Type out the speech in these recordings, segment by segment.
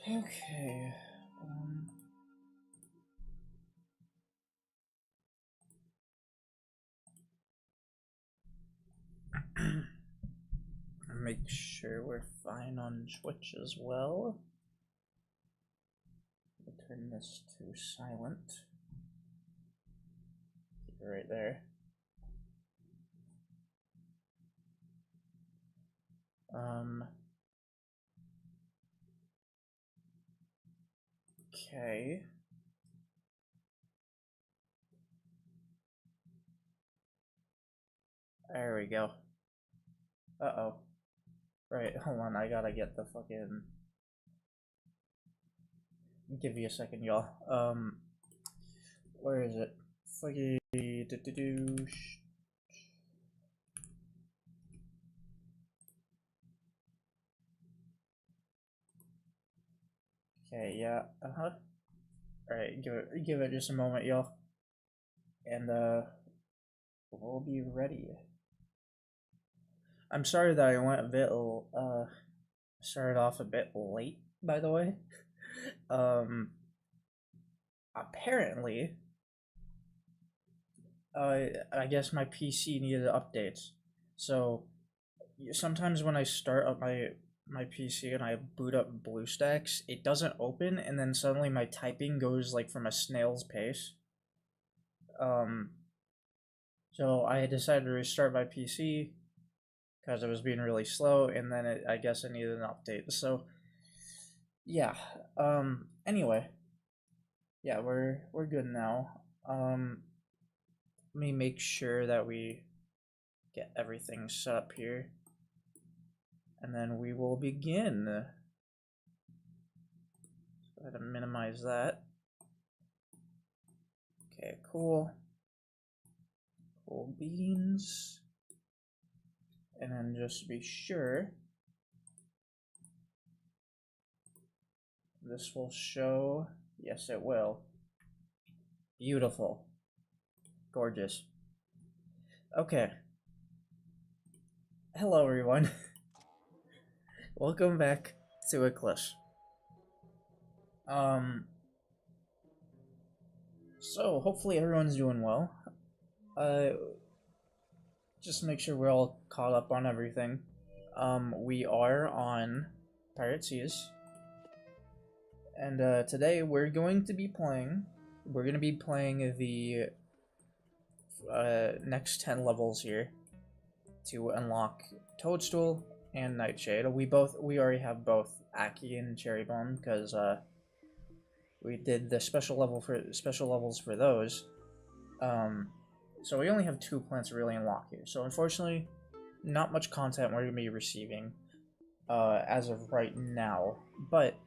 Okay. Make sure we're fine on Twitch as well. We'll turn this to silent. Keep it right there. Okay. There we go. Uh-oh. Right, hold on, I gotta get the fucking... Give you a second, y'all. Where is it? Fucking... Okay, yeah, Alright, give it just a moment, y'all. And, we'll be ready. I'm sorry that I went a bit, started off a bit late, by the way. Apparently, I guess my PC needed updates. So, sometimes when I start up my PC and I boot up BlueStacks, it doesn't open, and then suddenly my typing goes like from a snail's pace. So I decided to restart my PC because it was being really slow, and then I guess it needed an update. So yeah. Anyway, yeah, we're good now. Let me make sure that we get everything set up here, and then we will begin. Go ahead and minimize that. Okay, cool. Cool beans. And then just be sure this will show. Yes, it will. Beautiful. Gorgeous. Okay. Hello, everyone. Welcome back to ECLISE. So hopefully everyone's doing well. Just make sure we're all caught up on everything. We are on Pirate Seas. And today we're going to be playing the next 10 levels here to unlock Toadstool and Nightshade. We already have both Aki and Cherrybone because we did the special levels for those. So we only have 2 plants to really unlock here. So unfortunately, not much content we're gonna be receiving as of right now. But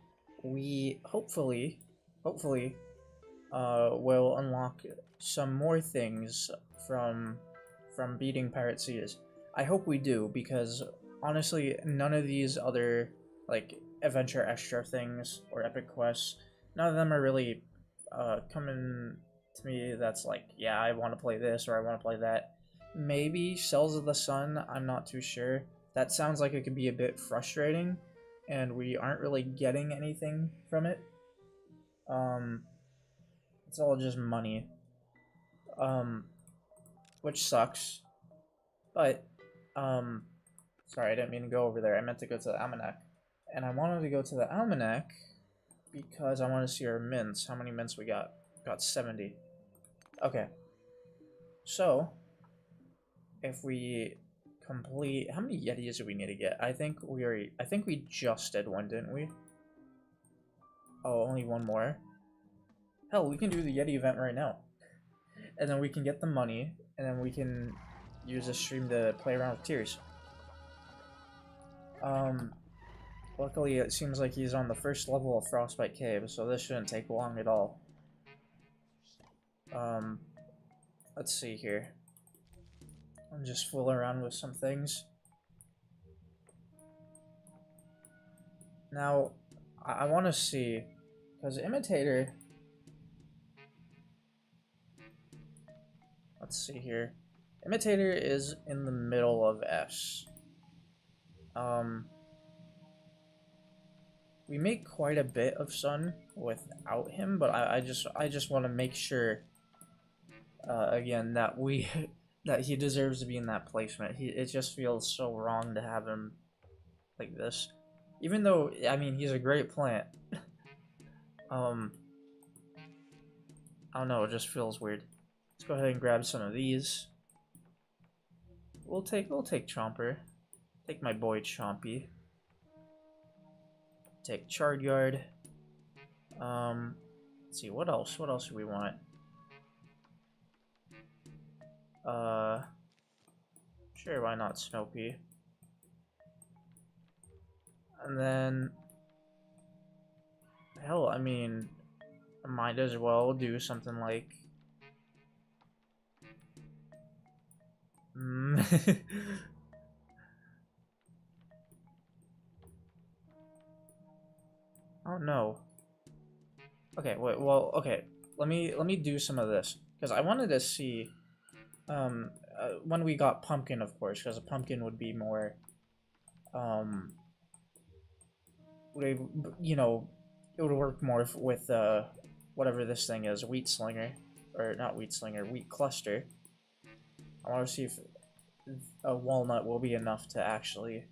we hopefully will unlock some more things from beating Pirate Seas. I hope we do, because honestly, none of these other like adventure extra things or epic quests, none of them are really coming to me that's like, yeah, I want to play this or I want to play that. Maybe Cells of the Sun, I'm not too sure. That sounds like it could be a bit frustrating, and we aren't really getting anything from it. It's all just money. Which sucks. But, sorry, I didn't mean to go over there. I meant to go to the Almanac. And I wanted to go to the Almanac because I want to see our mints. How many mints we got? Got 70. Okay. So, if we complete... How many Yetis do we need to get? I think we just did one, didn't we? Oh, only one more? Hell, we can do the Yeti event right now. And then we can get the money, and then we can use the stream to play around with tiers. Luckily it seems like he's on the first level of Frostbite Cave, so this shouldn't take long at all. Let's see here. I'm just fooling around with some things. Now, I want to see, because Imitator... Let's see here. Imitator is in the middle of S. we make quite a bit of sun without him, but I just want to make sure again that we that he deserves to be in that placement. It just feels so wrong to have him like this, even though I mean he's a great plant. I don't know, it just feels weird. Let's go ahead and grab some of these. We'll take Chomper. Take my boy Chompy. Take Chard Yard. Let's see, what else? What else do we want? Sure, why not Snoopy? And then, hell, I mean, I might as well do something like... Oh no. Okay, wait, well, okay. Let me do some of this. Because I wanted to see when we got Pumpkin, of course, because a Pumpkin would be more you know, it would work more with whatever this thing is, Wheat Slinger, or not Wheat Slinger, Wheat Cluster. I want to see if a Walnut will be enough to actually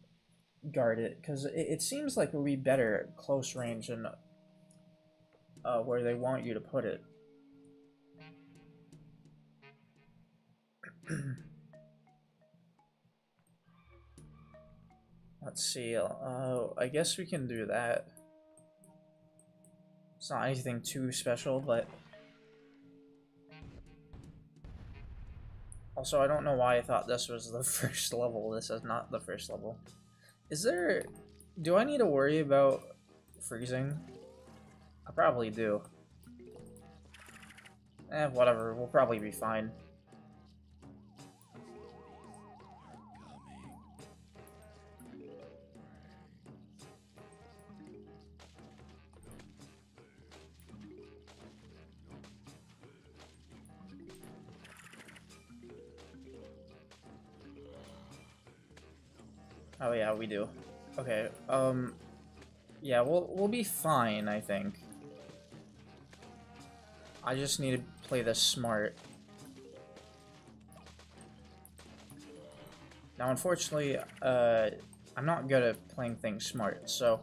guard it, because it seems like it would be better at close range and where they want you to put it. Let's see, I guess we can do that. It's not anything too special, but... Also, I don't know why I thought this was the first level. This is not the first level. Is there... Do I need to worry about freezing? I probably do. Whatever. We'll probably be fine. Oh yeah, we do. Okay, yeah, we'll be fine, I think. I just need to play this smart. Now, unfortunately, I'm not good at playing things smart, so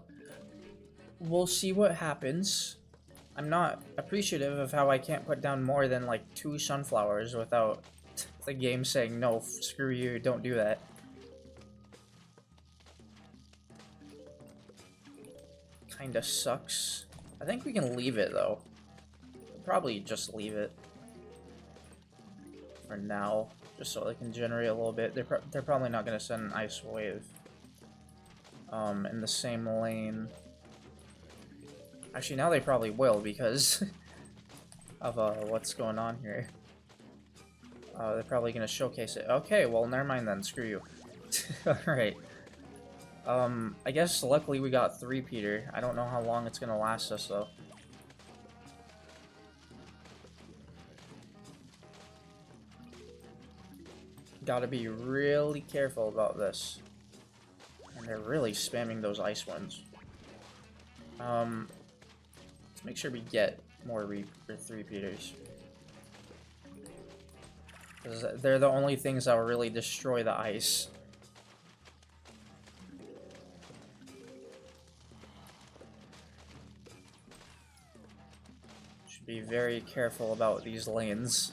we'll see what happens. I'm not appreciative of how I can't put down more than like 2 sunflowers without the game saying, no, screw you, don't do that. Kinda sucks. I think we can leave it though. We'll probably just leave it for now, just so they can generate a little bit. They're probably not gonna send an ice wave in the same lane. Actually, now they probably will because of what's going on here. They're probably gonna showcase it. Okay, well, never mind then. Screw you. Alright. I guess luckily we got 3-peater. I don't know how long it's gonna last us though. Gotta be really careful about this. And they're really spamming those ice ones. Let's make sure we get more 3-peaters. Because they're the only things that will really destroy the ice. Be very careful about these lanes.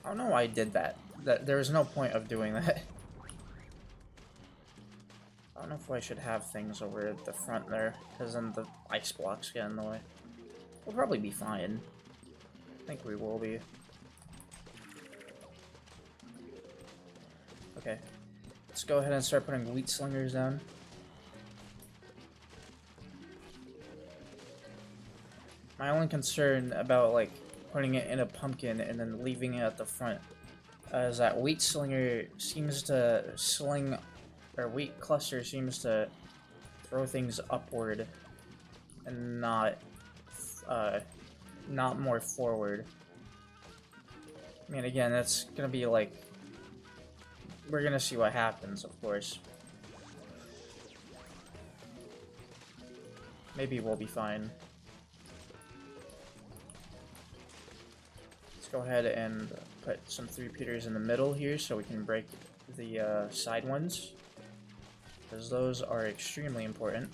I don't know why I did that. There was no point of doing that. I don't know if I should have things over at the front there, because then the ice blocks get in the way. We'll probably be fine. I think we will be. Okay, let's go ahead and start putting Wheat Slingers down. My only concern about like putting it in a pumpkin and then leaving it at the front is that Wheat Slinger seems to sling, or Wheat Cluster seems to throw things upward and not not more forward. I mean, again, that's gonna be like... We're gonna see what happens, of course. Maybe we'll be fine. Let's go ahead and put some 3-peaters in the middle here so we can break the side ones, because those are extremely important.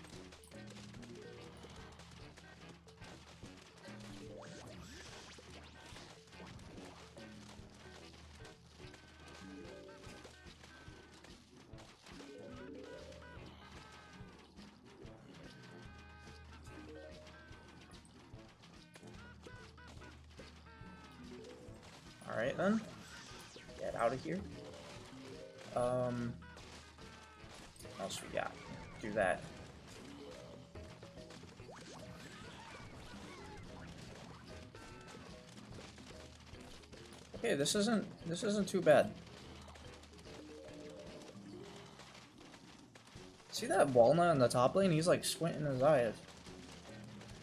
Alright then, get out of here. What else we got? Do that. Okay, this isn't too bad. See that walnut in the top lane? He's like squinting his eyes.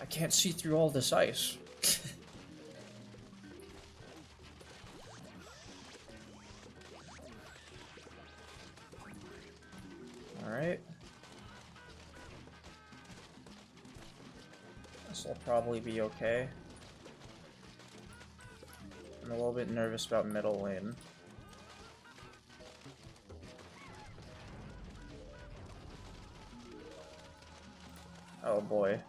I can't see through all this ice. Alright. This will probably be okay. I'm a little bit nervous about middle lane. Oh boy.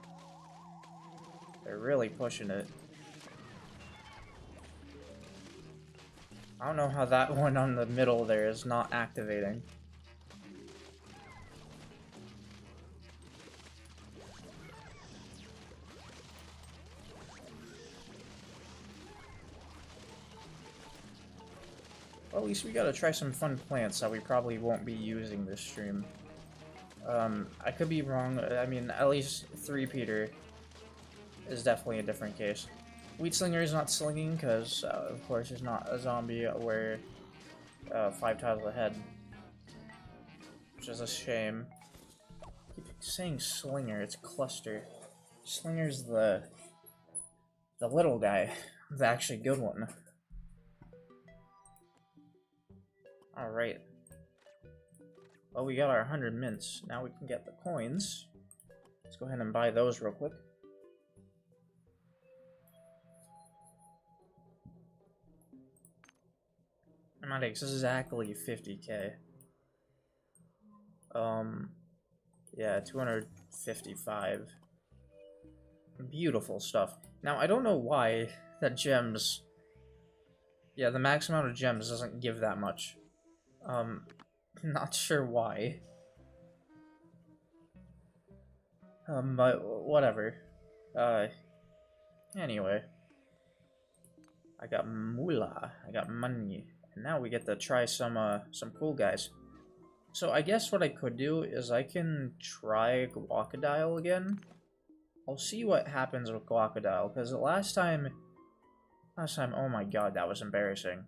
They're really pushing it. I don't know how that one on the middle there is not activating. Well, at least we gotta try some fun plants that we probably won't be using this stream. I could be wrong. I mean, at least 3-peater is definitely a different case. Wheat Slinger is not slinging because, of course, he's not a zombie where 5 tiles ahead, which is a shame. I keep saying Slinger, it's Cluster. Slinger's the little guy, the actually good one. Alright. Well, we got our 100 mints. Now we can get the coins. Let's go ahead and buy those real quick. I'm not exactly 50k. Yeah, 255. Beautiful stuff. Now, I don't know why that gems... Yeah, the max amount of gems doesn't give that much. Not sure why. But whatever. Anyway. I got moolah. I got money. And now we get to try some cool guys. So I guess what I could do is I can try Guacodile again. I'll see what happens with Guacodile, because last time, oh my god, that was embarrassing.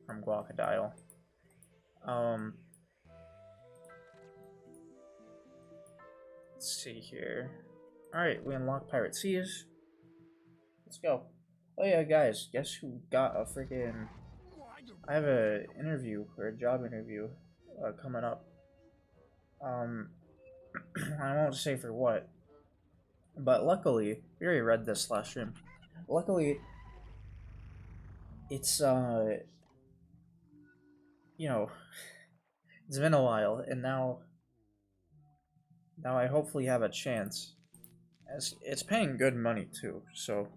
From Guacodile. Let's see here. Alright, we unlock Pirate Seas. Let's go. Oh yeah, guys, guess who got a freaking... I have a interview, or a job interview, coming up. I won't say for what. But luckily, we already read this last stream. Luckily, it's, you know, it's been a while, and now I hopefully have a chance. It's paying good money, too, so...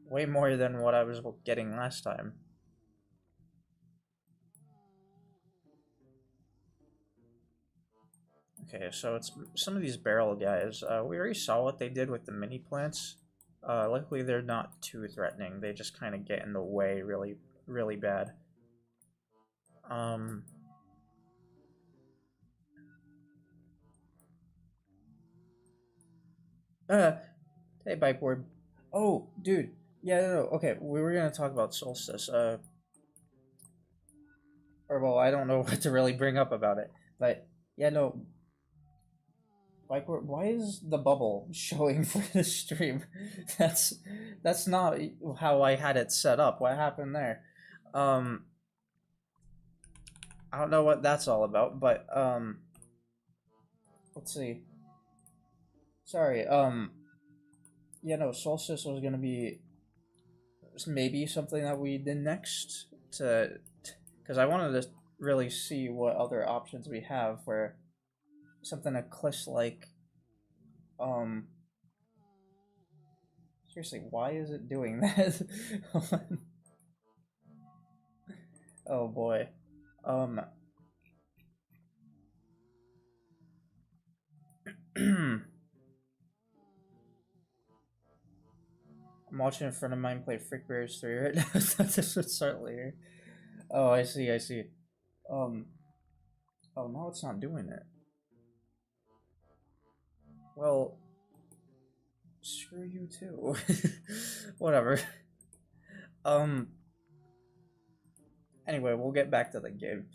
Way more than what I was getting last time. Okay, so it's some of these barrel guys. We already saw what they did with the mini plants. Luckily, they're not too threatening. They just kind of get in the way really, really bad. Hey, Bikeboard. Oh, dude. Yeah, no, okay, we were gonna talk about Solstice. Or, well, I don't know what to really bring up about it. But, yeah, no. Like, why is the bubble showing for the stream? That's that's not how I had it set up. What happened there? Um, I don't know what that's all about, but let's see. Sorry. Yeah, no, Solstice was gonna be maybe something that we did next because I wanted to really see what other options we have for something ECLISE like. Seriously, why is it doing that? Oh boy. Um. I'm watching a friend of mine play Freak Bears 3 right now. This would start later. Oh, I see, I see. Um. Oh, no, it's not doing it. Well, screw you too. Whatever. Anyway, we'll get back to the game.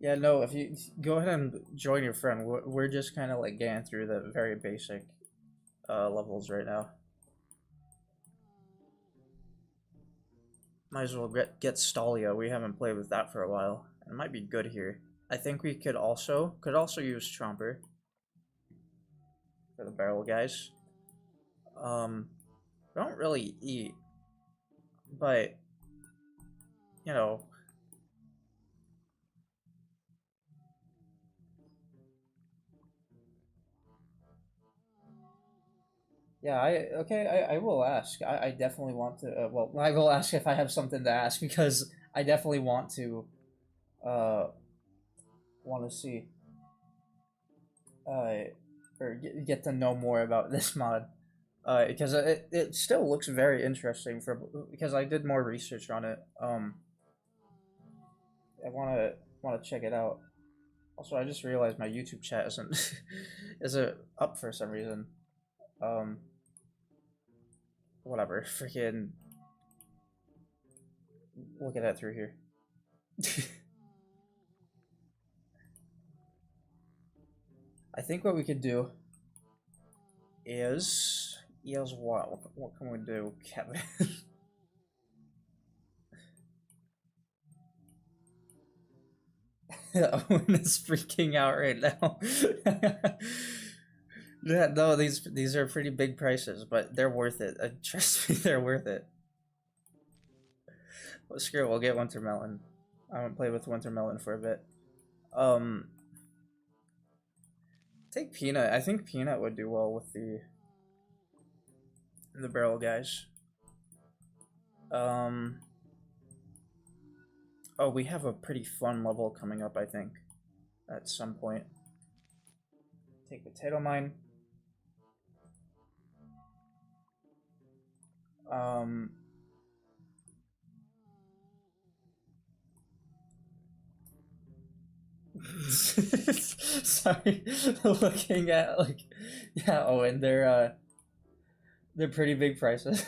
Yeah, no, if you go ahead and join your friend, we're just kind of like getting through the very basic levels right now. Might as well get Stalia. We haven't played with that for a while. It might be good here. I think we could also use Tromper for the barrel guys. We don't really eat, but you know. Yeah, I will ask. I definitely want to. Well, I will ask if I have something to ask because I definitely uh, want to see, uh, or get to know more about this mod. Because it still looks very interesting because I did more research on it. I wanna check it out. Also, I just realized my YouTube chat isn't isn't up for some reason. Um, Whatever. Freaking look at that through here. I think what we could do is what? What can we do, Kevin? Owen is freaking out right now. Yeah, no, these are pretty big prices, but they're worth it. Trust me, they're worth it. Well, screw it, we'll get Wintermelon. I haven't played with Wintermelon for a bit. Take Peanut. I think Peanut would do well with the barrel guys. Oh, we have a pretty fun level coming up, I think, at some point. Take Potato Mine. Sorry, looking at like, yeah. Oh, and they're pretty big prices.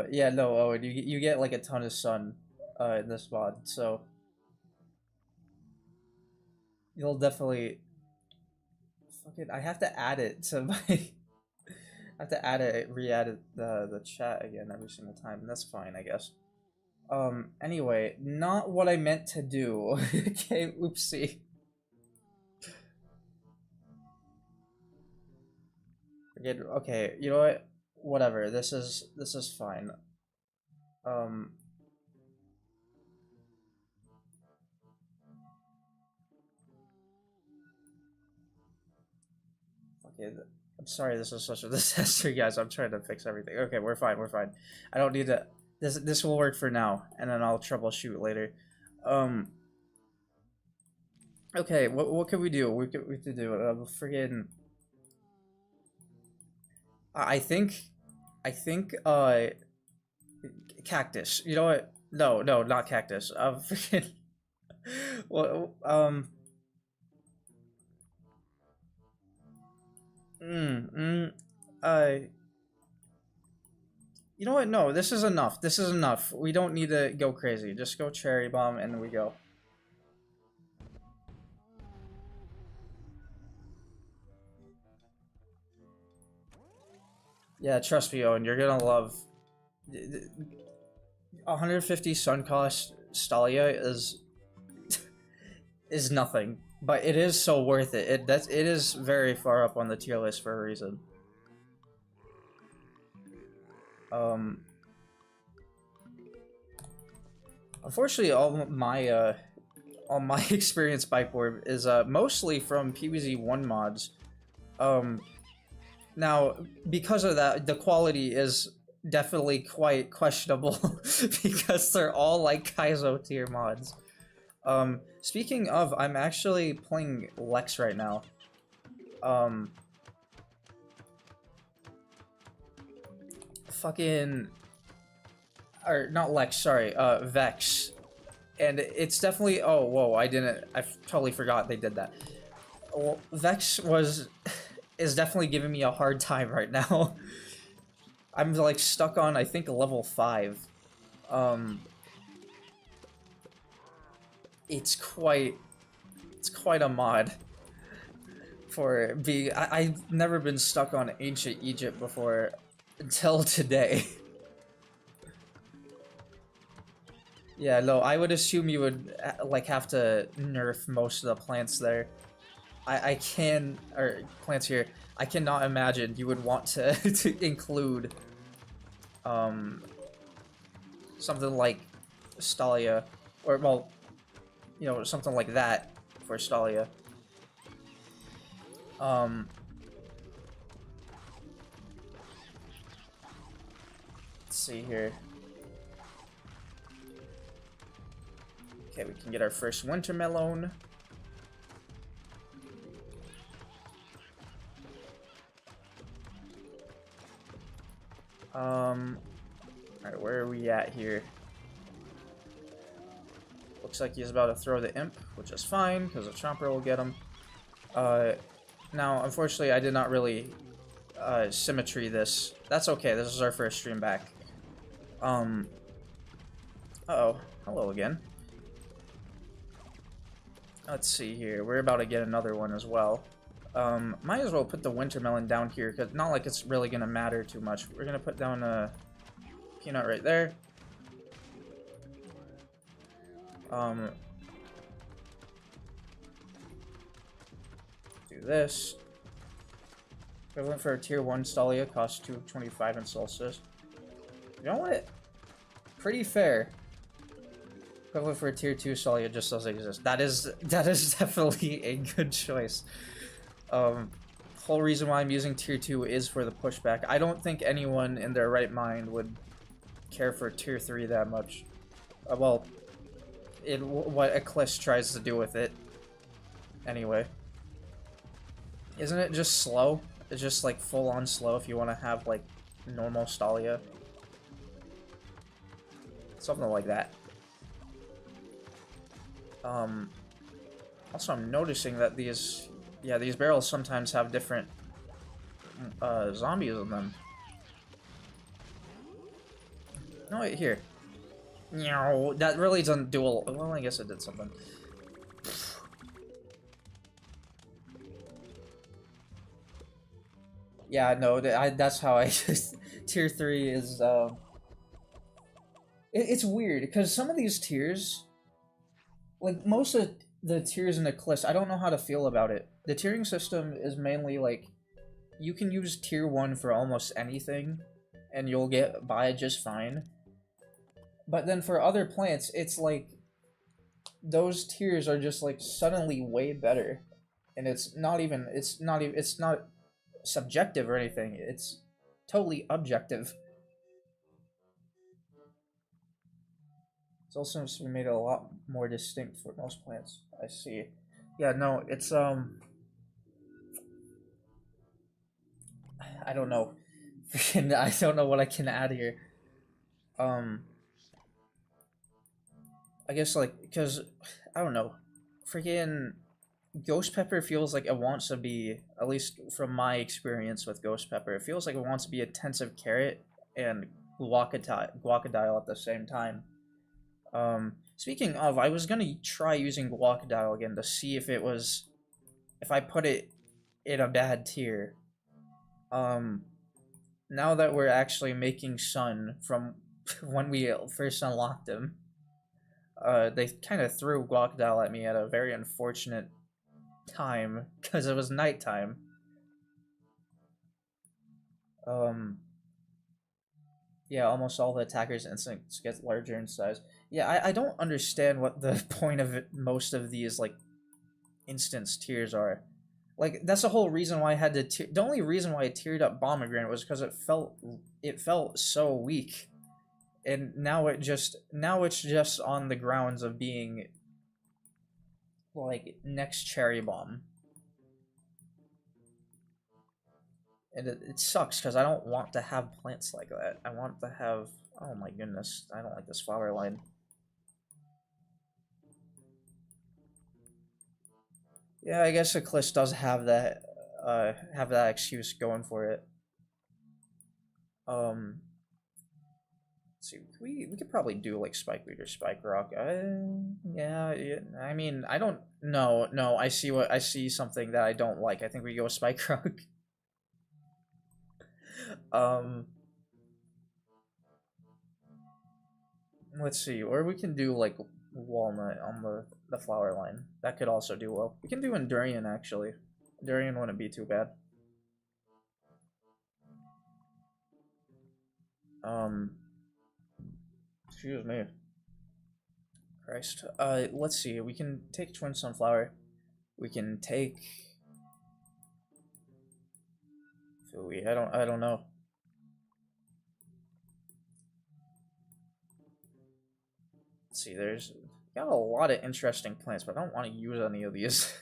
Yeah, no. Oh, and you get like a ton of sun, in this mod, so you'll definitely. Fucking, I have to add it to my. I have to add it, re-add it, the chat again every single time, and that's fine, I guess. Anyway, not what I meant to do. Okay, oopsie. Forget. Okay, you know what? Whatever. This is fine. Okay. I'm sorry. This is such a disaster, guys. I'm trying to fix everything. Okay, we're fine. We're fine. I don't need to. This will work for now, and then I'll troubleshoot later. Okay. What can we do? We could do. Friggin'. I think. I think. Cactus. You know what? No, no, not cactus. Freaking. Well, Mm, mm, you know what? No, this is enough. This is enough. We don't need to go crazy. Just go cherry bomb and we go. Yeah, trust me, Owen, you're gonna love 150 sun cost Stalia is nothing, but it is so worth it. It is very far up on the tier list for a reason. Unfortunately, all my experience bikeboard is mostly from PvZ 1 mods. Now, because of that, the quality is definitely quite questionable because they're all like Kaizo tier mods. Speaking of, I'm actually playing Lex right now. Or not Lex, sorry, Vex. And it's definitely, oh, whoa, I totally forgot they did that. Well, Vex is definitely giving me a hard time right now. I'm like stuck on, I think, level 5. It's quite a mod for being, I've never been stuck on ancient Egypt before until today. Yeah, no, I would assume you would like have to nerf most of the plants there. Plants here. I cannot imagine you would want to to include something like Stalia, or well, you know, something like that for Stalia. Let's see here. Okay, we can get our first winter melon. Alright, where are we at here? Looks like he's about to throw the imp, which is fine, because the chomper will get him. Now, unfortunately, I did not really symmetry this. That's okay, this is our first stream back. Uh-oh, hello again. Let's see here, we're about to get another one as well. Might as well put the winter melon down here, because not like it's really gonna matter too much. We're gonna put down a peanut right there. Do this. Equivalent for a tier 1 Stalia costs 225 in Solstice. You know what? Pretty fair. Equivalent for a tier 2 Stalia just doesn't exist. That is definitely a good choice. Whole reason why I'm using tier 2 is for the pushback. I don't think anyone in their right mind would care for tier 3 that much. Well, what ECLISE tries to do with it. Anyway. Isn't it just slow? It's just like full on slow if you want to have like normal Stalia. Something like that. Also I'm noticing that these barrels sometimes have different zombies in them. No, wait, here. No, that really doesn't do a... Well, I guess it did something. Yeah, no, that's how I just... Tier 3 is, it's weird, because some of these tiers... Like, most of the tiers in ECLISE, I don't know how to feel about it. The tiering system is mainly, like, you can use tier 1 for almost anything, and you'll get by just fine. But then for other plants, it's like, those tiers are just, like, suddenly way better. And it's not subjective or anything, it's totally objective. It's also made it a lot more distinct for most plants. I see. Yeah, no, it's, I don't know. I don't know what I can add here. I guess, like, because, I don't know. Freaking Ghost Pepper feels like it wants to be, at least from my experience with Ghost Pepper, it feels like it wants to be a tensive carrot and guacadile at the same time. Speaking of, I was gonna try using guacadile again to see if I put it in a bad tier. now that we're actually making Sun from when we first unlocked him, they kind of threw Guacdal at me at a very unfortunate time because it was nighttime. Yeah, almost all the attackers' instincts get larger in size. Yeah, I don't understand what the point of most of these, like, instance tiers are. Like, that's the whole reason why I had to the only reason why I tiered up Pomegranate was because it felt so weak. And now it's just on the grounds of being, like, next Cherry Bomb. And it sucks because I don't want to have plants like that. I want to have... Oh my goodness, I don't like this flower line. Yeah, I guess Eclipse does have that excuse going for it. Let's see, we could probably do like Spikeweed or Spike Rock. Yeah, I mean, I don't... No, I see something that I don't like. I think we go Spike Rock. Let's see, or we can do like Walnut on the flower line. That could also do well. We can do Endurian actually. Endurian wouldn't be too bad. Excuse me. Christ. Let's see. We can take Twin Sunflower. We can take Fooey. I don't know. Let's see, there's got a lot of interesting plants, but I don't want to use any of these.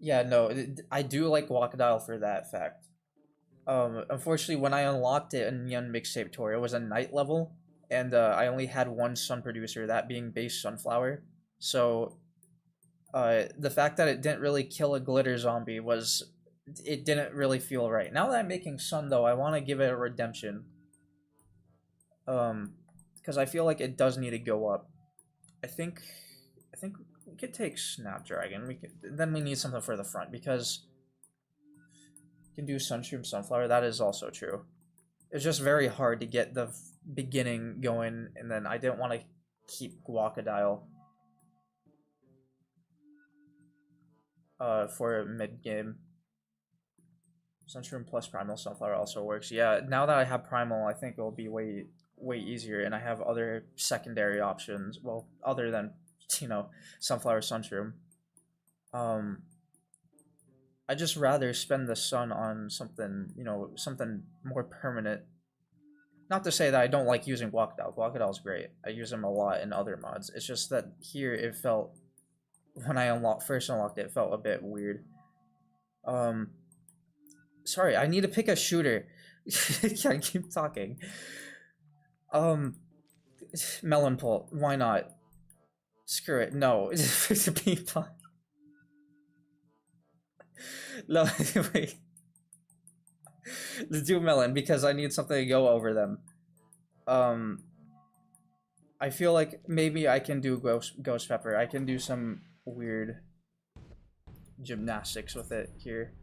Yeah, no, I do like Guacodile for that fact. Unfortunately, when I unlocked it in Neon Mixtape Tour, it was a night level, and I only had one sun producer, that being base Sunflower. So, the fact that it didn't really kill a glitter zombie was... It didn't really feel right. Now that I'm making Sun, though, I want to give it a redemption. Because I feel like it does need to go up. I think we could take Snapdragon. Then we need something for the front, because you can do Sunstream Sunflower. That is also true. It's just very hard to get the beginning going, and then I didn't want to keep Guacodile for mid-game. Sunstream plus Primal Sunflower also works. Yeah, now that I have Primal, I think it'll be way easier, and I have other secondary options, well, other than, you know, Sunflower Sunstream. I just rather spend the sun on something, you know, something more permanent. Not to say that I don't like using Guacodile. Guacodile's great. I use him a lot in other mods. It's just that here it felt, when I first unlocked it, it felt a bit weird. Sorry, I need to pick a shooter. I keep talking. Melon Pult. Why not? Screw it. No. It's a Peapod. No, wait. Let's do Melon, because I need something to go over them. I feel like maybe I can do Ghost Pepper. I can do some weird gymnastics with it here.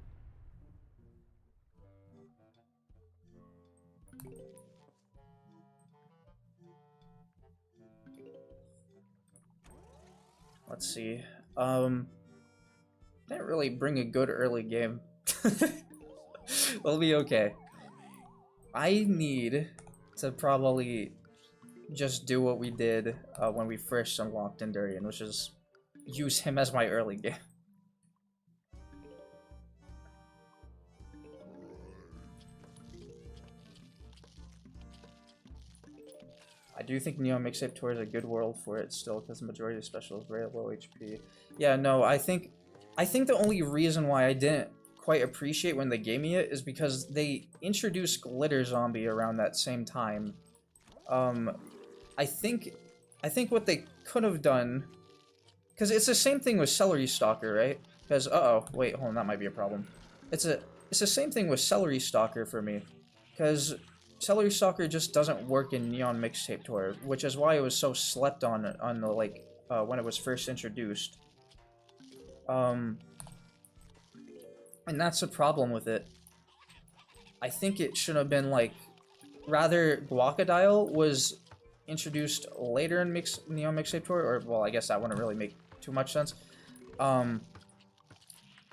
Let's see. Didn't really bring a good early game. We'll be okay. I need to probably just do what we did when we first unlocked Endurian, which is use him as my early game. I do think Neo Mixtape Tour is a good world for it still, because the majority of specials very low HP. Yeah, no, I think the only reason why I didn't quite appreciate when they gave me it is because they introduced Glitter Zombie around that same time. I think what they could have done, because it's the same thing with Celery Stalker, right? Because wait, hold on, that might be a problem. It's the same thing with Celery Stalker for me, because Celery Stalker just doesn't work in Neon Mixtape Tour, which is why it was so slept on the like when it was first introduced. And that's a problem with it. I think it should have been like, rather Guacodile was introduced later in Neon Mixtape Tour, or well, I guess that wouldn't really make too much sense.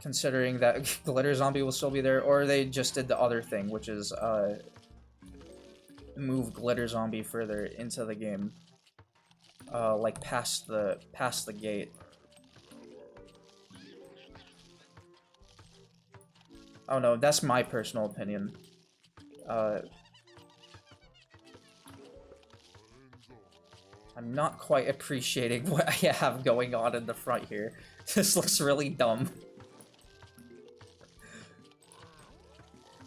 Considering that Glitter Zombie will still be there, or they just did the other thing, which is move Glitter Zombie further into the game, like past the gate. Oh no, that's my personal opinion. I'm not quite appreciating what I have going on in the front here. This looks really dumb.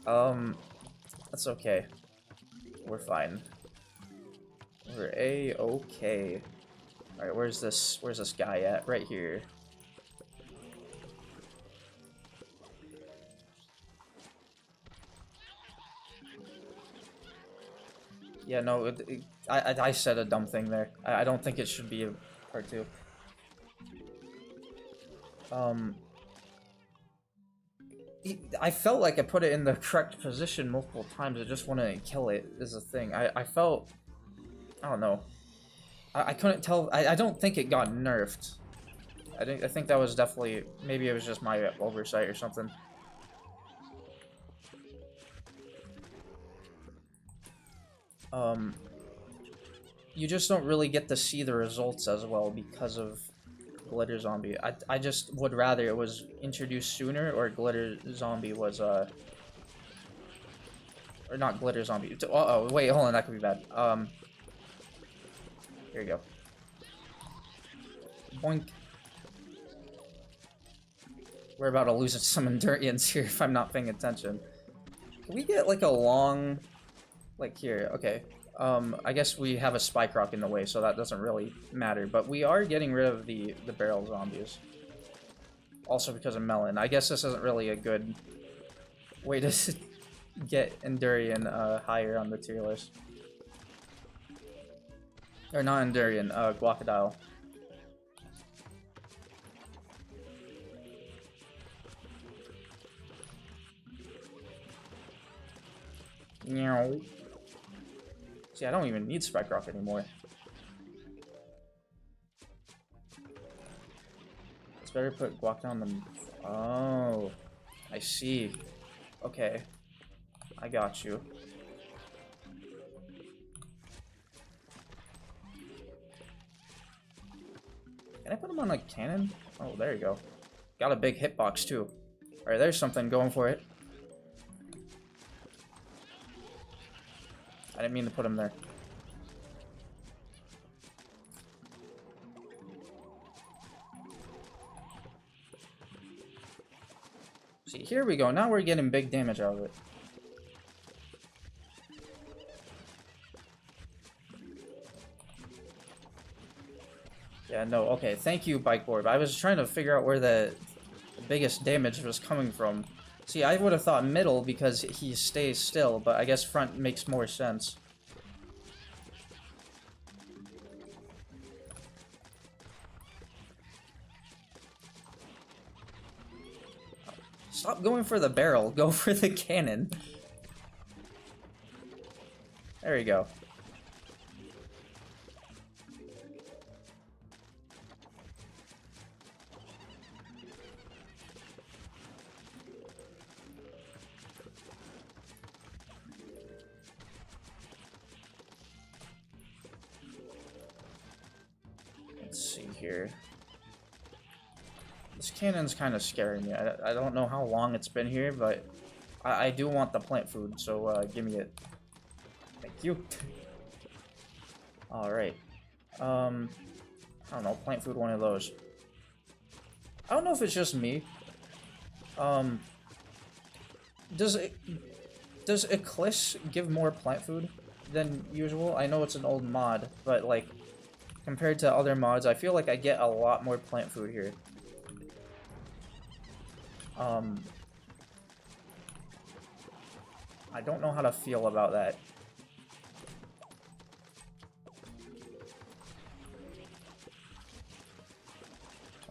That's okay. We're fine. We're A-okay. Alright, where's this guy at? Right here. Yeah, no, I said a dumb thing there. I don't think it should be a part 2. I felt like I put it in the correct position multiple times. I just wanted to kill it is the thing. I felt... I don't know. I couldn't tell... I don't think it got nerfed. I think that was definitely... Maybe it was just my oversight or something. You just don't really get to see the results as well because of Glitter Zombie. I just would rather it was introduced sooner, or Glitter Zombie was, or not Glitter Zombie. Uh-oh, wait, hold on, that could be bad. Here you go. Boink. We're about to lose some Endurians here if I'm not paying attention. Can we get, like, a long... Like, here, okay. I guess we have a Spike Rock in the way, so that doesn't really matter. But we are getting rid of the barrel zombies. Also because of Melon. I guess this isn't really a good way to get Endurian higher on the tier list. Or not Endurian, Guacodile. Meow. See, I don't even need Spike Rock anymore. It's better put Guac down the... Oh, I see. Okay. I got you. Can I put him on a cannon? Oh, there you go. Got a big hitbox, too. Alright, there's something going for it. I didn't mean to put him there. See, here we go. Now we're getting big damage out of it. Yeah, no, okay. Thank you, Bike Board. I was trying to figure out where the biggest damage was coming from. See, I would have thought middle because he stays still, but I guess front makes more sense. Stop going for the barrel, go for the cannon. There you go. Let's see here. This cannon's kind of scaring me. I don't know how long it's been here, but I do want the plant food, so give me it. Thank you. Alright. I don't know, plant food, one of those. I don't know if it's just me. Does ECLISE give more plant food than usual? I know it's an old mod, but like, compared to other mods, I feel like I get a lot more plant food here. I don't know how to feel about that.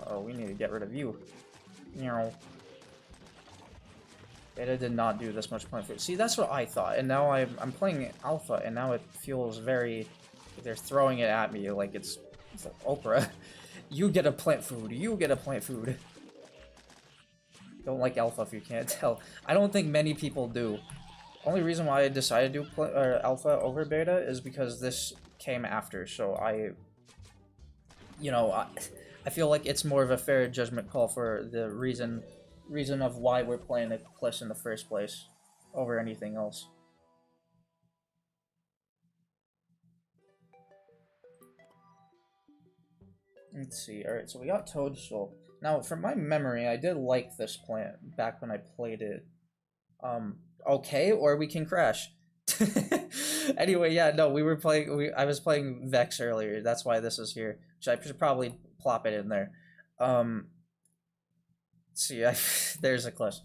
Oh, we need to get rid of you. Beta did not do this much plant food. See, that's what I thought, and now I'm playing alpha, and now it feels very... They're throwing it at me like it's like Oprah. You get a plant food. You get a plant food. Don't like alpha if you can't tell. I don't think many people do. Only reason why I decided to do alpha over beta is because this came after, so I feel like it's more of a fair judgment call for the reason of why we're playing ECLISE in the first place over anything else. Let's see. Alright, so we got Toadstool. Now, from my memory, I did like this plant back when I played it. Okay, or we can crash. Anyway, yeah, no, we were playing. I was playing Vex earlier. That's why this is here. Which I should probably plop it in there. Let's see, there's ECLISE.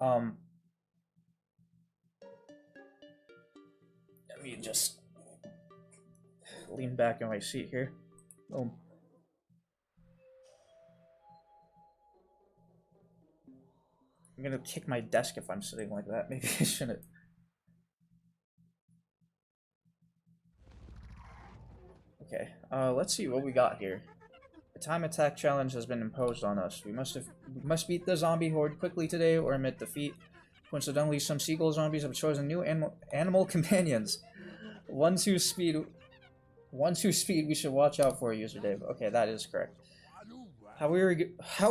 Let me just lean back in my seat here. Boom. I'm gonna kick my desk if I'm sitting like that. Maybe I shouldn't. Okay, let's see what we got here. A time attack challenge has been imposed on us. We must beat the zombie horde quickly today or admit defeat. Coincidentally, some seagull zombies have chosen new animal companions. Ones whose speed we should watch out for, user Dave. Okay, that is correct. How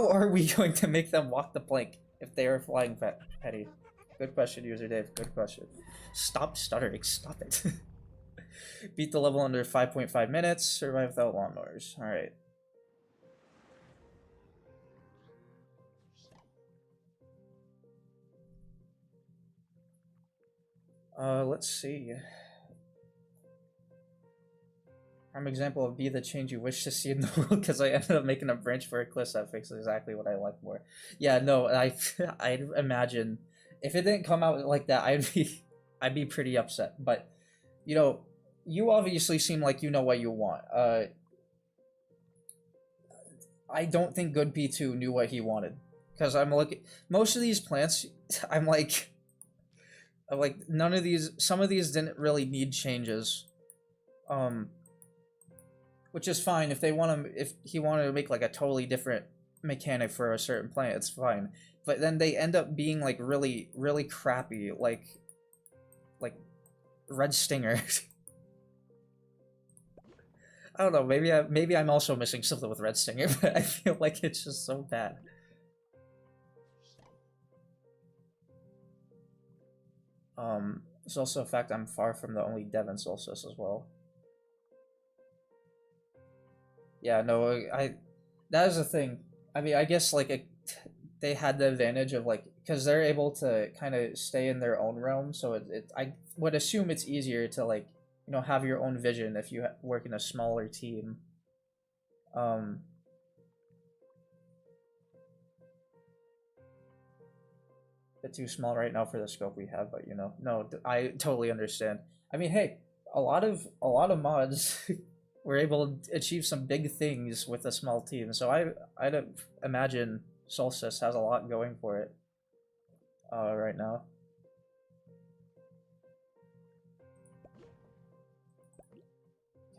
are we going to make them walk the plank if they are flying petty? Good question, user Dave. Good question. Stop stuttering. Stop it. Beat the level under 5.5 minutes. Survive without lawnmowers. Alright. Let's see. Prime example of be the change you wish to see in the world, because I ended up making a branch for ECLISE that fixes exactly what I like more. Yeah, no, I'd imagine if it didn't come out like that, I'd be pretty upset. But you know, you obviously seem like you know what you want. I don't think Good P2 knew what he wanted, because I'm looking most of these plants. I'm like none of these. Some of these didn't really need changes. Which is fine if they want to. If he wanted to make like a totally different mechanic for a certain plant, it's fine. But then they end up being like really, really crappy, like Red Stinger. I don't know. Maybe I'm also missing something with Red Stinger, but I feel like it's just so bad. There's also a fact I'm far from the only dev in Solstice as well. Yeah, no, that is the thing. I mean, I guess like they had the advantage of like because they're able to kind of stay in their own realm, so I would assume it's easier to like have your own vision if you work in a smaller team. Bit too small right now for the scope we have, but no, I totally understand. I mean, hey, a lot of mods were able to achieve some big things with a small team, so I'd imagine Solstice has a lot going for it right now.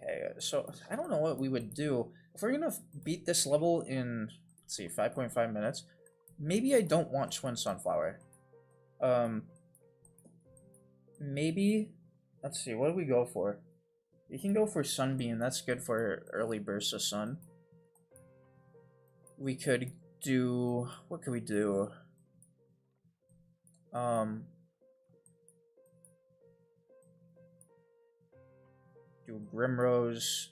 Okay, so I don't know what we would do if we're gonna beat this level in, let's see, 5.5 minutes. Maybe I don't want Twin Sunflower. Maybe, let's see, what do we go for? We can go for Sunbeam, that's good for early bursts of sun. We could do, what could we do? Do Grimrose.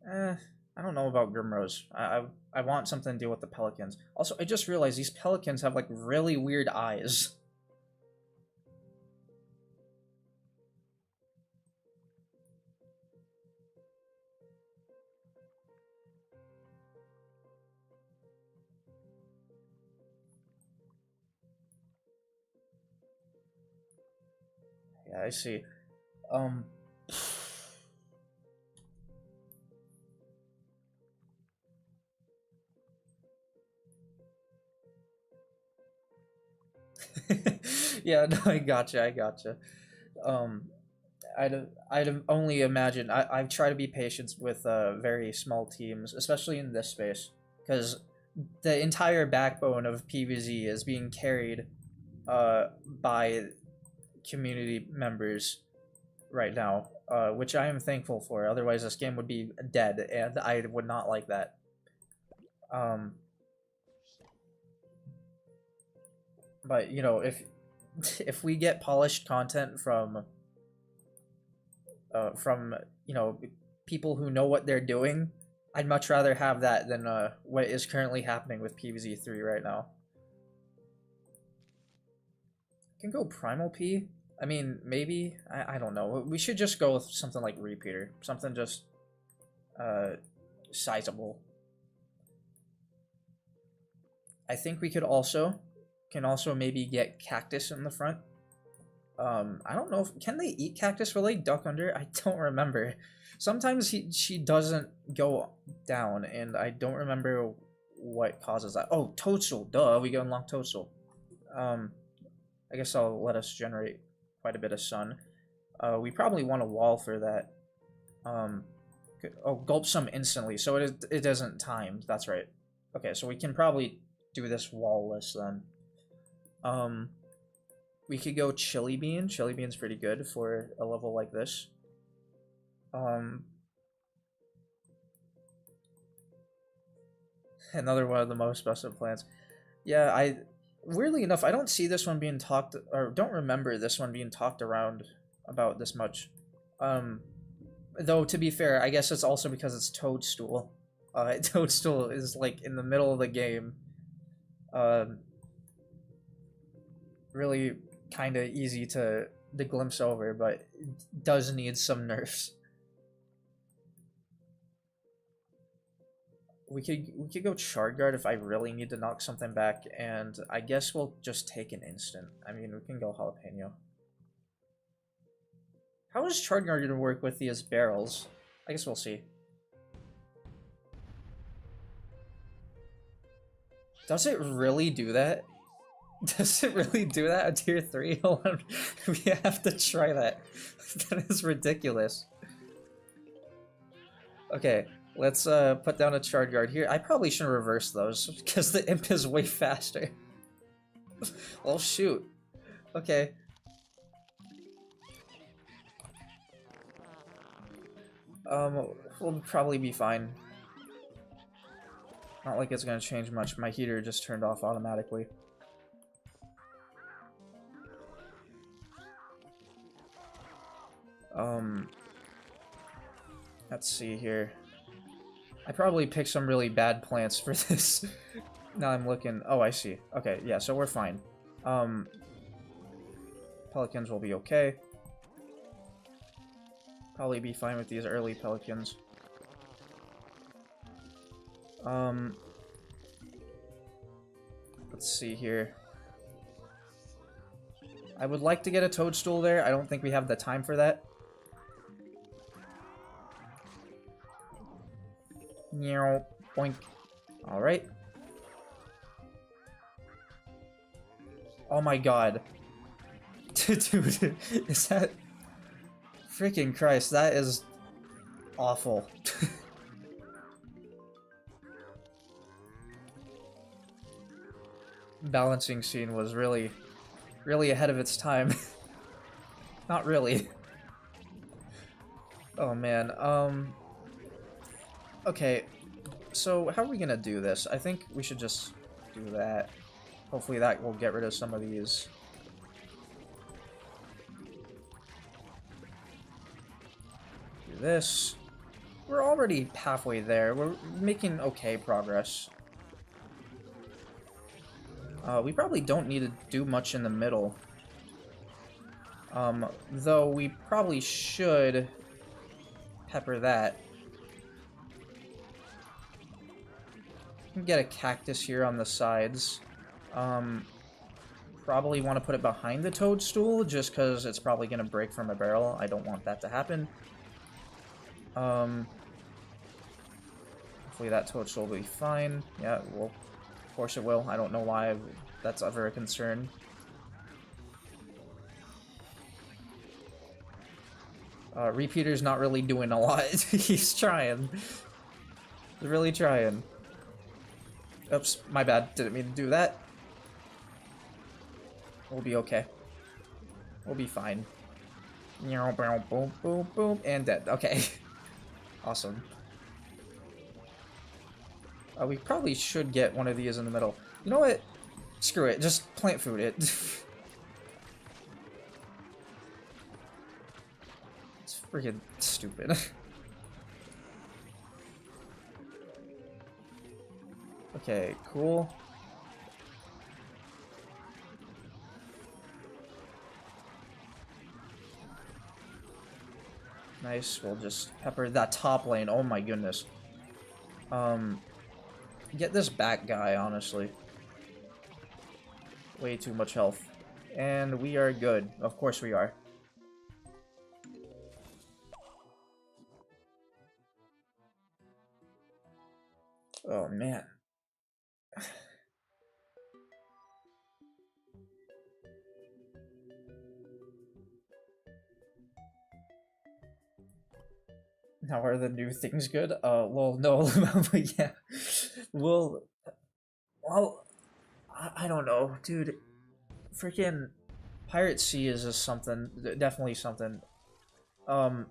I don't know about Grimrose. I want something to deal with the pelicans. Also, I just realized these pelicans have like really weird eyes. Yeah, I see. Yeah, no, I gotcha, I gotcha. Um, I'd only imagine. I try to be patient with very small teams, especially in this space, because the entire backbone of PvZ is being carried by community members right now, which I am thankful for. Otherwise, this game would be dead, and I would not like that. But you know, if we get polished content from you know, people who know what they're doing, I'd much rather have that than what is currently happening with PvZ 3 right now. I can go Primal P. I mean, maybe. I don't know. We should just go with something like Repeater. Something just sizable. I think we can also maybe get Cactus in the front. I don't know if can they eat cactus? Will they duck under? I don't remember. Sometimes she doesn't go down, and I don't remember what causes that. Oh, Toadstool. Duh, we can unlock Toadstool. I guess I'll let us generate quite a bit of sun. We probably want a wall for that. Oh, gulp some instantly, so it isn't timed. That's right. Okay, so we can probably do this wall-less then. We could go Chili Bean. Chili Bean's pretty good for a level like this. Another one of the most busted plants. Yeah, weirdly enough, I don't see this one being talked, or don't remember this one being talked around about this much. Though, to be fair, I guess it's also because it's Toadstool. Toadstool is, like, in the middle of the game. Really kind of easy to glimpse over, but it does need some nerfs. We could go Shard Guard if I really need to knock something back, and I guess we'll just take an instant. I mean, we can go Jalapeno. How is Shard Guard gonna work with these barrels? I guess we'll see. Does it really do that? Does it really do that at tier 3? Hold on. We have to try that. That is ridiculous. Okay, let's put down a Shard Guard here. I probably shouldn't reverse those, because the imp is way faster. Oh shoot. Okay. We'll probably be fine. Not like it's gonna change much. My heater just turned off automatically. Let's see here. I probably picked some really bad plants for this. Now I'm looking. Oh, I see. Okay, yeah, so we're fine. Pelicans will be okay. Probably be fine with these early Pelicans. Let's see here. I would like to get a Toadstool there. I don't think we have the time for that. Boink. Alright. Oh my god. Dude, is that... Freaking Christ, that is awful. Balancing scene was really ahead of its time. Not really. Oh man, okay, so how are we gonna do this? I think we should just do that. Hopefully that will get rid of some of these. Do this. We're already halfway there. We're making okay progress. We probably don't need to do much in the middle. Though we probably should pepper that. Get a cactus here on the sides. Probably want to put it behind the Toadstool, just because it's probably going to break from a barrel. I don't want that to happen. Hopefully that Toadstool will be fine. Yeah, well, of course it will. I don't know why that's ever a concern. Repeater's not really doing a lot. He's trying. He's really trying. Oops, my bad. Didn't mean to do that. We'll be okay. We'll be fine. Boom, boom, boom, boom, and dead. Okay. Awesome. We probably should get one of these in the middle. You know what? Screw it. Just plant food it. It's freaking stupid. Okay, cool. Nice, we'll just pepper that top lane. Oh my goodness. Get this back guy, honestly. Way too much health. And we are good. Of course we are. Oh man. Now are the new things good? Well, no, but yeah. Well, I don't know, dude. Freaking Pirate Sea is just something, definitely something. Yeah,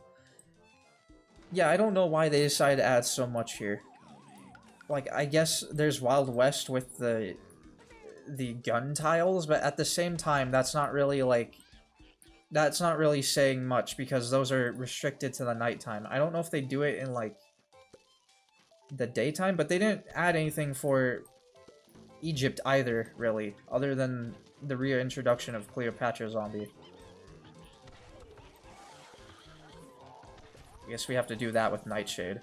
I don't know why they decided to add so much here. Like, I guess there's Wild West with the gun tiles, but at the same time, that's not really, like, that's not really saying much, because those are restricted to the nighttime. I don't know if they do it in, like, the daytime, but they didn't add anything for Egypt either, really, other than the reintroduction of Cleopatra Zombie. I guess we have to do that with Nightshade.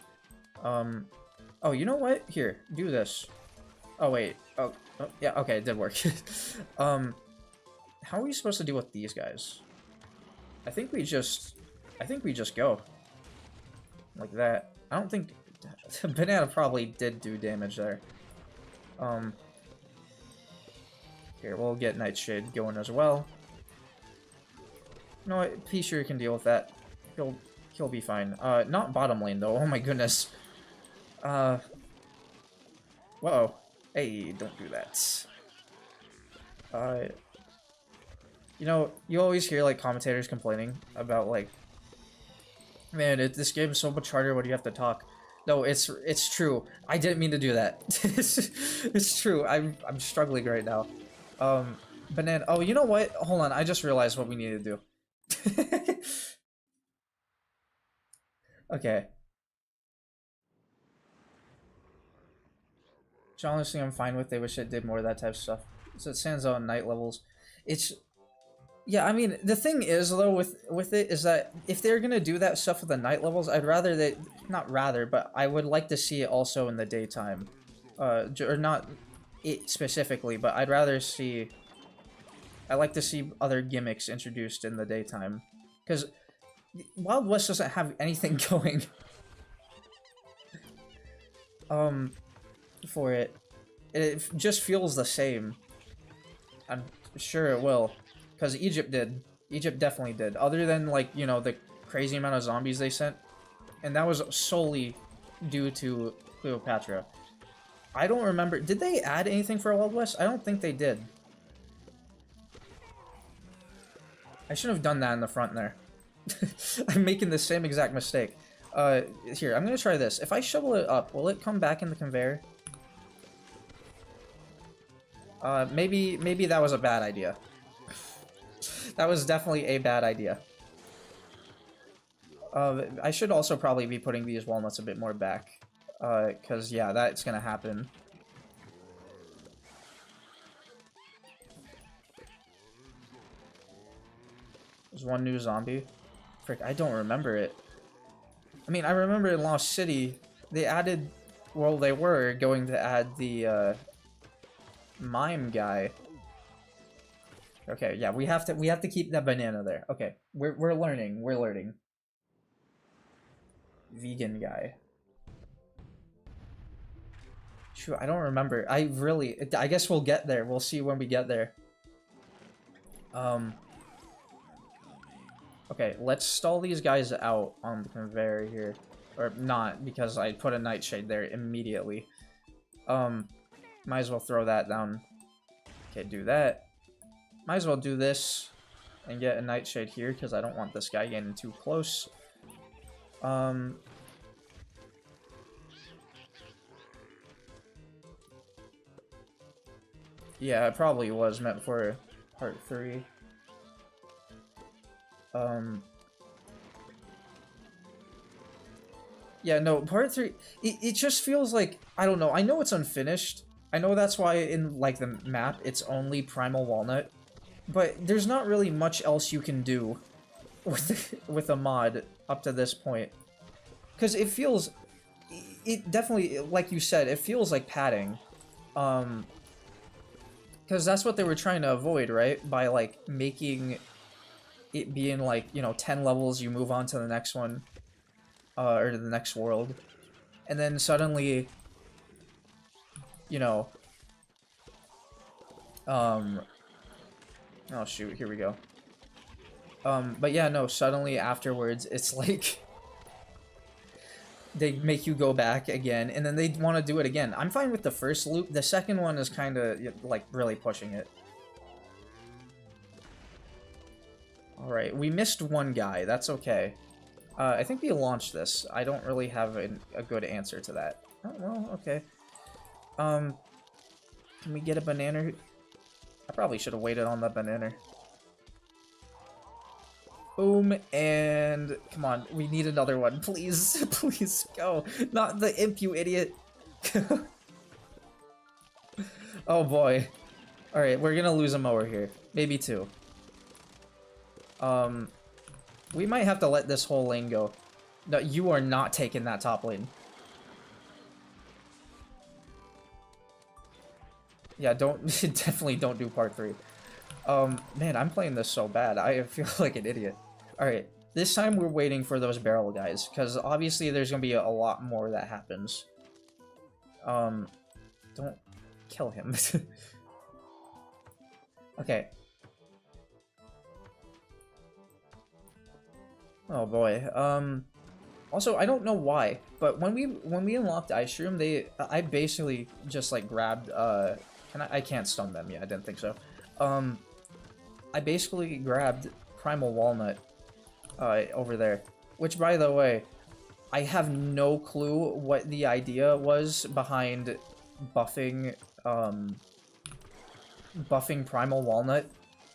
Oh, you know what? Here, do this. Oh, wait. Oh, yeah, okay, it did work. How are we supposed to deal with these guys? I think we just go. Like that. I don't think... Banana probably did do damage there. Here, we'll get Nightshade going as well. You know what? P-Sure can deal with that. He'll be fine. Not bottom lane, though. Oh my goodness. Whoa. Hey, don't do that. You know, you always hear, like, commentators complaining about, like, man, this game is so much harder when you have to talk. No, it's true. I didn't mean to do that. It's true. I'm struggling right now. Banana. Oh, you know what? Hold on. I just realized what we need to do. Okay. Honestly, I'm fine with. They wish it did more of that type of stuff. So it stands out on night levels. It's... Yeah, I mean, the thing is, though, with it, is that if they're gonna do that stuff with the night levels, I'd rather they... Not rather, but I would like to see it also in the daytime. Or not it specifically, but I'd rather see... I like to see other gimmicks introduced in the daytime. Because Wild West doesn't have anything going. For it. It just feels the same. I'm sure it will. Because Egypt did. Egypt definitely did. Other than, like, you know, the crazy amount of zombies they sent. And that was solely due to Cleopatra. I don't remember. Did they add anything for Wild West? I don't think they did. I should have done that in the front there. I'm making the same exact mistake. Here, I'm gonna try this. If I shovel it up, will it come back in the conveyor? Maybe that was a bad idea. That was definitely a bad idea. I should also probably be putting these walnuts a bit more back. Cause yeah, that's gonna happen. There's one new zombie. Frick, I don't remember it. I mean, I remember in Lost City, they added... Well, they were going to add the, mime guy. Okay, yeah, we have to keep that banana there. Okay, we're learning, we're learning. Vegan guy. Shoot, I don't remember. I guess we'll get there. We'll see when we get there. Okay, let's stall these guys out on the conveyor here. Or not, because I put a nightshade there immediately. Might as well throw that down. Okay, do that. Might as well do this and get a nightshade here, because I don't want this guy getting too close. Yeah, it probably was meant for part 3. Yeah, no, part 3, it just feels like, I don't know, I know it's unfinished. I know that's why in, like, the map, it's only Primal Walnut. But there's not really much else you can do with a mod up to this point. Because it feels, it definitely, like you said, it feels like padding. Because that's what they were trying to avoid, right? By, like, making it being, like, you know, 10 levels, you move on to the next one. Or to the next world. And then suddenly, you know... oh shoot, here we go. But yeah, no, suddenly afterwards, it's like... they make you go back again, and then they want to do it again. I'm fine with the first loop. The second one is kind of, like, really pushing it. Alright, we missed one guy. That's okay. I think we launched this. I don't really have a good answer to that. Oh, well, okay. Can we get a banana? I probably should have waited on the banana. Boom, and come on, we need another one, please, please, go. Not the imp, you idiot. Oh boy. Alright, we're gonna lose a mower here. Maybe 2. We might have to let this whole lane go. No, you are not taking that top lane. Yeah, don't, definitely don't do part 3. Man, I'm playing this so bad. I feel like an idiot. Alright, this time we're waiting for those barrel guys, because obviously there's gonna be a lot more that happens. Don't kill him. Okay. Oh boy. Also, I don't know why, but when we unlocked Ice Shroom, I basically just like grabbed I can't stun them. Yeah, I didn't think so. I basically grabbed Primal Walnut over there, which, by the way, I have no clue what the idea was behind buffing buffing Primal Walnut.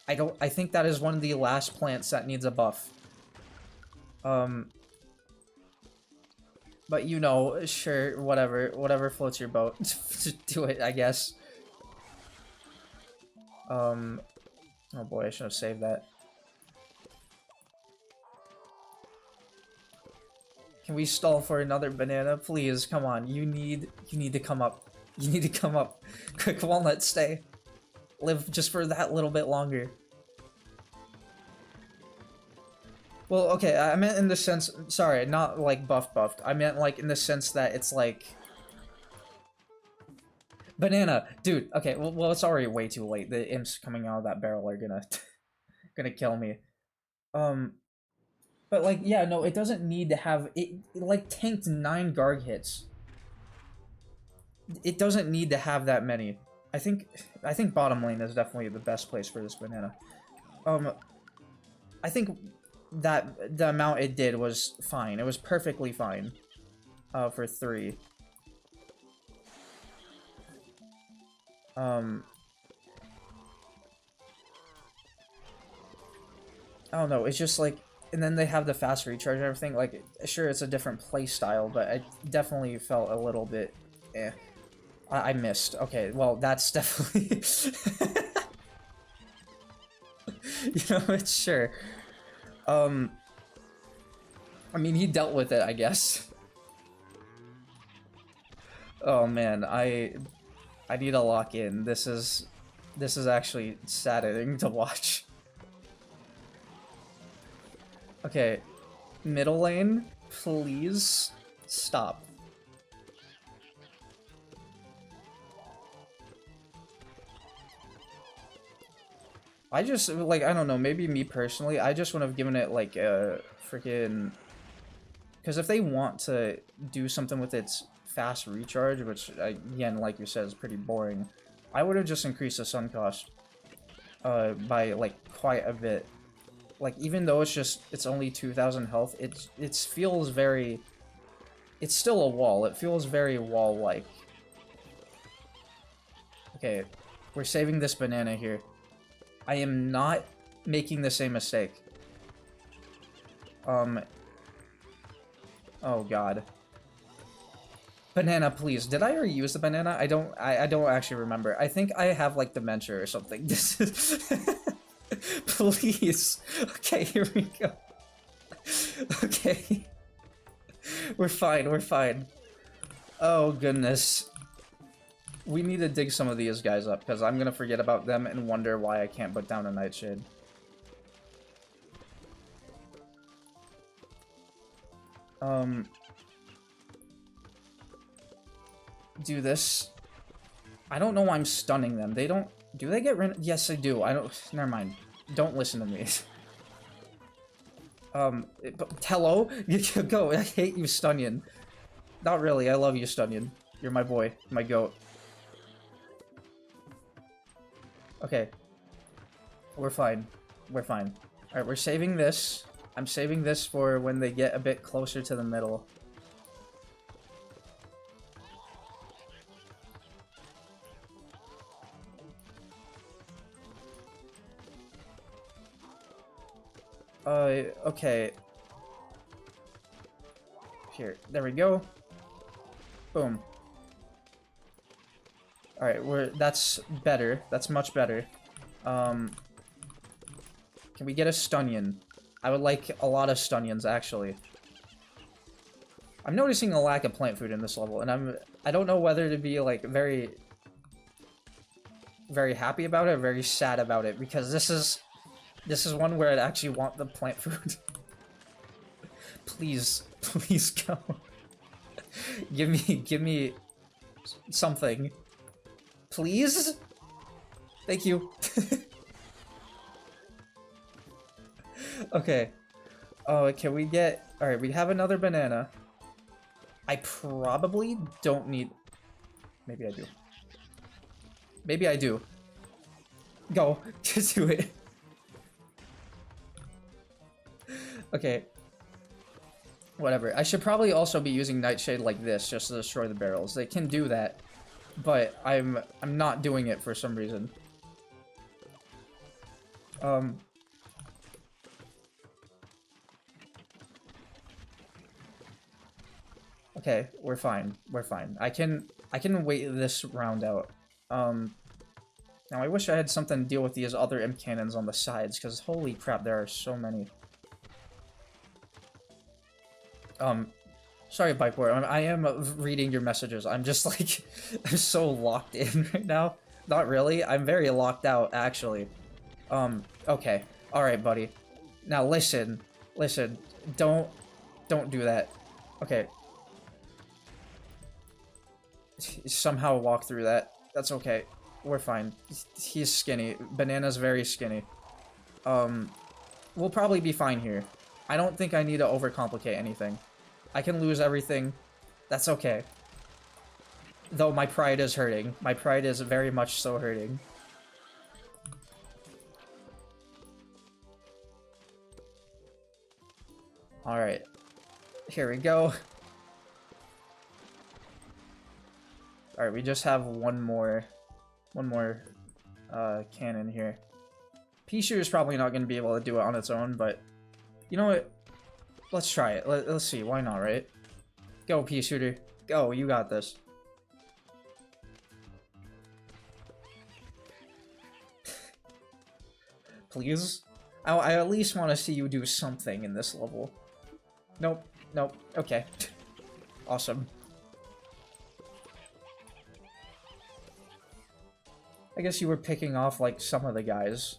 I think that is one of the last plants that needs a buff. But you know, sure, whatever floats your boat. Just do it, I guess. Oh boy, I should have saved that. Can we stall for another banana, please? Come on, you need to come up. You need to come up. Quick, Walnut, stay. Live just for that little bit longer. Well, okay, I meant in the sense, sorry, not like buffed. I meant like in the sense that it's like... Banana! Dude, okay, well it's already way too late. The imps coming out of that barrel are gonna... gonna kill me. But like, yeah, no, it doesn't need to have... It like tanked 9 Garg hits. It doesn't need to have that many. I think bottom lane is definitely the best place for this banana. I think that the amount it did was fine. It was perfectly fine for 3. I don't know, it's just like, and then they have the fast recharge and everything, like, sure, it's a different play style, but I definitely felt a little bit, eh. I missed. Okay, well, that's definitely... You know, it's sure. I mean, he dealt with it, I guess. Oh man, I need to lock in. This is actually saddening to watch. Okay, middle lane, please stop. I just, like, I don't know, maybe me personally, I just would have given it, like, a freaking... Because if they want to do something with its fast recharge, which, again, like you said, is pretty boring, I would have just increased the sun cost by, like, quite a bit. Like, even though it's only 2,000 health, it feels very... It's still a wall. It feels very wall-like. Okay, we're saving this banana here. I am not making the same mistake. Oh god. Banana, please. Did I already use the banana? I don't actually remember. I think I have, like, dementia or something. This is... Please. Okay, here we go. Okay. We're fine, we're fine. Oh, goodness. We need to dig some of these guys up, because I'm gonna forget about them and wonder why I can't put down a nightshade. Do this. I don't know why I'm stunning them. They don't... Do they get rid... Yes, I do. I don't... Never mind. Don't listen to me. Hello? Go. I hate you, Stunyon. Not really. I love you, Stunyon. You're my boy. My goat. Okay. We're fine. We're fine. Alright, we're saving this. I'm saving this for when they get a bit closer to the middle. Okay. Here, there we go. Boom. Alright, that's better. That's much better. Can we get a Stunyon? I would like a lot of Stunyons, actually. I'm noticing a lack of plant food in this level, and I don't know whether to be, like, very happy about it or very sad about it, because this is one where I'd actually want the plant food. Please, please go. Give me something. Please? Thank you. Okay. Oh, can we get... Alright, we have another banana. I probably don't need... Maybe I do. Maybe I do. Go. Just do it. Okay. Whatever. I should probably also be using Nightshade like this just to destroy the barrels. They can do that, but I'm not doing it for some reason. Okay, we're fine. We're fine. I can wait this round out. Now I wish I had something to deal with these other imp cannons on the sides, because holy crap, there are so many. Sorry, Bikeboard. I am reading your messages. I'm just like, I'm so locked in right now. Not really. I'm very locked out, actually. Okay. Alright, buddy. Now listen. Listen. Don't do that. Okay. Somehow walk through that. That's okay. We're fine. He's skinny. Banana's very skinny. We'll probably be fine here. I don't think I need to overcomplicate anything. I can lose everything. That's okay. Though my pride is hurting. My pride is very much so hurting. Alright. Here we go. Alright, we just have one more cannon here. Pea-Shooter is probably not going to be able to do it on its own, but you know what? Let's try it. Let's see. Why not, right? Go, Pea-Shooter. Go, you got this. Please? I at least want to see you do something in this level. Nope. Nope. Okay. Awesome. I guess you were picking off, like, some of the guys.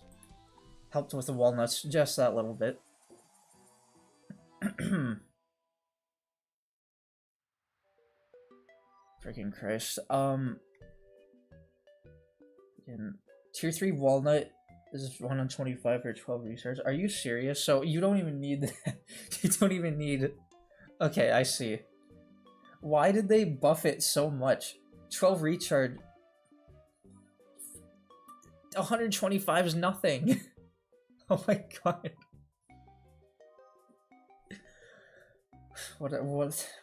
Helped with the walnuts just that little bit. Freaking Christ. Tier 3 walnut This is 125 for 12 recharge. Are you serious? So you don't even need that. You don't even need... Okay, I see. Why did they buff it so much? 12 recharge... 125 is nothing. Oh my god.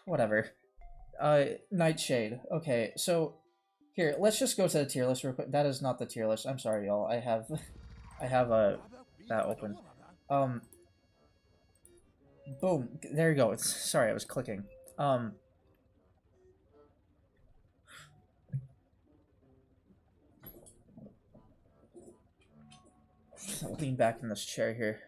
Whatever. Nightshade. Okay, so... Here, let's just go to the tier list real quick. That is not the tier list. I'm sorry, y'all. I have that open. Boom. There you go. Sorry, I was clicking. Lean back in this chair here.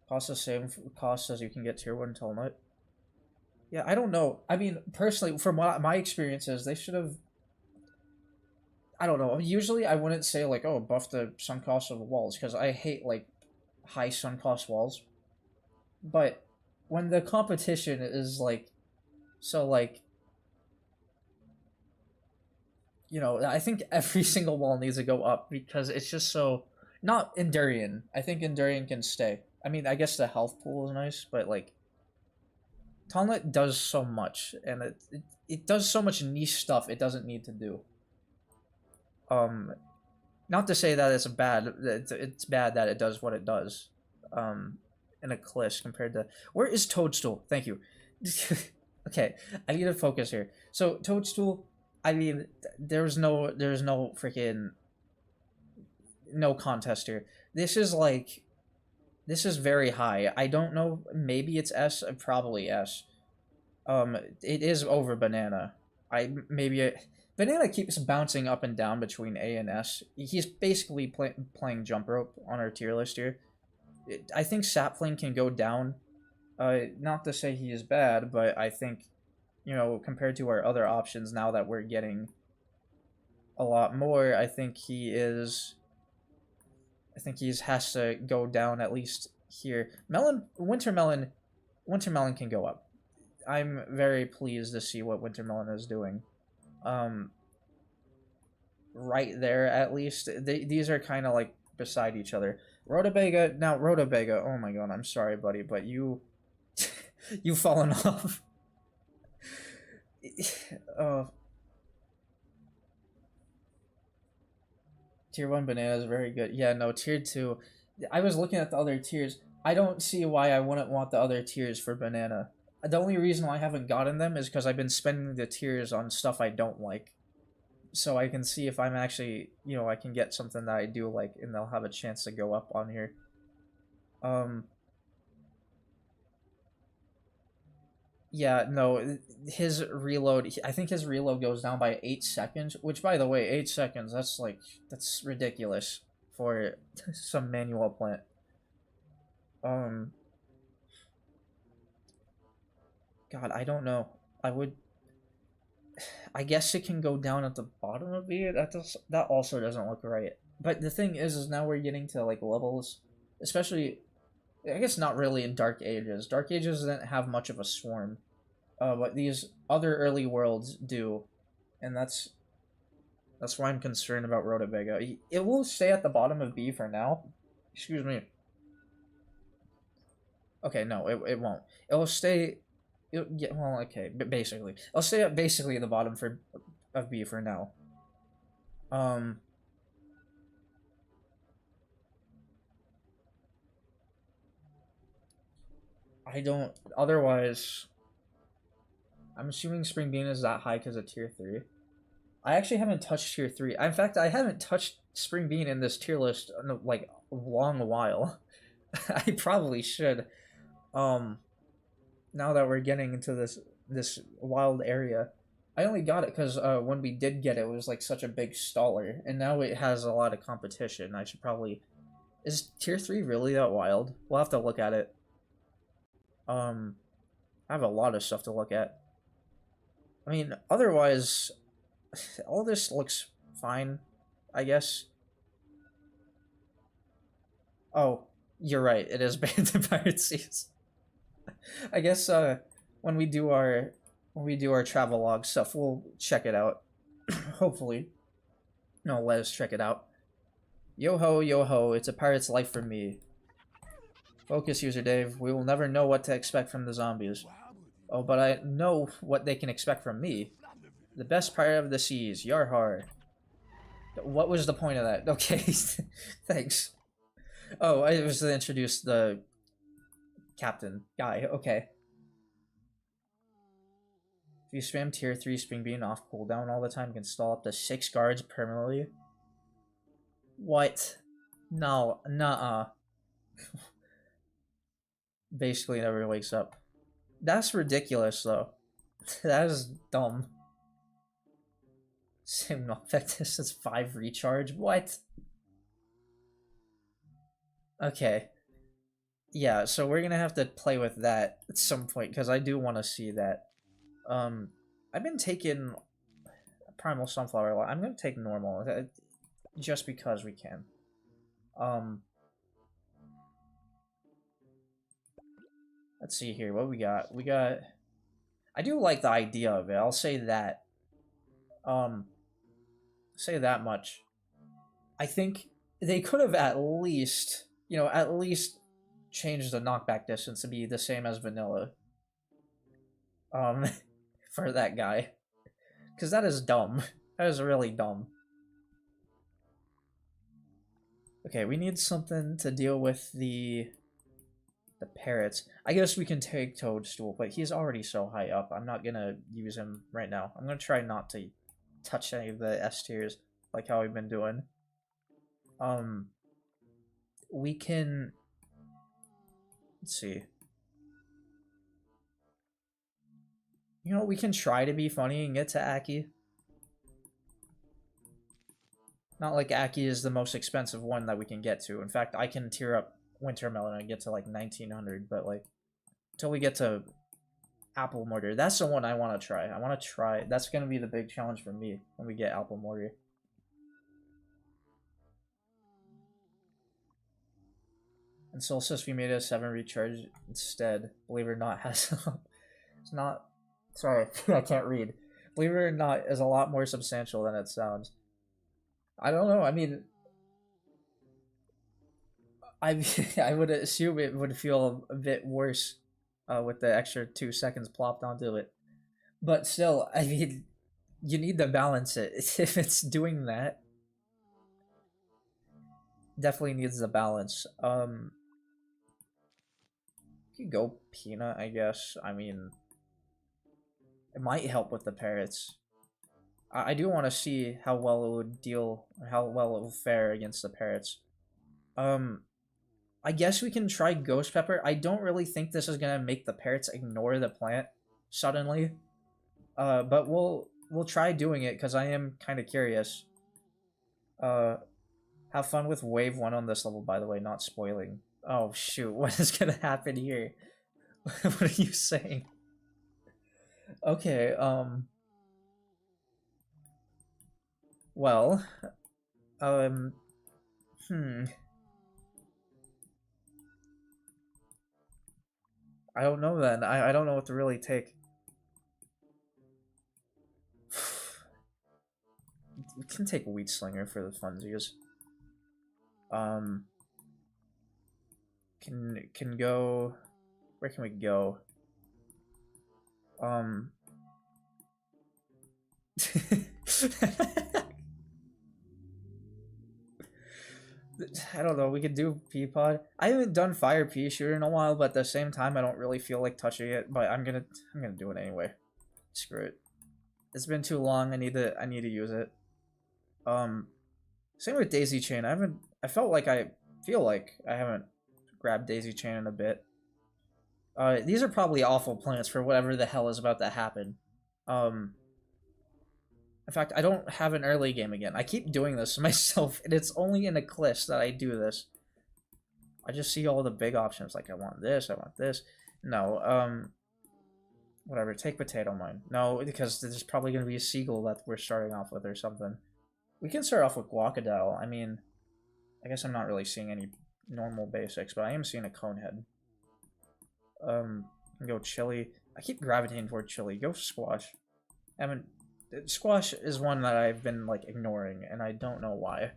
Cost the same cost as you can get tier 1 Telnet. Yeah, I don't know. I mean, personally, from what my experience is, they should have... I don't know. Usually, I wouldn't say, like, oh, buff the sun cost of walls, because I hate, like, high sun cost walls. But when the competition is, like, so, like... You know, I think every single wall needs to go up, because it's just so... Not Endurian. I think Endurian can stay. I mean, I guess the health pool is nice, but, like... Tonlet does so much, and it does so much niche stuff it doesn't need to do. Not to say that it's bad that it does what it does. In ECLISE compared to... Where is Toadstool? Thank you. Okay, I need to focus here. So, Toadstool, I mean, there's no freaking... No contest here. This is like... This is very high. I don't know. Maybe it's S. Probably S. It is over Banana. Banana keeps bouncing up and down between A and S. He's basically playing jump rope on our tier list here. I think Sapling can go down. Not to say he is bad, but I think, you know, compared to our other options, now that we're getting a lot more, I think he is... I think he has to go down at least here. Wintermelon can go up. I'm very pleased to see what Wintermelon is doing. Right there, at least. These are kind of like beside each other. Rhotabega, oh my god, I'm sorry, buddy, but you've fallen off. Tier 1 Banana is very good. Yeah, no, tier 2... I was looking at the other tiers. I don't see why I wouldn't want the other tiers for Banana. The only reason why I haven't gotten them is because I've been spending the tiers on stuff I don't like. So I can see if I'm actually, you know, I can get something that I do like, and they'll have a chance to go up on here. Yeah, no, his reload, I think his reload goes down by 8 seconds, which, by the way, 8 seconds, that's ridiculous for some manual plant. God, I don't know. I guess it can go down at the bottom of B. That also doesn't look right. But the thing is now we're getting to, like, levels, especially... I guess not really in Dark Ages. Dark Ages didn't have much of a swarm. But these other early worlds do. And that's why I'm concerned about Rhotabega. It will stay at the bottom of B for now. Excuse me. Okay, no, it won't. It will stay... yeah, well, okay, but basically. I'll stay at basically the bottom of B for now. I don't... Otherwise... I'm assuming Spring Bean is that high because of tier 3. I actually haven't touched tier 3. In fact, I haven't touched Spring Bean in this tier list in, like, a long while. I probably should. Now that we're getting into this wild area. I only got it because when we did get it, it was, like, such a big staller. And now it has a lot of competition. I should probably... Is tier 3 really that wild? We'll have to look at it. I have a lot of stuff to look at. I mean, otherwise, all this looks fine, I guess. Oh, you're right, it is banned in Pirate Seas. I guess when we do our travel log stuff, we'll check it out. Hopefully. No, let us check it out. Yo-ho, yo-ho, it's a pirate's life for me. Focus, user Dave. We will never know what to expect from the zombies. Oh, but I know what they can expect from me. The best pirate of the seas, Yarhar. What was the point of that? Okay, thanks. Oh, I was to introduce the captain guy. Okay. If you spam tier 3 Spring Bean off cooldown all the time, you can stall up to 6 guards permanently. What? No, nuh-uh. Basically never wakes up. That's ridiculous, though. That is dumb. Same effect distance 5 recharge? What? Okay. Yeah, so we're gonna have to play with that at some point, because I do want to see that. I've been taking Primal Sunflower a lot. I'm gonna take normal, just because we can. Let's see here, what we got? We got... I do like the idea of it, I'll say that. Say that much. I think they could have at least, you know, at least changed the knockback distance to be the same as vanilla. For that guy. Because that is dumb. That is really dumb. Okay, we need something to deal with the parrots. I guess we can take Toadstool, but he's already so high up. I'm not gonna use him right now. I'm gonna try not to touch any of the S tiers, like how we've been doing. We can... Let's see. You know, we can try to be funny and get to Aki. Not like Aki is the most expensive one that we can get to. In fact, I can tier up Wintermelon and get to like 1900, but like until we get to Apple Mortar, that's the one I want to try. I want to try. That's going to be the big challenge for me when we get Apple Mortar. And Solstice, we made a 7 recharge instead. Believe it or not, has it's not. Sorry, I can't read. Believe it or not, is a lot more substantial than it sounds. I don't know. I mean, I would assume it would feel a bit worse with the extra 2 seconds plopped onto it. But still, I mean, you need to balance it. If it's doing that, definitely needs the balance. You could go Peanut, I guess. I mean, it might help with the parrots. I do want to see how well it would deal, how well it will fare against the parrots. I guess we can try Ghost Pepper. I don't really think this is gonna make the parrots ignore the plant suddenly. But we'll try doing it because I am kind of curious. Have fun with wave 1 on this level, by the way, not spoiling. Oh shoot, what is gonna happen here? What are you saying? Okay, well, I don't know then. I don't know what to really take. We can take Wheat Slinger for the funsies. Can go... Where can we go? I don't know, we could do Peapod. I haven't done Fire Pea Shooter in a while, but at the same time I don't really feel like touching it, but I'm gonna do it anyway. Screw it. It's been too long, I need to use it. Same with Daisy Chain. I feel like I haven't grabbed Daisy Chain in a bit. These are probably awful plants for whatever the hell is about to happen. In fact, I don't have an early game again. I keep doing this to myself, and it's only in Eclipse that I do this. I just see all the big options, like I want this, I want this. No, whatever, take Potato Mine. No, because there's probably going to be a Seagull that we're starting off with or something. We can start off with Guacadile. I mean, I guess I'm not really seeing any normal basics, but I am seeing a Conehead. Go Chili. I keep gravitating toward Chili. Go Squash. I haven't Squash is one that I've been, like, ignoring, and I don't know why.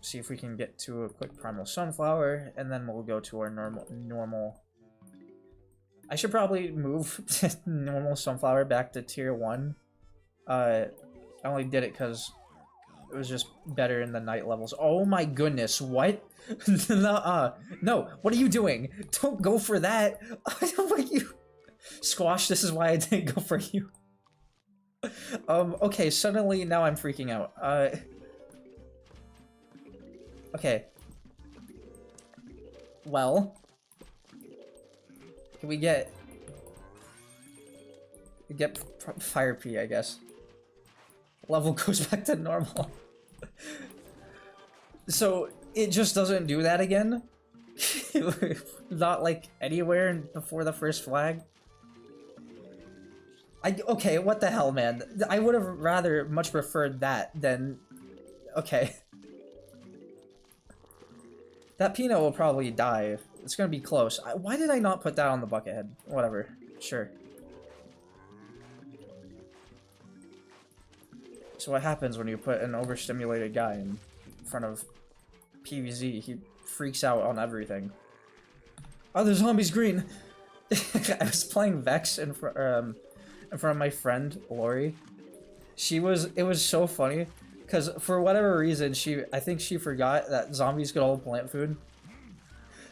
See if we can get to a quick primal sunflower, and then we'll go to our normal. I should probably move normal sunflower back to tier 1. I only did it because it was just better in the night levels. Oh my goodness, what? No, what are you doing? Don't go for that. I don't like you. Squash, this is why I didn't go for you. Okay, suddenly now I'm freaking out. Okay. Well, can we get fire P, I guess. Level goes back to normal. So it just doesn't do that again? Not like anywhere before the first flag? Okay, what the hell, man? I would have rather much preferred that than... Okay. That peanut will probably die. It's gonna be close. Why did I not put that on the bucket head? Whatever. Sure. So what happens when you put an overstimulated guy in front of PvZ? He freaks out on everything. Oh, the zombie's green! I was playing Vex in front of my friend, Lori. It was so funny, because for whatever reason, I think she forgot that zombies could hold plant food.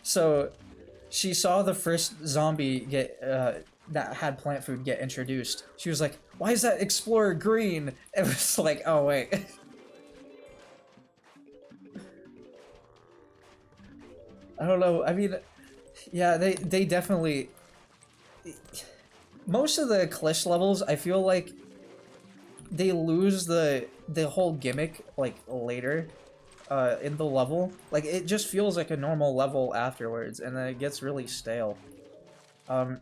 So, she saw the first zombie get, that had plant food get introduced. She was like, why is that explorer green? It was like, oh wait. I don't know, I mean, yeah, they definitely... Most of the ECLISE levels, I feel like they lose the whole gimmick, like, later in the level. Like, it just feels like a normal level afterwards, and then it gets really stale.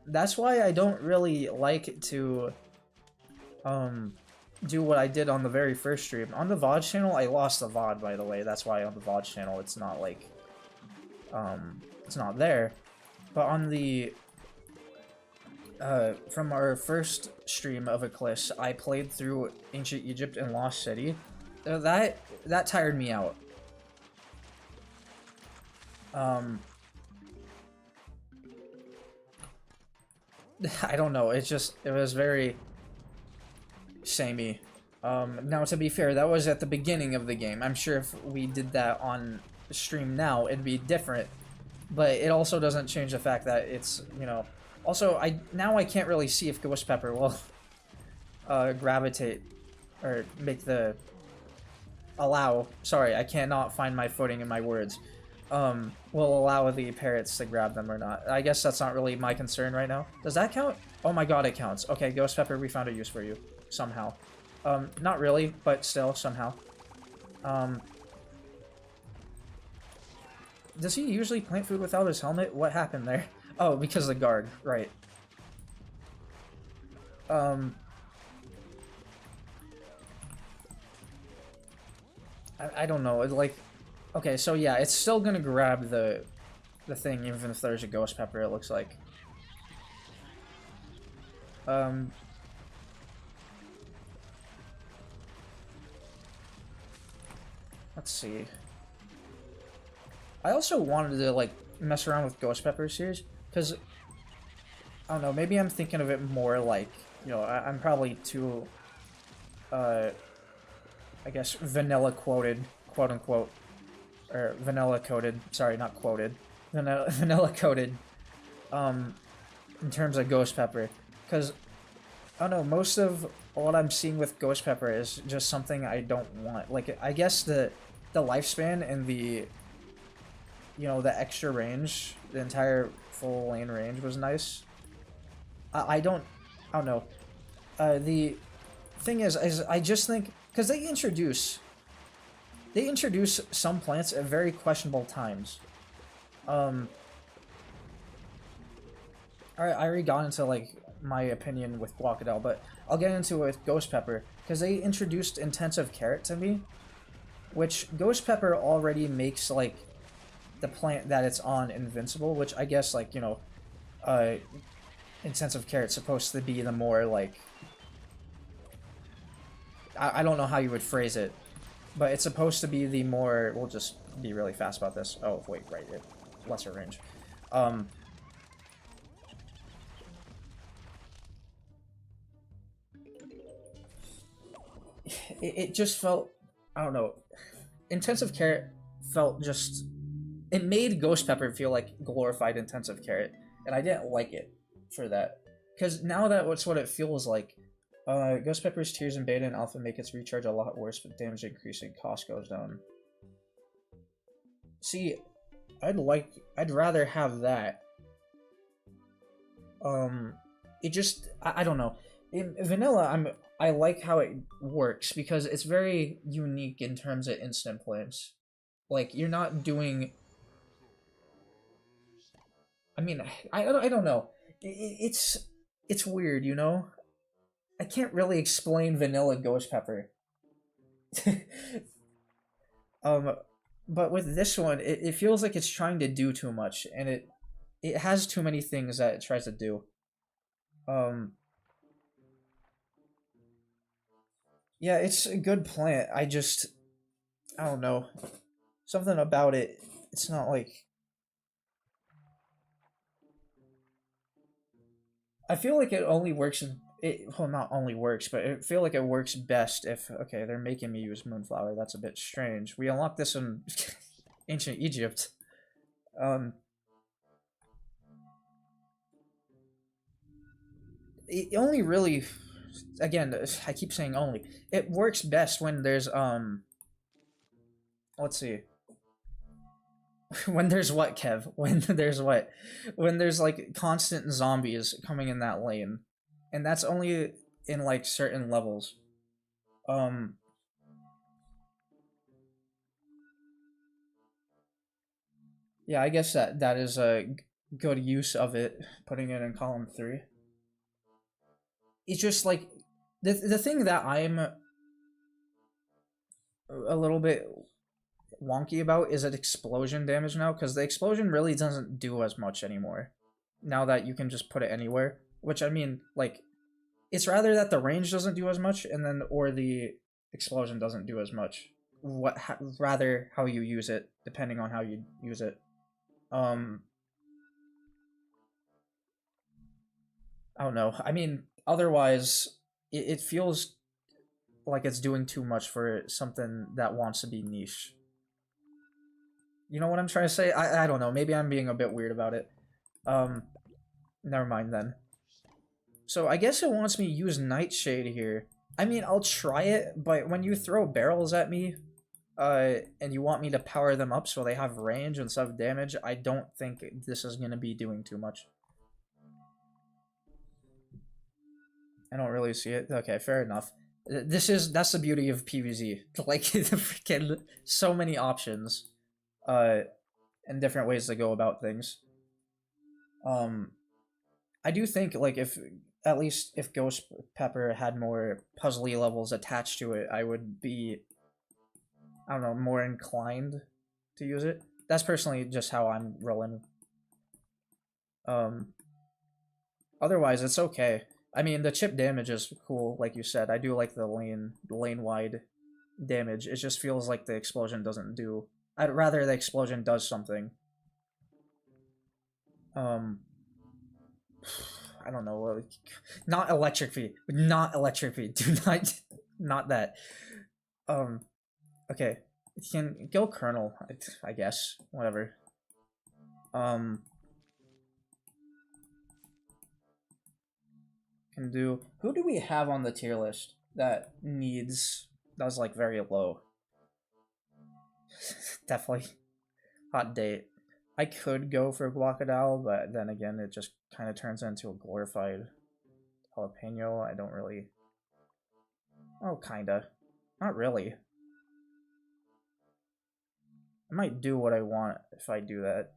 That's why I don't really like to do what I did on the very first stream. On the VOD channel, I lost the VOD, by the way. That's why on the VOD channel it's not, like, it's not there. But on the... from our first stream of ECLISE, I played through Ancient Egypt and Lost City. That tired me out. I don't know, it was very samey. Now to be fair, that was at the beginning of the game. I'm sure if we did that on stream now, it'd be different. But it also doesn't change the fact that it's, you know... Also, now I can't really see if Ghost Pepper will gravitate, or make the... allow... Sorry, I cannot find my footing in my words. Will allow the parrots to grab them or not. I guess that's not really my concern right now. Does that count? Oh my god, it counts. Okay, Ghost Pepper, we found a use for you. Somehow. Not really, but still, somehow. Does he usually plant food without his helmet? What happened there? Oh, because of the guard, right. I don't know, like... Okay, so yeah, it's still gonna grab the thing even if there's a Ghost Pepper, it looks like. Let's see. I also wanted to, like, mess around with Ghost Peppers here, because, I don't know, maybe I'm thinking of it more like, you know, I'm probably too, I guess, vanilla quoted, quote-unquote, or vanilla coded, sorry, not quoted, vanilla coded, in terms of Ghost Pepper, because, I don't know, most of what I'm seeing with Ghost Pepper is just something I don't want. Like, I guess the lifespan and the, you know, the extra range, the entire full lane range was nice. I don't know. The thing is I just think, because they introduce some plants at very questionable times. I already got into, like, my opinion with Guacadel, but I'll get into it with Ghost Pepper, because they introduced Intensive Carrot to me, which Ghost Pepper already makes, like, the plant that it's on invincible, which I guess, like, you know, intensive carrot's supposed to be the more, like... I don't know how you would phrase it, but it's supposed to be the more... We'll just be really fast about this. Oh, wait, right, lesser range. It just felt... I don't know. Intensive carrot felt just... It made Ghost Pepper feel like glorified intensive carrot, and I didn't like it for that. Because now that's what it feels like. Ghost Pepper's tears in beta and alpha make its recharge a lot worse, but damage increasing, cost goes down. See, I'd rather have that. It just, I don't know. In vanilla, I like how it works because it's very unique in terms of instant plays. Like, you're not doing... I mean, I don't know. It's weird, you know? I can't really explain vanilla Ghost Pepper. But with this one, it feels like it's trying to do too much, and it has too many things that it tries to do. Yeah, it's a good plant. I don't know. Something about it, it's not like... I feel like it only works in... well, not only works, but I feel like it works best if... Okay, they're making me use Moonflower. That's a bit strange. We unlocked this in ancient Egypt. It only really... Again, I keep saying only. It works best when there's, let's see. When there's what, Kev? When there's what? When there's, like, constant zombies coming in that lane. And that's only in, like, certain levels. Yeah, I guess that is a good use of it, putting it in column 3. It's just, like, the thing that I'm a little bit wonky about is that explosion damage now, because the explosion really doesn't do as much anymore now that you can just put it anywhere, which, I mean, like, it's rather that the range doesn't do as much and then or the explosion doesn't do as much, rather how you use it depending on how you use it. I don't know, I mean, otherwise it feels like it's doing too much for something that wants to be niche. You know what I'm trying to say? I don't know. Maybe I'm being a bit weird about it. Never mind then. So I guess it wants me to use Nightshade here. I mean, I'll try it, but when you throw barrels at me, and you want me to power them up so they have range instead of damage, I don't think this is going to be doing too much. I don't really see it. Okay, fair enough. That's the beauty of PvZ. Like, the freaking so many options. And different ways to go about things. I do think, like, at least if Ghost Pepper had more puzzly levels attached to it, I would be, I don't know, more inclined to use it. That's personally just how I'm rolling. Otherwise, it's okay. I mean, the chip damage is cool, like you said. I do like the lane-wide damage. It just feels like the explosion doesn't do... I'd rather the explosion does something. I don't know. Not electric feet. Not electric feet. Do not... Not that. Okay. It can go Colonel, I guess. Whatever. Can do... Who do we have on the tier list that needs... That's, like, very low? Definitely. Hot date. I could go for Guacadal, but then again, it just kind of turns into a glorified jalapeno. I don't really... Oh, kinda. Not really. I might do what I want if I do that.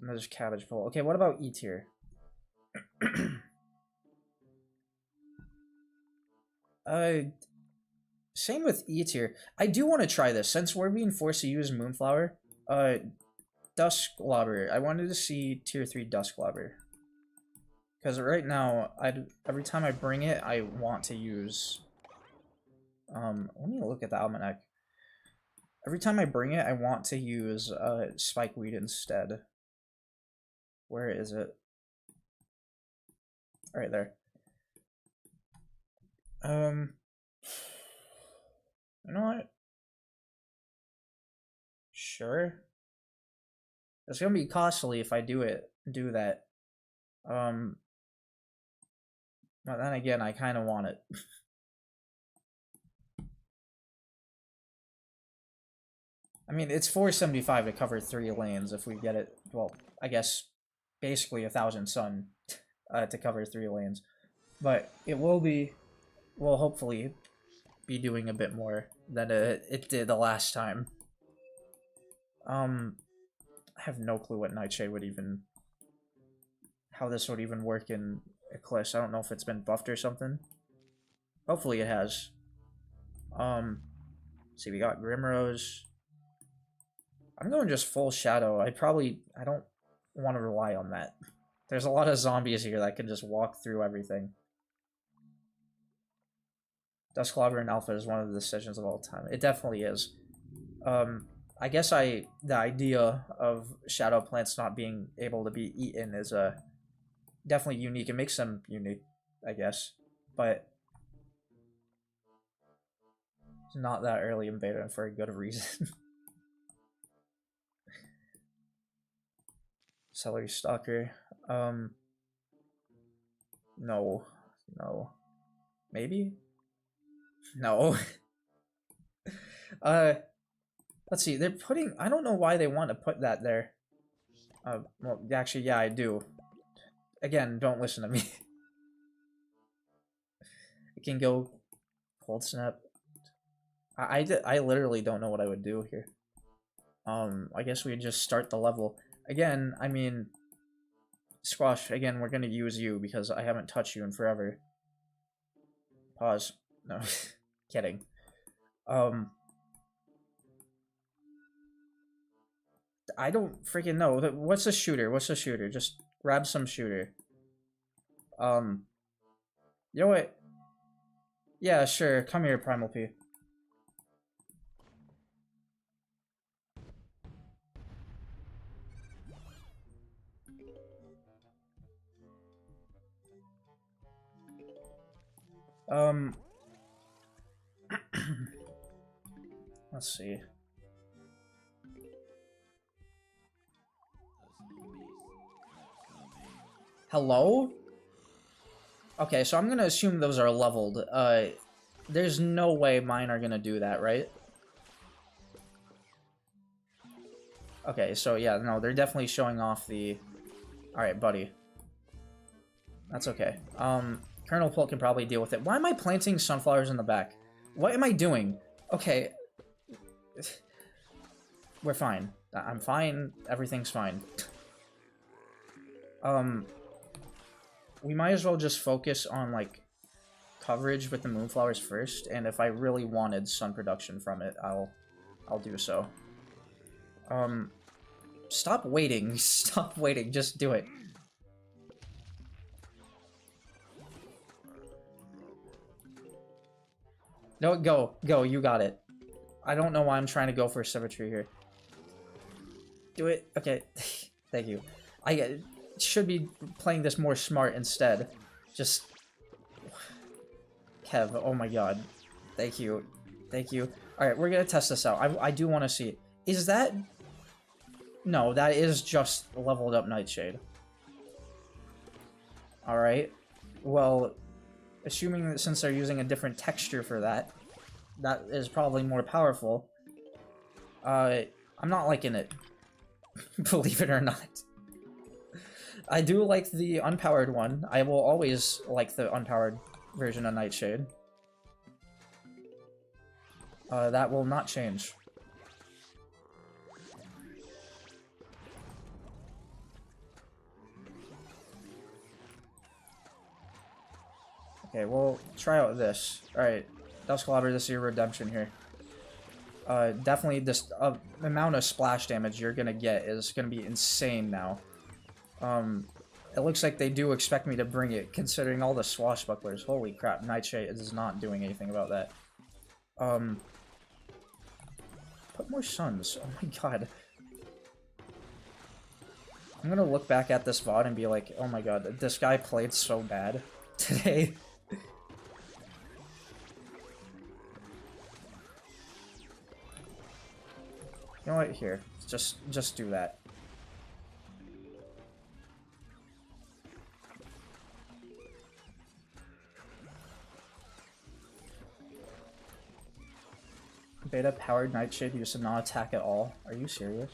And there's cabbage full. Okay, what about E tier? Same with E tier. I do want to try this since we're being forced to use Moonflower. Dusk Lobber. I wanted to see tier 3 Dusk Lobber. Because right now, every time I bring it, I want to use... let me look at the almanac. Every time I bring it, I want to use spikeweed instead. Where is it? Right there. You know what? Sure. It's gonna be costly if I do that. But then again, I kind of want it. I mean, it's 475 to cover 3 lanes if we get it. Well, I guess basically 1,000 sun to cover 3 lanes, but it will hopefully be doing a bit more than it did the last time. I have no clue what Nightshade would even, how this would even work in Eclipse. I don't know if it's been buffed or something. Hopefully it has. See, we got Grimrose. I'm going just full Shadow. I don't want to rely on that. There's a lot of zombies here that can just walk through everything. Dusclobber in Alpha is one of the decisions of all time. It definitely is. I guess the idea of Shadow plants not being able to be eaten is definitely unique. It makes them unique, I guess. But it's not that early in beta for a good reason. Celery Stalker. No. No. Maybe? No. Let's see. They're putting... I don't know why they want to put that there. Well, actually, yeah, I do. Again, don't listen to me. It can go Cold Snap. I literally don't know what I would do here. I guess we just start the level. Again, I mean... Squash, again, we're gonna use you because I haven't touched you in forever. Pause. No. Kidding. I don't freaking know. What's a shooter? What's a shooter? Just grab some shooter. You know what? Yeah, sure. Come here, Primal P. Let's see. Hello? Okay, so I'm gonna assume those are leveled. There's no way mine are gonna do that, right? Okay, so yeah, no, they're definitely showing off the... Alright, buddy. That's okay. Colonel Pult can probably deal with it. Why am I planting sunflowers in the back? What am I doing? Okay. We're fine. I'm fine. Everything's fine. We might as well just focus on, like, coverage with the moonflowers first, and if I really wanted sun production from it, I'll do so. Stop waiting. Stop waiting. Just do it. No, go. Go. You got it. I don't know why I'm trying to go for symmetry here. Do it. Okay. Thank you. I should be playing this more smart instead. Just... Kev, oh my god. Thank you. Thank you. Alright, we're gonna test this out. I do want to see. Is that... No, that is just leveled up Nightshade. Alright. Well, assuming that since they're using a different texture for that, that is probably more powerful. I'm not liking it. Believe it or not. I do like the unpowered one. I will always like the unpowered version of Nightshade. That will not change. Okay, we'll try out this. Alright, Dusclobber, this is your redemption here. Definitely this amount of splash damage you're gonna get is gonna be insane now. It looks like they do expect me to bring it, considering all the swashbucklers. Holy crap, Nightshade is not doing anything about that. Put more suns. Oh my god. I'm gonna look back at this VOD and be like, oh my god, this guy played so bad today. You know what? Here, just do that. Beta-powered Nightshade used to not attack at all. Are you serious?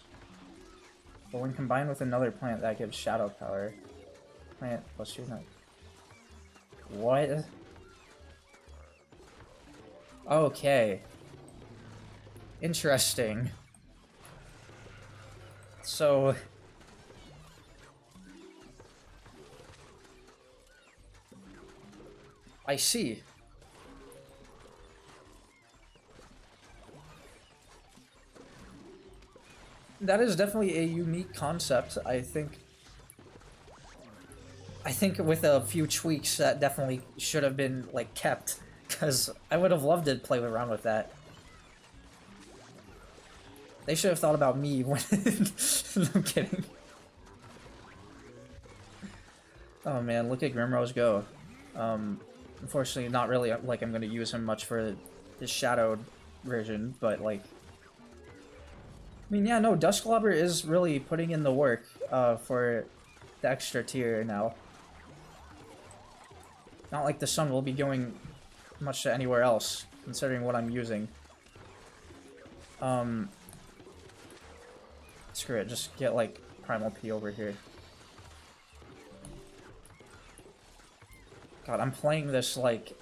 But when combined with another plant that gives shadow power, plant plus 2 night. What? Okay. Interesting. So... I see. That is definitely a unique concept. I think with a few tweaks that definitely should have been like kept, because I would have loved to play around with that. They should have thought about me when I'm kidding. Oh man, look at Grimrose go. Unfortunately not really like I'm gonna use him much for the shadowed version, but like I mean, yeah, no, Dusklobber is really putting in the work for the extra tier now. Not like the sun will be going much to anywhere else, considering what I'm using. Screw it, just get like Primal P over here. God, I'm playing this like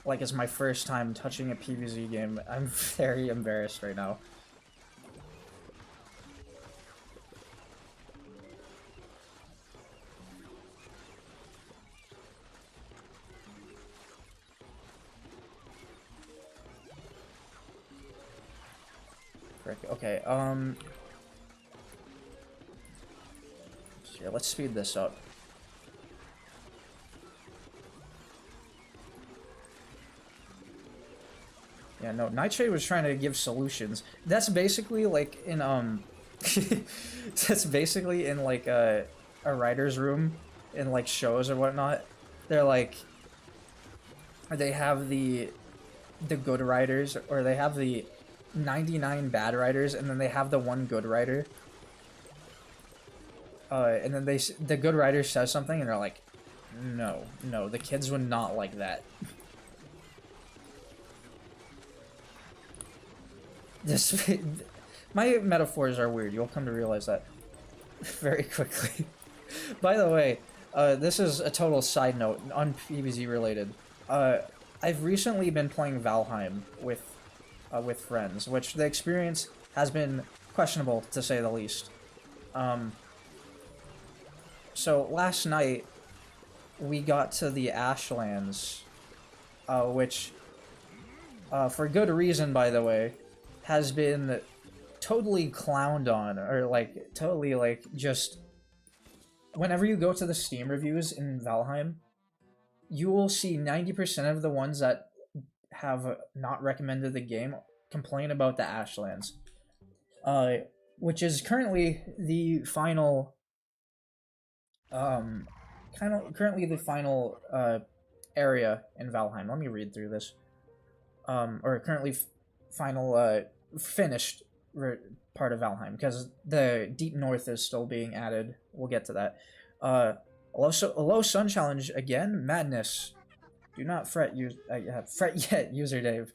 it's my first time touching a PvZ game. I'm very embarrassed right now. Okay, here, let's speed this up. Yeah, no, Nightshade was trying to give solutions. That's basically like in, that's basically in like a writer's room in like shows or whatnot. They're like, they have the good writers, or they have the 99 bad writers, and then they have the one good writer. And then the good writer says something, and they're like, no, the kids would not like that. My metaphors are weird. You'll come to realize that very quickly. By the way, this is a total side note, un-PvZ related. I've recently been playing Valheim with friends, which the experience has been questionable, to say the least. So last night, we got to the Ashlands, which, for good reason, by the way, has been totally clowned on, or like, totally like, just... Whenever you go to the Steam reviews in Valheim, you will see 90% of the ones that have not recommended the game complain about the Ashlands, which is currently the final, currently the final area in Valheim. Let me read through this. Or currently final finished part of Valheim, because the Deep North is still being added. We'll get to that. A low sun challenge again? Madness. Do not fret, fret yet, user Dave.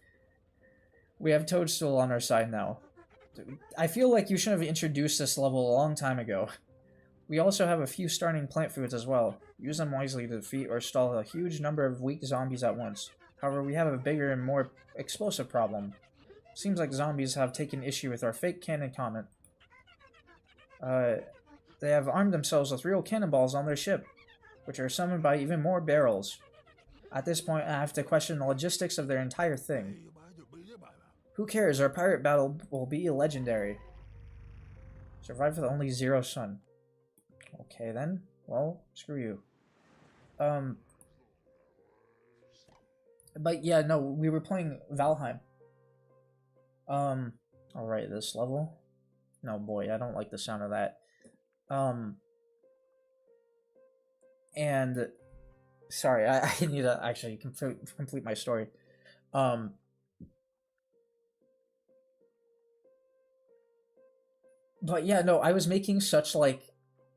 We have Toadstool on our side now. I feel like you should have introduced this level a long time ago. We also have a few starting plant foods as well. Use them wisely to defeat or stall a huge number of weak zombies at once. However, we have a bigger and more explosive problem. Seems like zombies have taken issue with our fake cannon comment. They have armed themselves with real cannonballs on their ship, which are summoned by even more barrels. At this point, I have to question the logistics of their entire thing. Who cares? Our pirate battle will be legendary. Survive with only 0 sun. Okay, then. well, screw you. But yeah, no, we were playing Valheim. Alright, this level. No, boy, I don't like the sound of that. And sorry, I need to actually complete my story. But yeah, no, I was making such like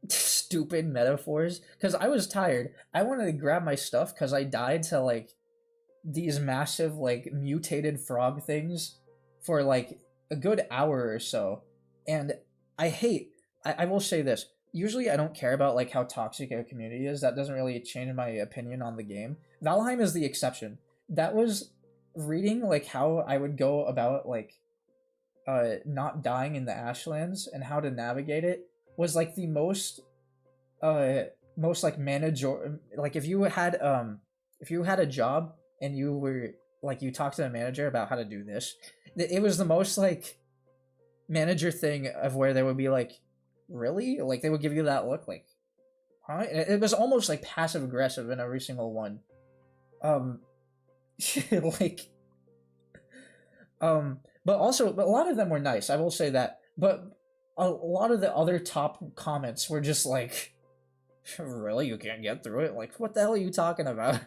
stupid metaphors because I was tired. I wanted to grab my stuff because I died to like these massive like mutated frog things for like a good hour or so. And I will say this. Usually I don't care about like how toxic a community is. That doesn't really change my opinion on the game. Valheim is the exception. That was reading like how I would go about like not dying in the Ashlands and how to navigate it was like the most like manager, like if you had a job and you were like you talked to the manager about how to do this, it was the most like manager thing of where they would be like, really, like they would give you that look like, huh? It was almost like passive aggressive in every single one. Like but a lot of them were nice, I will say that, but a lot of the other top comments were just like, really, you can't get through it? Like, what the hell are you talking about?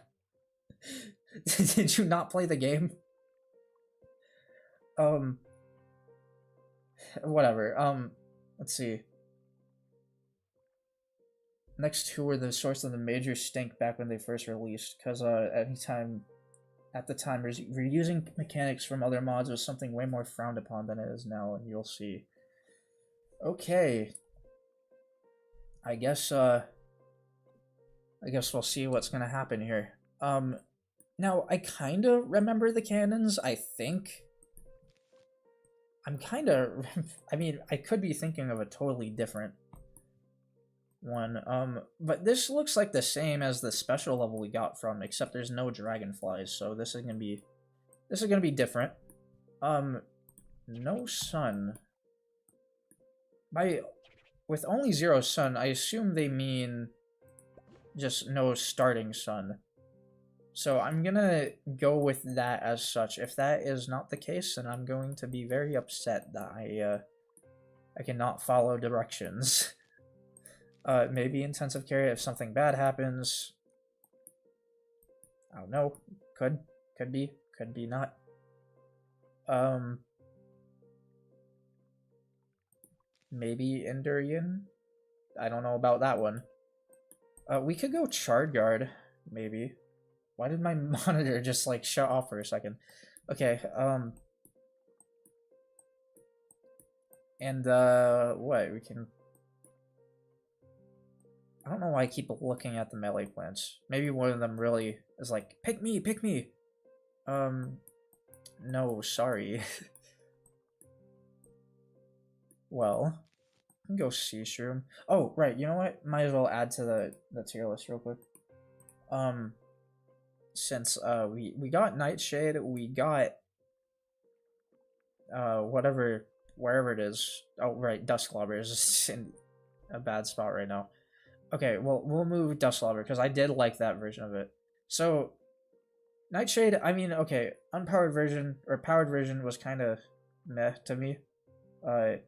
Did you not play the game? Whatever. Let's see. Next two were the source of the major stink back when they first released, because at the time, reusing mechanics from other mods was something way more frowned upon than it is now, and you'll see. Okay. I guess we'll see what's gonna happen here. Now, I kinda remember the cannons, I think. I mean, I could be thinking of a totally different one. But this looks like the same as the special level we got from, except there's no dragonflies, so this is gonna be different. No sun. With only 0 sun, I assume they mean just no starting sun. So I'm gonna go with that as such. If that is not the case, then I'm going to be very upset that I cannot follow directions. Maybe intensive carry if something bad happens. I don't know. Could be not. Maybe Endurian? I don't know about that one. We could go Chard Guard, maybe. Why did my monitor just like shut off for a second? Okay, and what we can, I don't know why I keep looking at the melee plants. Maybe one of them really is like, pick me, pick me. No, sorry. Well, I can go Sea Shroom. Oh, right, you know what? Might as well add to the tier list real quick. Since we got Nightshade, we got wherever it is. Oh, right, Dusklobber is in a bad spot right now. Okay, well, we'll move Dusklobber because I did like that version of it. So, Nightshade, I mean, okay, unpowered version or powered version was kind of meh to me. I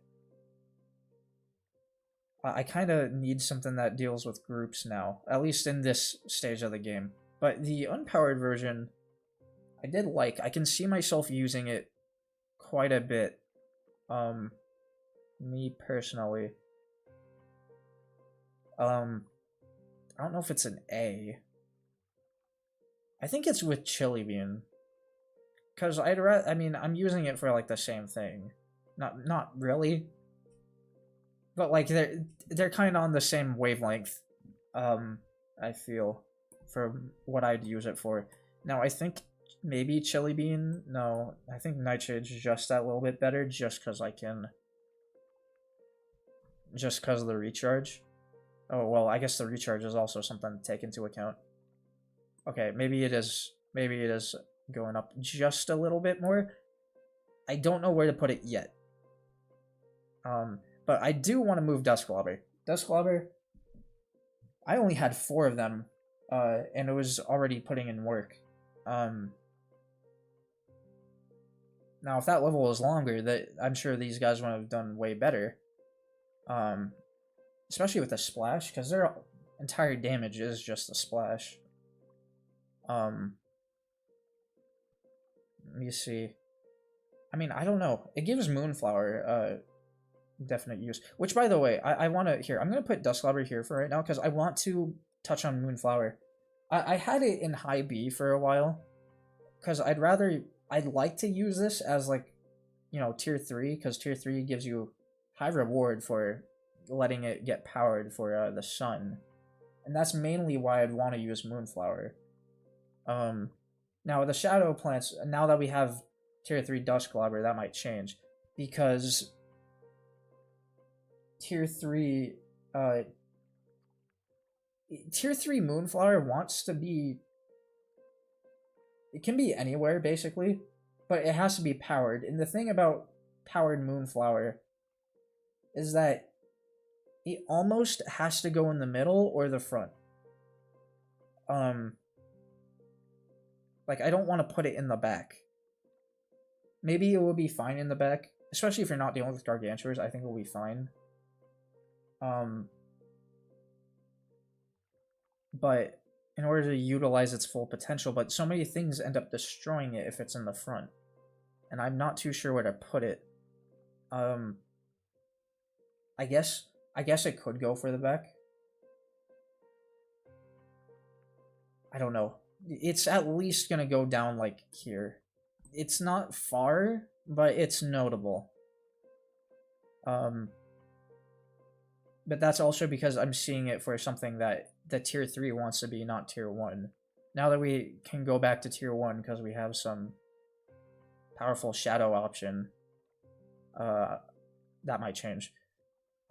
kind of need something that deals with groups now, at least in this stage of the game. But the unpowered version, I did like. I can see myself using it quite a bit. Me personally. I don't know if it's an A. I think it's with Chili Bean. Because I mean, I'm using it for like the same thing. Not really. But like they're kind of on the same wavelength. I feel, for what I'd use it for. Now I think maybe Chili Bean. No, I think Nightshade's just that little bit better, just because I can. Just because of the recharge. Oh well, I guess the recharge is also something to take into account. Okay, maybe it is. Maybe it is going up just a little bit more. I don't know where to put it yet. But I do want to move Dusklobber. Dusklobber, I only had 4 of them, and it was already putting in work. Now, if that level was longer, that I'm sure these guys would have done way better. Especially with the splash, because their entire damage is just a splash. Let me see. I mean, I don't know. It gives Moonflower definite use. Which, by the way, I want to... Here, I'm going to put Dustclobber here for right now, because I want to touch on Moonflower. I had it in high B for a while, because I'd like to use this as, like, you know, tier 3, because tier 3 gives you high reward for letting it get powered for the sun. And that's mainly why I'd want to use Moonflower. Now, the Shadow Plants, now that we have tier 3 Dustclobber, that might change. Because tier 3 Moonflower wants to be... It can be anywhere, basically, but it has to be powered. And the thing about powered Moonflower is that it almost has to go in the middle or the front. Like, I don't want to put it in the back. Maybe it will be fine in the back, especially if you're not dealing with Gargantuars. I think it will be fine. But in order to utilize its full potential, but so many things end up destroying it if it's in the front. And I'm not too sure where to put it. I guess it could go for the back. I don't know. It's at least gonna go down like here. It's not far, but it's notable. But that's also because I'm seeing it for something that the tier 3 wants to be, not tier 1. Now that we can go back to tier 1 because we have some powerful shadow option, that might change.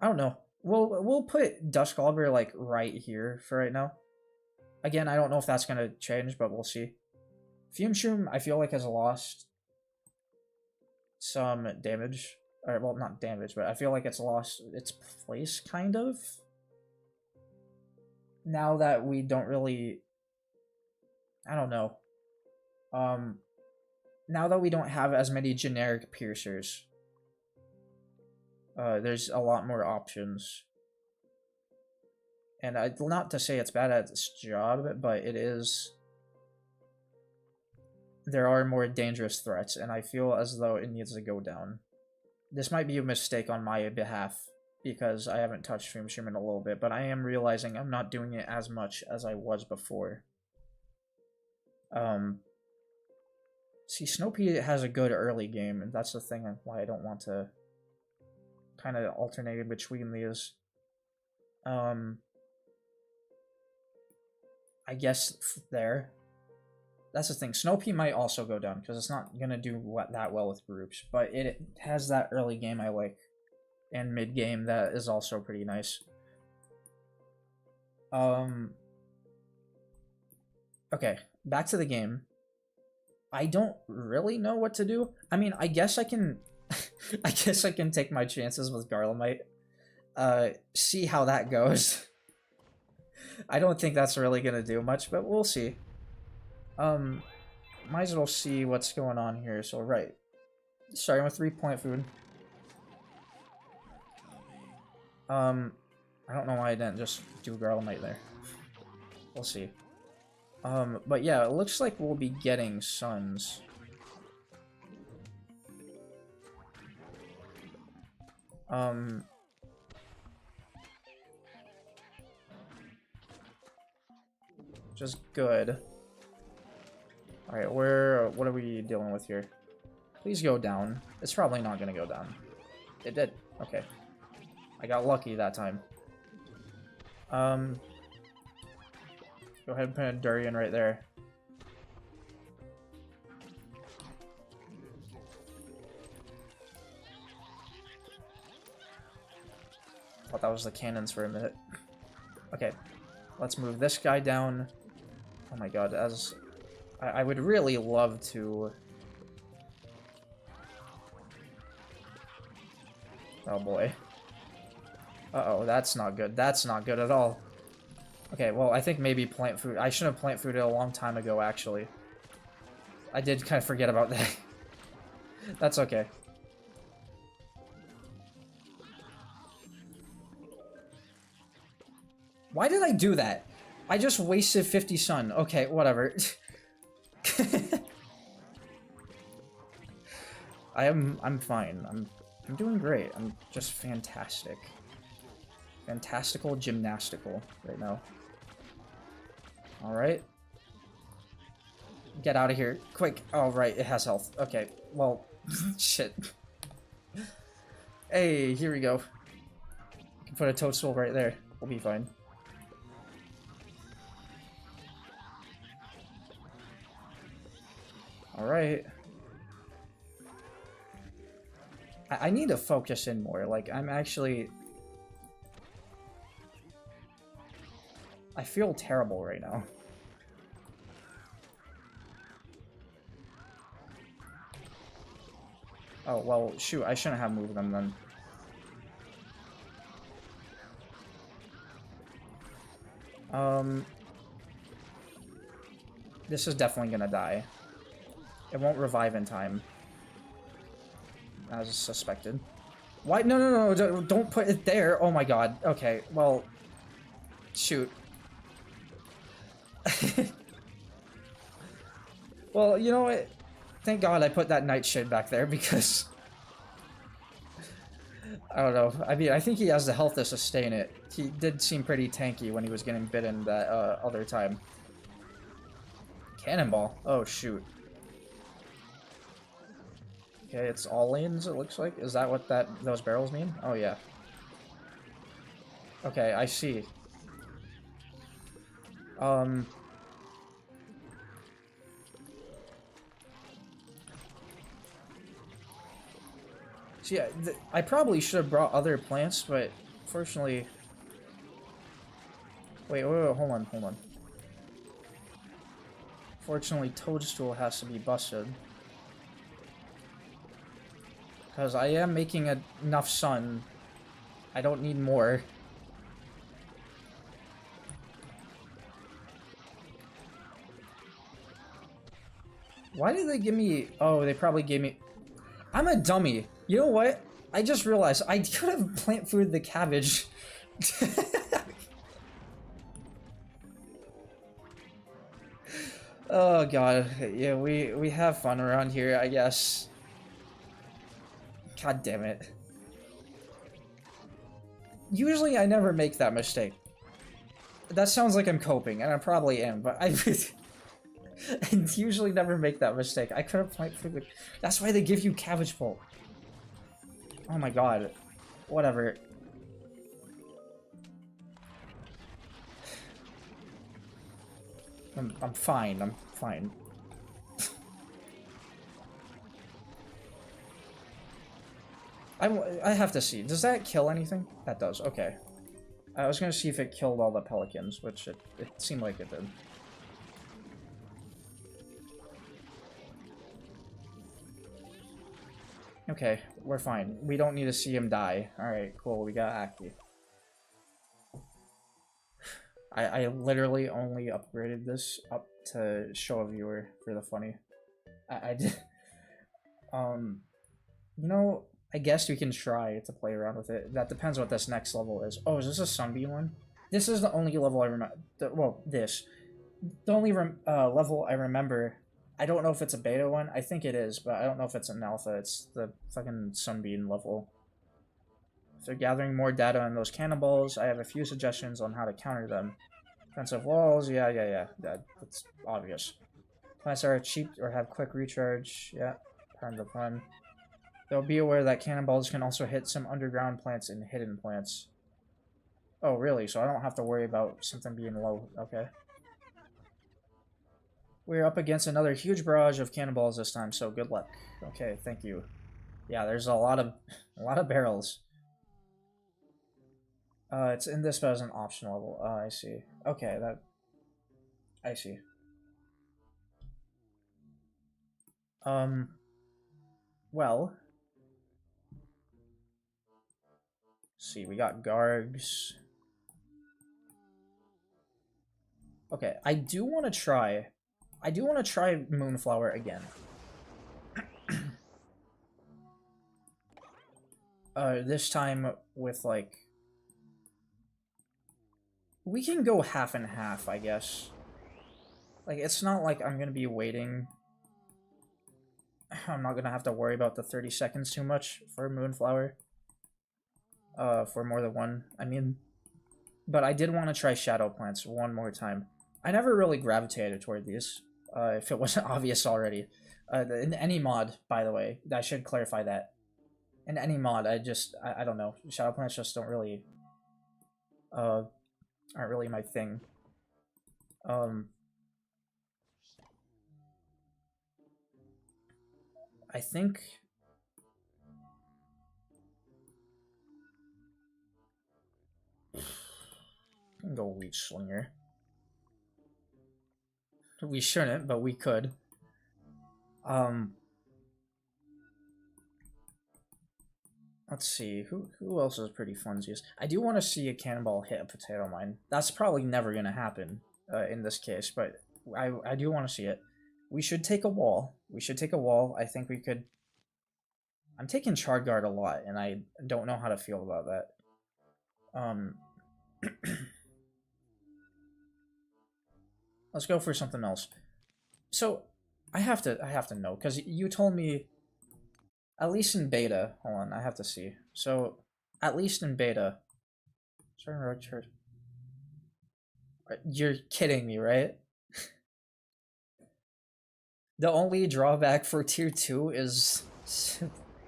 I don't know. We'll put Dustclobber like right here for right now. Again, I don't know if that's gonna change, but we'll see. Fume Shroom, I feel like, has lost some damage. Or, well, not damage, but I feel like it's lost its place, kind of. Now that we don't really... I don't know. Now that we don't have as many generic piercers, there's a lot more options. And not to say it's bad at its job, but it is... There are more dangerous threats, and I feel as though it needs to go down. This might be a mistake on my behalf, because I haven't touched Fume Shroom in a little bit, but I am realizing I'm not doing it as much as I was before. See, Snowpea has a good early game, and that's the thing why I don't want to kind of alternate in between these. I guess there. That's the thing. Snowpea might also go down, because it's not going to do that well with groups, but it has that early game I like, and mid game that is also pretty nice. Okay, back to the game. I don't really know what to do. I mean, I guess I can... I guess I can take my chances with Garlemite. See how that goes. I don't think that's really gonna do much, but we'll see. Might as well see what's going on here. So, right. Starting with 3-point food. I don't know why I didn't just do Garlemite there. We'll see. But yeah, it looks like we'll be getting Suns. Just good. Alright, what are we dealing with here? Please go down. It's probably not gonna go down. It did. Okay. I got lucky that time. Go ahead and put a Durian right there. Thought that was the cannons for a minute. Okay. Let's move this guy down. Oh my god, I would really love to... Oh boy. Uh-oh, that's not good. That's not good at all. Okay, well, I think maybe plant food. I should have plant food a long time ago, actually. I did kind of forget about that. That's okay. Why did I do that? I just wasted 50 sun. Okay, whatever. I'm fine. I'm doing great. I'm just fantastic. Fantastical gymnastical right now. Alright. Get out of here. Quick. Oh, right. It has health. Okay. Well, shit. Hey, here we go. Can put a toadstool right there. We'll be fine. Alright. I need to focus in more. Like, I'm actually... I feel terrible right now. Oh, well, shoot. I shouldn't have moved them then. This is definitely gonna die. It won't revive in time. As suspected. Why? No, no, no, don't put it there. Oh my god. Okay, well... Shoot. Well, you know what? Thank God I put that night shade back there, because... I don't know. I mean, I think he has the health to sustain it. He did seem pretty tanky when he was getting bitten that other time. Cannonball. Oh, shoot. Okay, it's all lanes, it looks like. Is that what those barrels mean? Oh, yeah. Okay, I see. So yeah, I probably should have brought other plants, but fortunately... Wait, hold on, hold on. Fortunately, Toadstool has to be busted. Because I am making enough sun. I don't need more. Why did they give me... Oh, they probably gave me... I'm a dummy. You know what? I just realized I could have plant food the cabbage. Oh god. Yeah, we have fun around here, I guess. God damn it. Usually I never make that mistake. That sounds like I'm coping, and I probably am, but I usually never make that mistake. I could have planted for the... That's why they give you cabbage pulp. Oh my god. Whatever. I'm fine. I'm fine. I have to see. Does that kill anything? That does. Okay. I was gonna see if it killed all the pelicans, which it seemed like it did. Okay, we're fine. We don't need to see him die. Alright, cool. We got Aki. I literally only upgraded this up to show a viewer for the funny. I did... You know, I guess we can try to play around with it. That depends what this next level is. Oh, is this a Sunbeam one? This is the only level I remember. Well, this. The only level I remember. I don't know if it's a beta one. I think it is, but I don't know if it's an alpha. It's the fucking Sunbeam level. If they're gathering more data on those cannonballs, I have a few suggestions on how to counter them. Defensive walls, yeah. That's obvious. Plants are cheap or have quick recharge. Yeah, part of the fun. They'll be aware that cannonballs can also hit some underground plants and hidden plants. Oh, really? So I don't have to worry about something being low. Okay. We're up against another huge barrage of cannonballs this time, so good luck. Okay, thank you. Yeah, there's a lot of barrels. It's in this, but as an option level. Oh, I see. Okay, I see. Well... Let's see, we got Gargs. Okay, I do want to try Moonflower again. This time with, like... We can go half and half, I guess. Like, it's not like I'm gonna be waiting. I'm not gonna have to worry about the 30 seconds too much for Moonflower. For more than one, I mean. But I did want to try Shadow Plants one more time. I never really gravitated toward these, if it wasn't obvious already. In any mod, by the way, I should clarify that. In any mod, I don't know. Shadow Plants just don't really, aren't really my thing. I think... Go Leech Slinger. We shouldn't, but we could. Let's see, who else is pretty funsies? I do want to see a Cannonball hit a Potato Mine. That's probably never going to happen in this case, but I do want to see it. We should take a wall. I think we could... I'm taking Charge Guard a lot, and I don't know how to feel about that. Let's go for something else. So, I have to know, because you told me... At least in beta, hold on, I have to see. So, at least in beta, you're kidding me, right? The only drawback for tier 2 is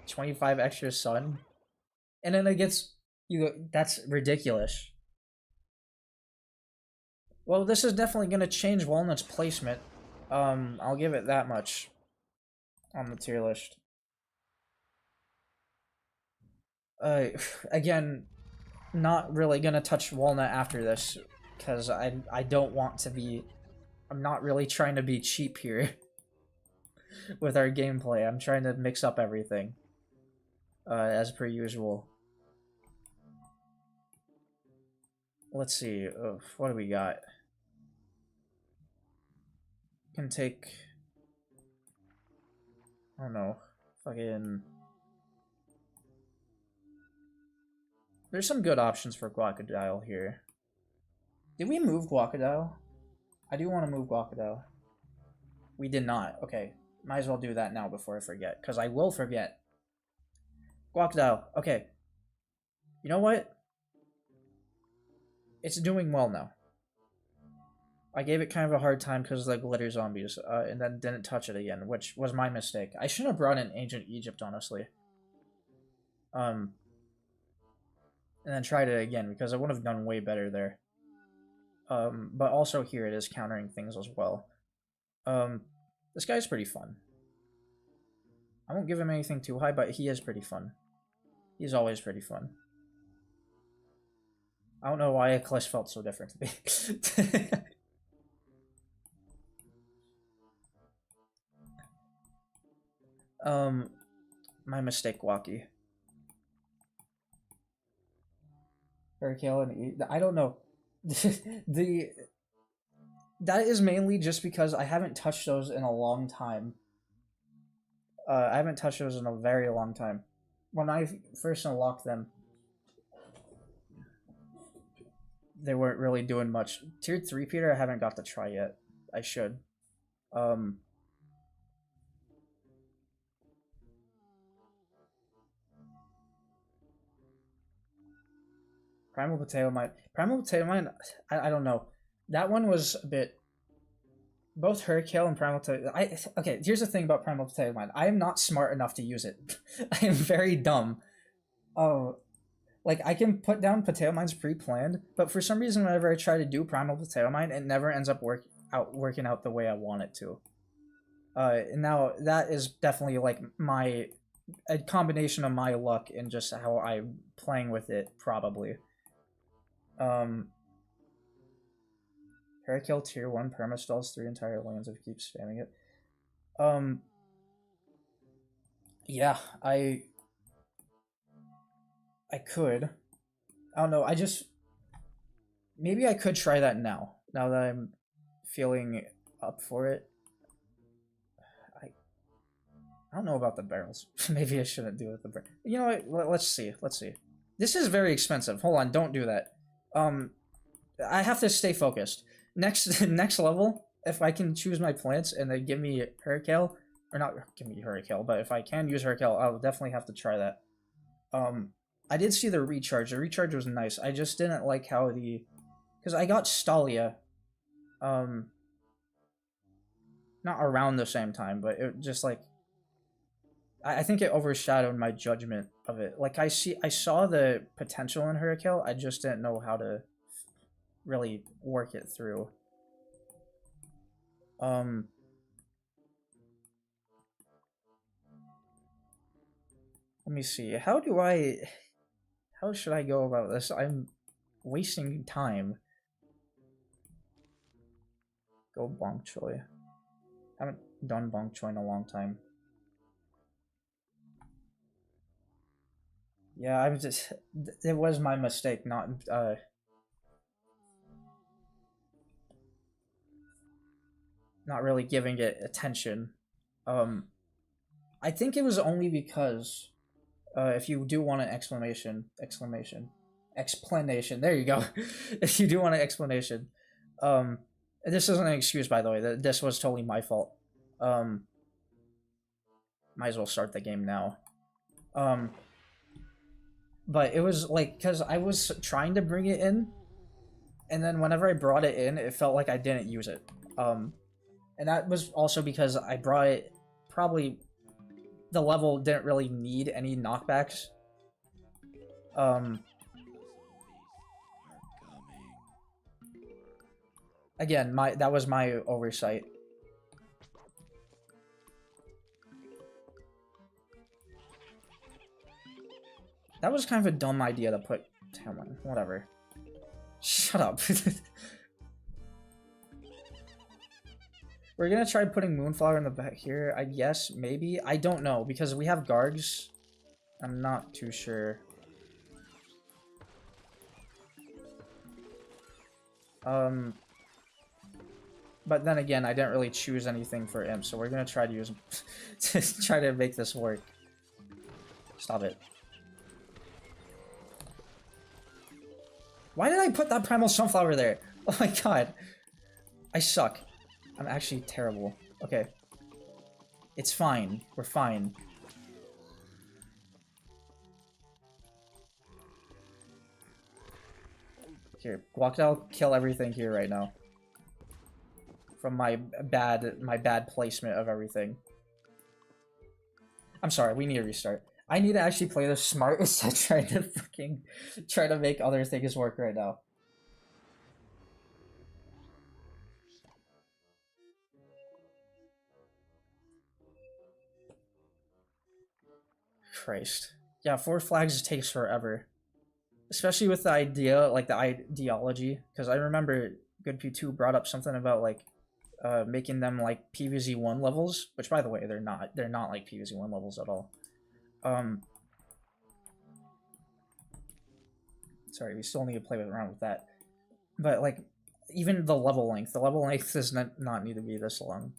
25 extra sun, and then it gets that's ridiculous. Well, this is definitely gonna change Walnut's placement. I'll give it that much on the tier list. Again, not really gonna touch Walnut after this, because I don't want to be... I'm not really trying to be cheap here with our gameplay. I'm trying to mix up everything, as per usual. Let's see, what do we got? Can take... I don't know, fucking... There's some good options for Guacodile here. Did we move Guacodile? I do want to move Guacodile. We did not. Okay. Might as well do that now before I forget, because I will forget. Guacodile. Okay. You know what? It's doing well now. I gave it kind of a hard time because of the glitter zombies, and then didn't touch it again, which was my mistake. I shouldn't have brought in Ancient Egypt, honestly. And then tried it again, because I would have done way better there. But also here it is countering things as well. This guy's pretty fun. I won't give him anything too high, but he is pretty fun. He's always pretty fun. I don't know why Eclipse felt so different to me. My mistake, Wacky. Hurricane and E. I don't know. That is mainly just because I haven't touched those in a long time. I haven't touched those in a very long time. When I first unlocked them, they weren't really doing much. Tier 3 Peter, I haven't got to try yet. I should. Primal Potato Mine. Primal Potato Mine, I don't know. That one was a bit... Both Hurricane and Primal Potato... Okay, here's the thing about Primal Potato Mine. I am not smart enough to use it. I am very dumb. Oh, like, I can put down Potato Mines pre-planned, but for some reason, whenever I try to do Primal Potato Mine, it never ends up working out the way I want it to. Now, that is definitely, like, a combination of my luck and just how I'm playing with it, probably. Hurricane tier 1 permastalls 3 entire lanes if you keep spamming it. Yeah, I could. I don't know, maybe I could try that now. Now that I'm feeling up for it. I don't know about the barrels. Maybe I shouldn't do it with the barrels. You know what? Let's see. Let's see. This is very expensive. Hold on, don't do that. I have to stay focused. Next level, if I can choose my plants and they give me Hurricane, or not give me Hurricane, but if I can use Hurricane, I'll definitely have to try that. I did see the recharge. The recharge was nice. I just didn't like how the... Because I got Stalia, not around the same time, but it just like... I think it overshadowed my judgment of it. Like, I saw the potential in Hurricane, I just didn't know how to really work it through. Let me see. How should I go about this? I'm wasting time. Go Bonk Choi. Haven't done Bonk Choi in a long time. Yeah, I was just... It was my mistake, not really giving it attention. I think it was only because if you do want an explanation, there you go. If you do want an explanation, this isn't an excuse, by the way. This was totally my fault. Might as well start the game now. But it was like, because I was trying to bring it in, and then whenever I brought it in, it felt like I didn't use it. And that was also because I brought it, probably the level didn't really need any knockbacks. Again, that was my oversight. That was kind of a dumb idea to put... Whatever. Shut up. We're gonna try putting Moonflower in the back here, I guess, maybe? I don't know, because we have Gargs. I'm not too sure. But then again, I didn't really choose anything for Imp, so we're gonna try to use... to try to make this work. Stop it. Why did I put that Primal Sunflower there? Oh my god. I suck. I'm actually terrible. Okay. It's fine. We're fine. Here, Guacdal, kill everything here right now. From my bad placement of everything. I'm sorry, we need to restart. I need to actually play this smart instead of trying to make other things work right now. Christ. Yeah, 4 flags takes forever. Especially with the idea, like the ideology. Because I remember GoodP2 brought up something about like making them like PvZ 1 levels. Which, by the way, they're not. They're not like PvZ 1 levels at all. Sorry, we still need to play around with that. But like, even the level length does not need to be this long.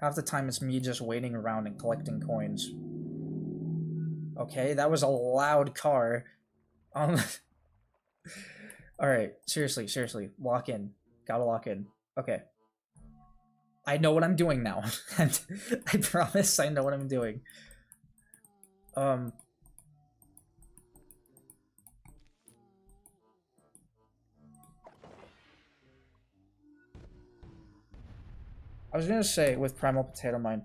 Half the time it's me just waiting around and collecting coins. Okay, that was a loud car. Alright, seriously, lock in. Gotta lock in. Okay. I know what I'm doing now. I promise I know what I'm doing. I was gonna say, with Primal Potato Mine,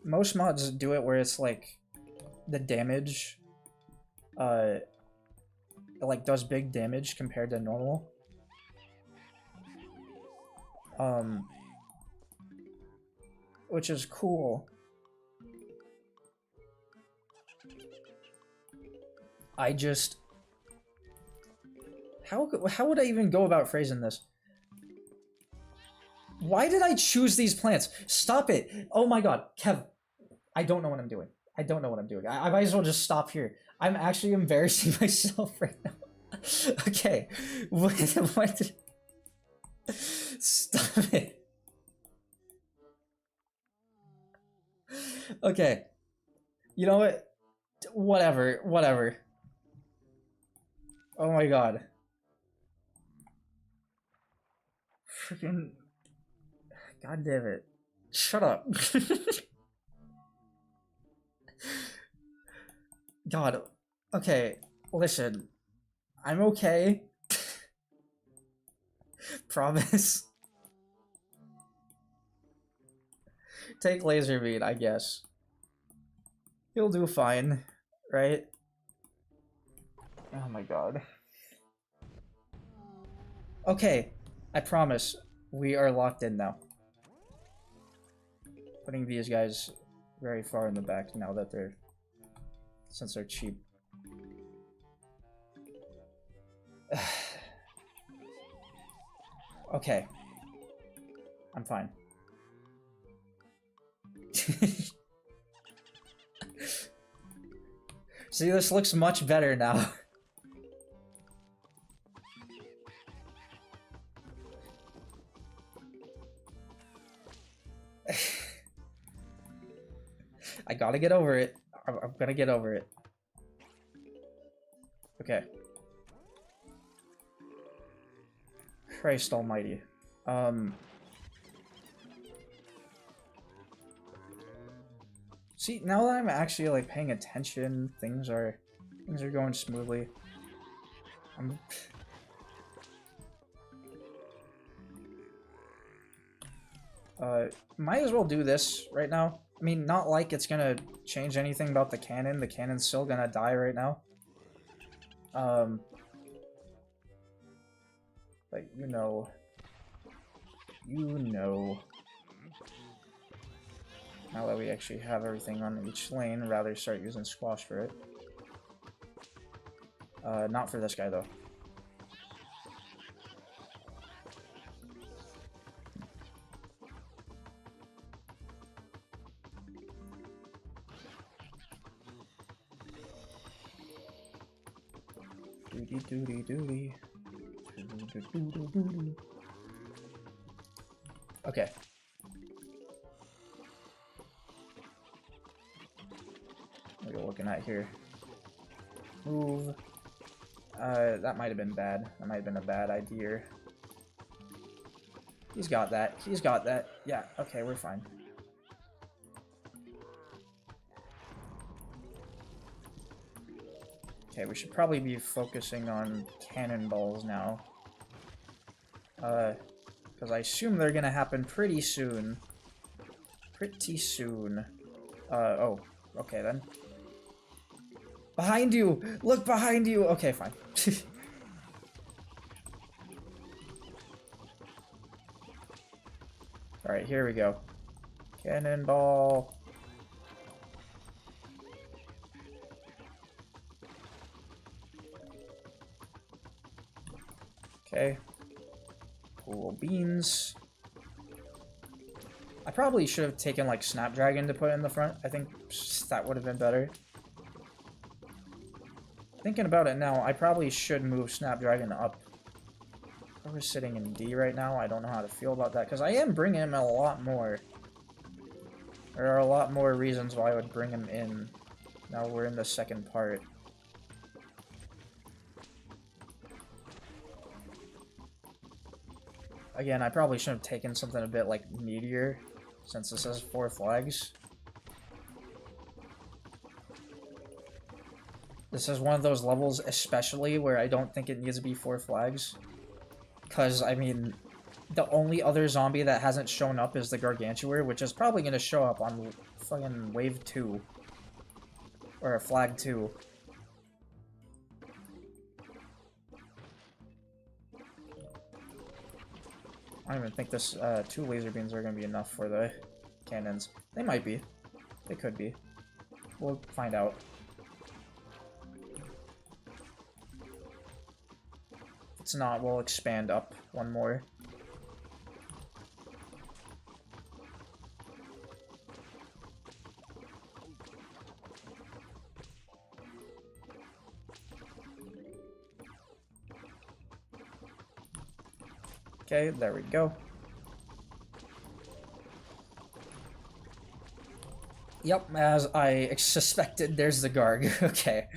most mods do it where it's like, the damage, it like does big damage compared to normal. Which is cool. I just... How would I even go about phrasing this? Why did I choose these plants? Stop it! Oh my god, Kev, I don't know what I'm doing. I don't know what I'm doing. I might as well just stop here. I'm actually embarrassing myself right now. Okay. What? Stop it. Okay. You know what? Whatever. Whatever. Oh my god. Freaking. God damn it. Shut up. God. Okay. Listen. I'm okay. Promise. Take laser beam, I guess. He'll do fine, right? Oh my god. Okay, I promise. We are locked in now. Putting these guys very far in the back now that they're... since they're cheap. Okay. I'm fine. See, this looks much better now. I gotta get over it. I'm gonna get over it. Okay. Christ almighty. See, now that I'm actually like paying attention, things are going smoothly. Might as well do this right now. I mean, not like it's gonna change anything about the cannon. The cannon's still gonna die right now. But you know. Now that we actually have everything on each lane, I'd rather start using squash for it. Not for this guy though. Doody. Okay. What are we looking at here? Move. That might have been bad. That might have been a bad idea. He's got that. He's got that. Yeah, okay, we're fine. Okay, we should probably be focusing on cannonballs now. Because I assume they're gonna happen pretty soon. Oh, okay then. Behind you! Look behind you! Okay, fine. Alright, here we go. Cannonball. Okay. Cool beans. I probably should have taken like Snapdragon to put in the front. I think that would have been better. Thinking about it now, I probably should move Snapdragon up. We're sitting in D right now. I don't know how to feel about that because I am bringing him a lot more. There are a lot more reasons why I would bring him in. Now we're in the second part. Again, I probably should have taken something a bit like meatier, since this has 4 flags. This is one of those levels especially where I don't think it needs to be 4 flags. Because, I mean, the only other zombie that hasn't shown up is the Gargantuar, which is probably going to show up on fucking wave 2. Or flag 2. I don't even think this 2 laser beams are going to be enough for the cannons. They might be. They could be. We'll find out. If it's not, we'll expand up one more. Okay, there we go. Yep, as I suspected, there's the Garg. Okay,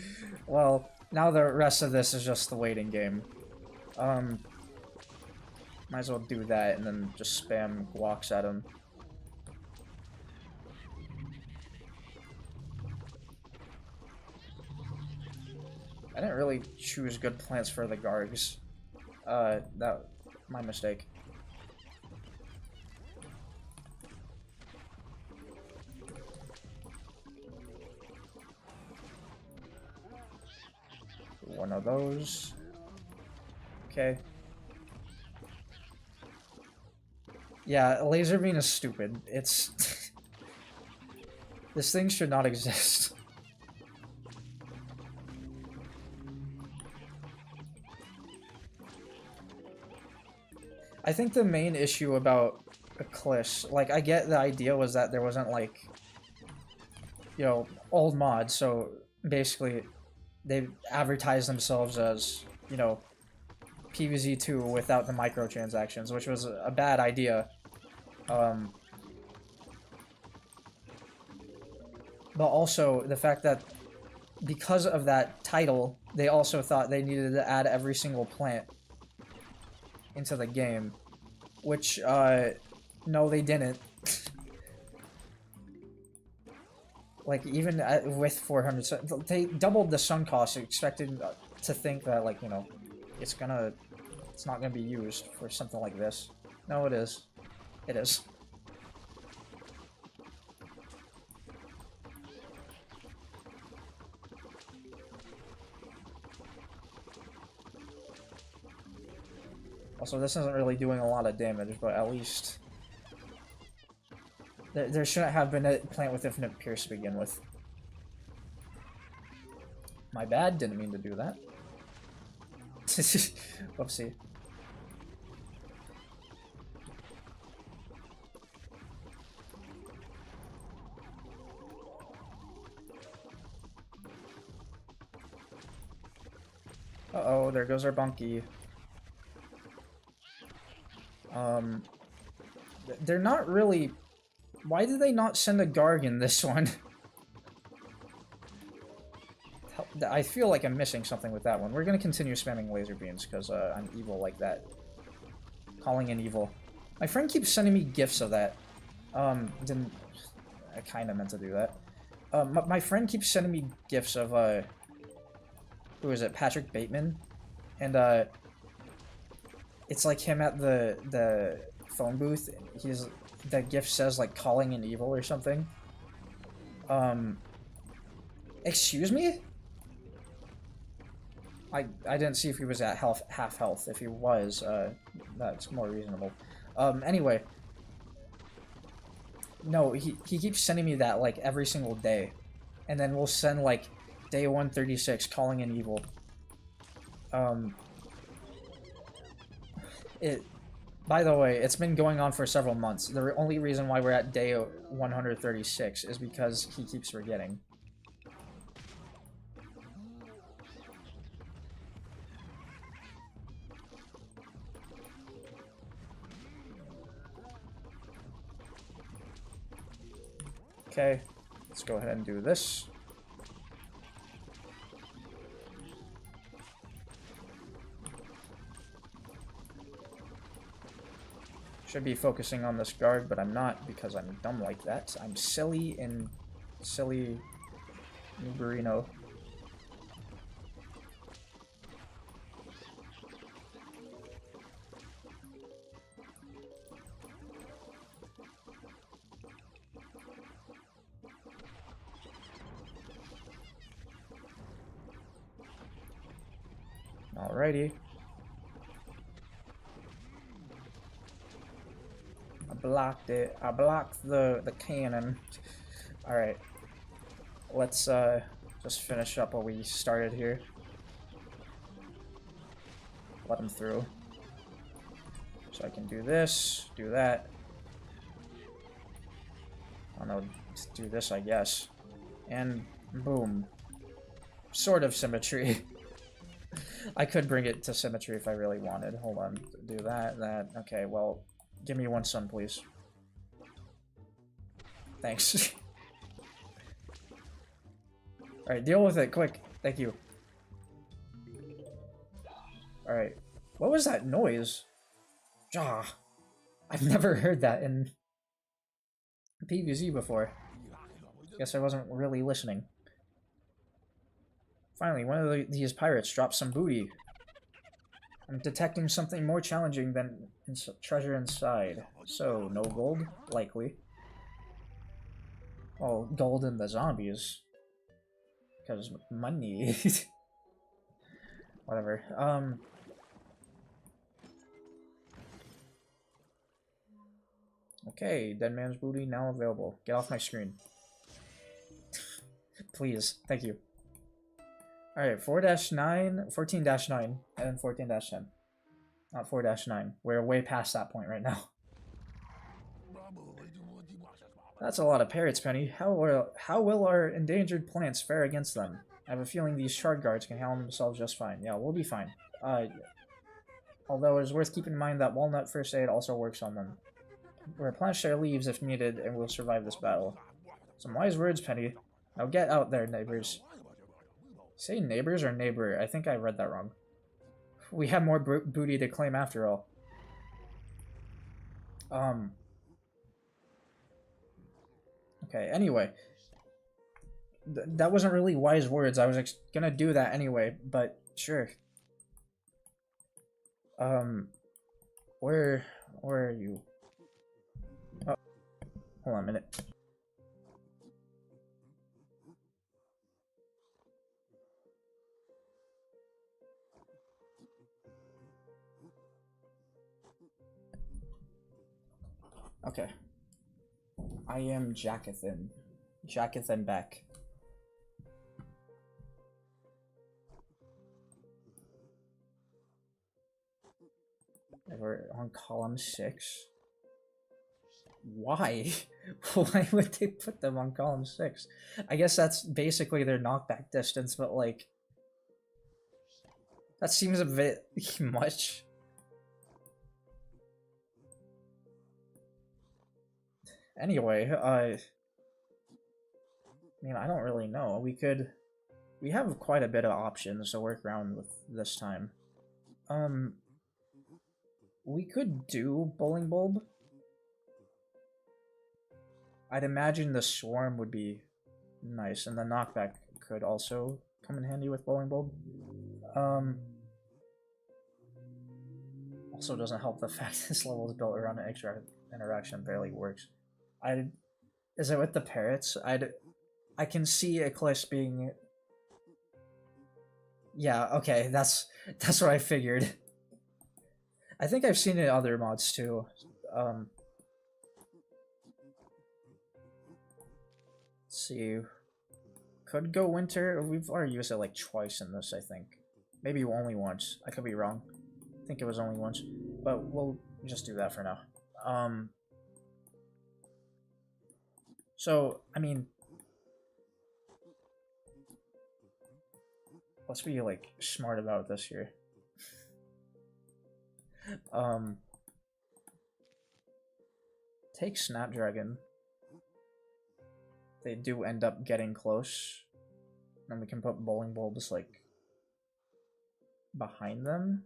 well, now the rest of this is just the waiting game. Might as well do that and then just spam walks at him. I didn't really choose good plants for the Gargs. That my mistake. One of those. Okay. Yeah, laser beam is stupid. It's this thing should not exist. I think the main issue about Eclipse, like, I get the idea was that there wasn't, like, you know, old mods, so basically they advertised themselves as, you know, PvZ 2 without the microtransactions, which was a bad idea. But also the fact that because of that title, they also thought they needed to add every single plant into the game, which, no, they didn't. Like, even with 400, they doubled the sun cost, expected to think that, like, you know, it's not gonna be used for something like this. No, it is. It is. Also, this isn't really doing a lot of damage, but at least there shouldn't have been a plant with infinite pierce to begin with. My bad, didn't mean to do that. Whoopsie. Uh-oh, there goes our bunkie. They're not really... Why did they not send a Garg in this one? I feel like I'm missing something with that one. We're gonna continue spamming laser beams, because I'm evil like that. Calling in evil. My friend keeps sending me gifs of that. Didn't... I kinda meant to do that. My friend keeps sending me gifs of, who is it? Patrick Bateman? And, it's like him at the phone booth. That gift says, like, calling in evil or something. Excuse me? I didn't see if he was at half health. If he was, that's more reasonable. Anyway. No, he keeps sending me that, like, every single day. And then we'll send, like, day 136, calling in evil. By the way, it's been going on for several months. The only reason why we're at day 136 is because he keeps forgetting. Okay, let's go ahead and do this. Should be focusing on this guard, but I'm not because I'm dumb like that. I'm silly and silly Nuberino. Alrighty. I blocked it. I blocked the cannon. Alright. Let's just finish up what we started here. Let him through. So I can do this, do that. I don't know, do this, I guess. And boom. Sort of symmetry. I could bring it to symmetry if I really wanted. Hold on. Do that. Okay, well, give me one sun, please. Thanks. Alright, deal with it, quick. Thank you. Alright. What was that noise? Ah, I've never heard that in PvZ before. Guess I wasn't really listening. Finally, one of these pirates dropped some booty. I'm detecting something more challenging than treasure inside. So, no gold? Likely. Oh, gold in the zombies. Because money. Whatever. Okay, dead man's booty now available. Get off my screen. Please. Thank you. Alright, 4-9, 14-9, and 14-10. Not 4-9. We're way past that point right now. That's a lot of parrots, Penny. How will our endangered plants fare against them? I have a feeling these shard guards can handle themselves just fine. Yeah, we'll be fine. Although it's worth keeping in mind that walnut first aid also works on them. Replenish their leaves if needed, and we'll survive this battle. Some wise words, Penny. Now get out there, neighbors. Say neighbors or neighbor? I think I read that wrong. We have more booty to claim after all. Okay, anyway. That wasn't really wise words. I was gonna do that anyway, but sure. Where are you? Oh, hold on a minute. Okay. I am Jackathan. Jackathan Beck. We're on column 6. Why? Why would they put them on column 6? I guess that's basically their knockback distance, but like... that seems a bit much. Anyway, I mean, I don't really know. We have quite a bit of options to work around with this time. We could do Bowling Bulb. I'd imagine the Swarm would be nice, and the knockback could also come in handy with Bowling Bulb. Also doesn't help the fact this level is built around an extra interaction barely works. Is it with the parrots? I can see Eclipse being... yeah, okay, that's what I figured. I think I've seen it in other mods too. Let's see. Could go winter. We've already used it like twice in this, I think. Maybe only once. I could be wrong. I think it was only once. But we'll just do that for now. So, I mean... let's be, like, smart about this here. Take Snapdragon. They do end up getting close. Then we can put Bowling Bulbs, like, behind them.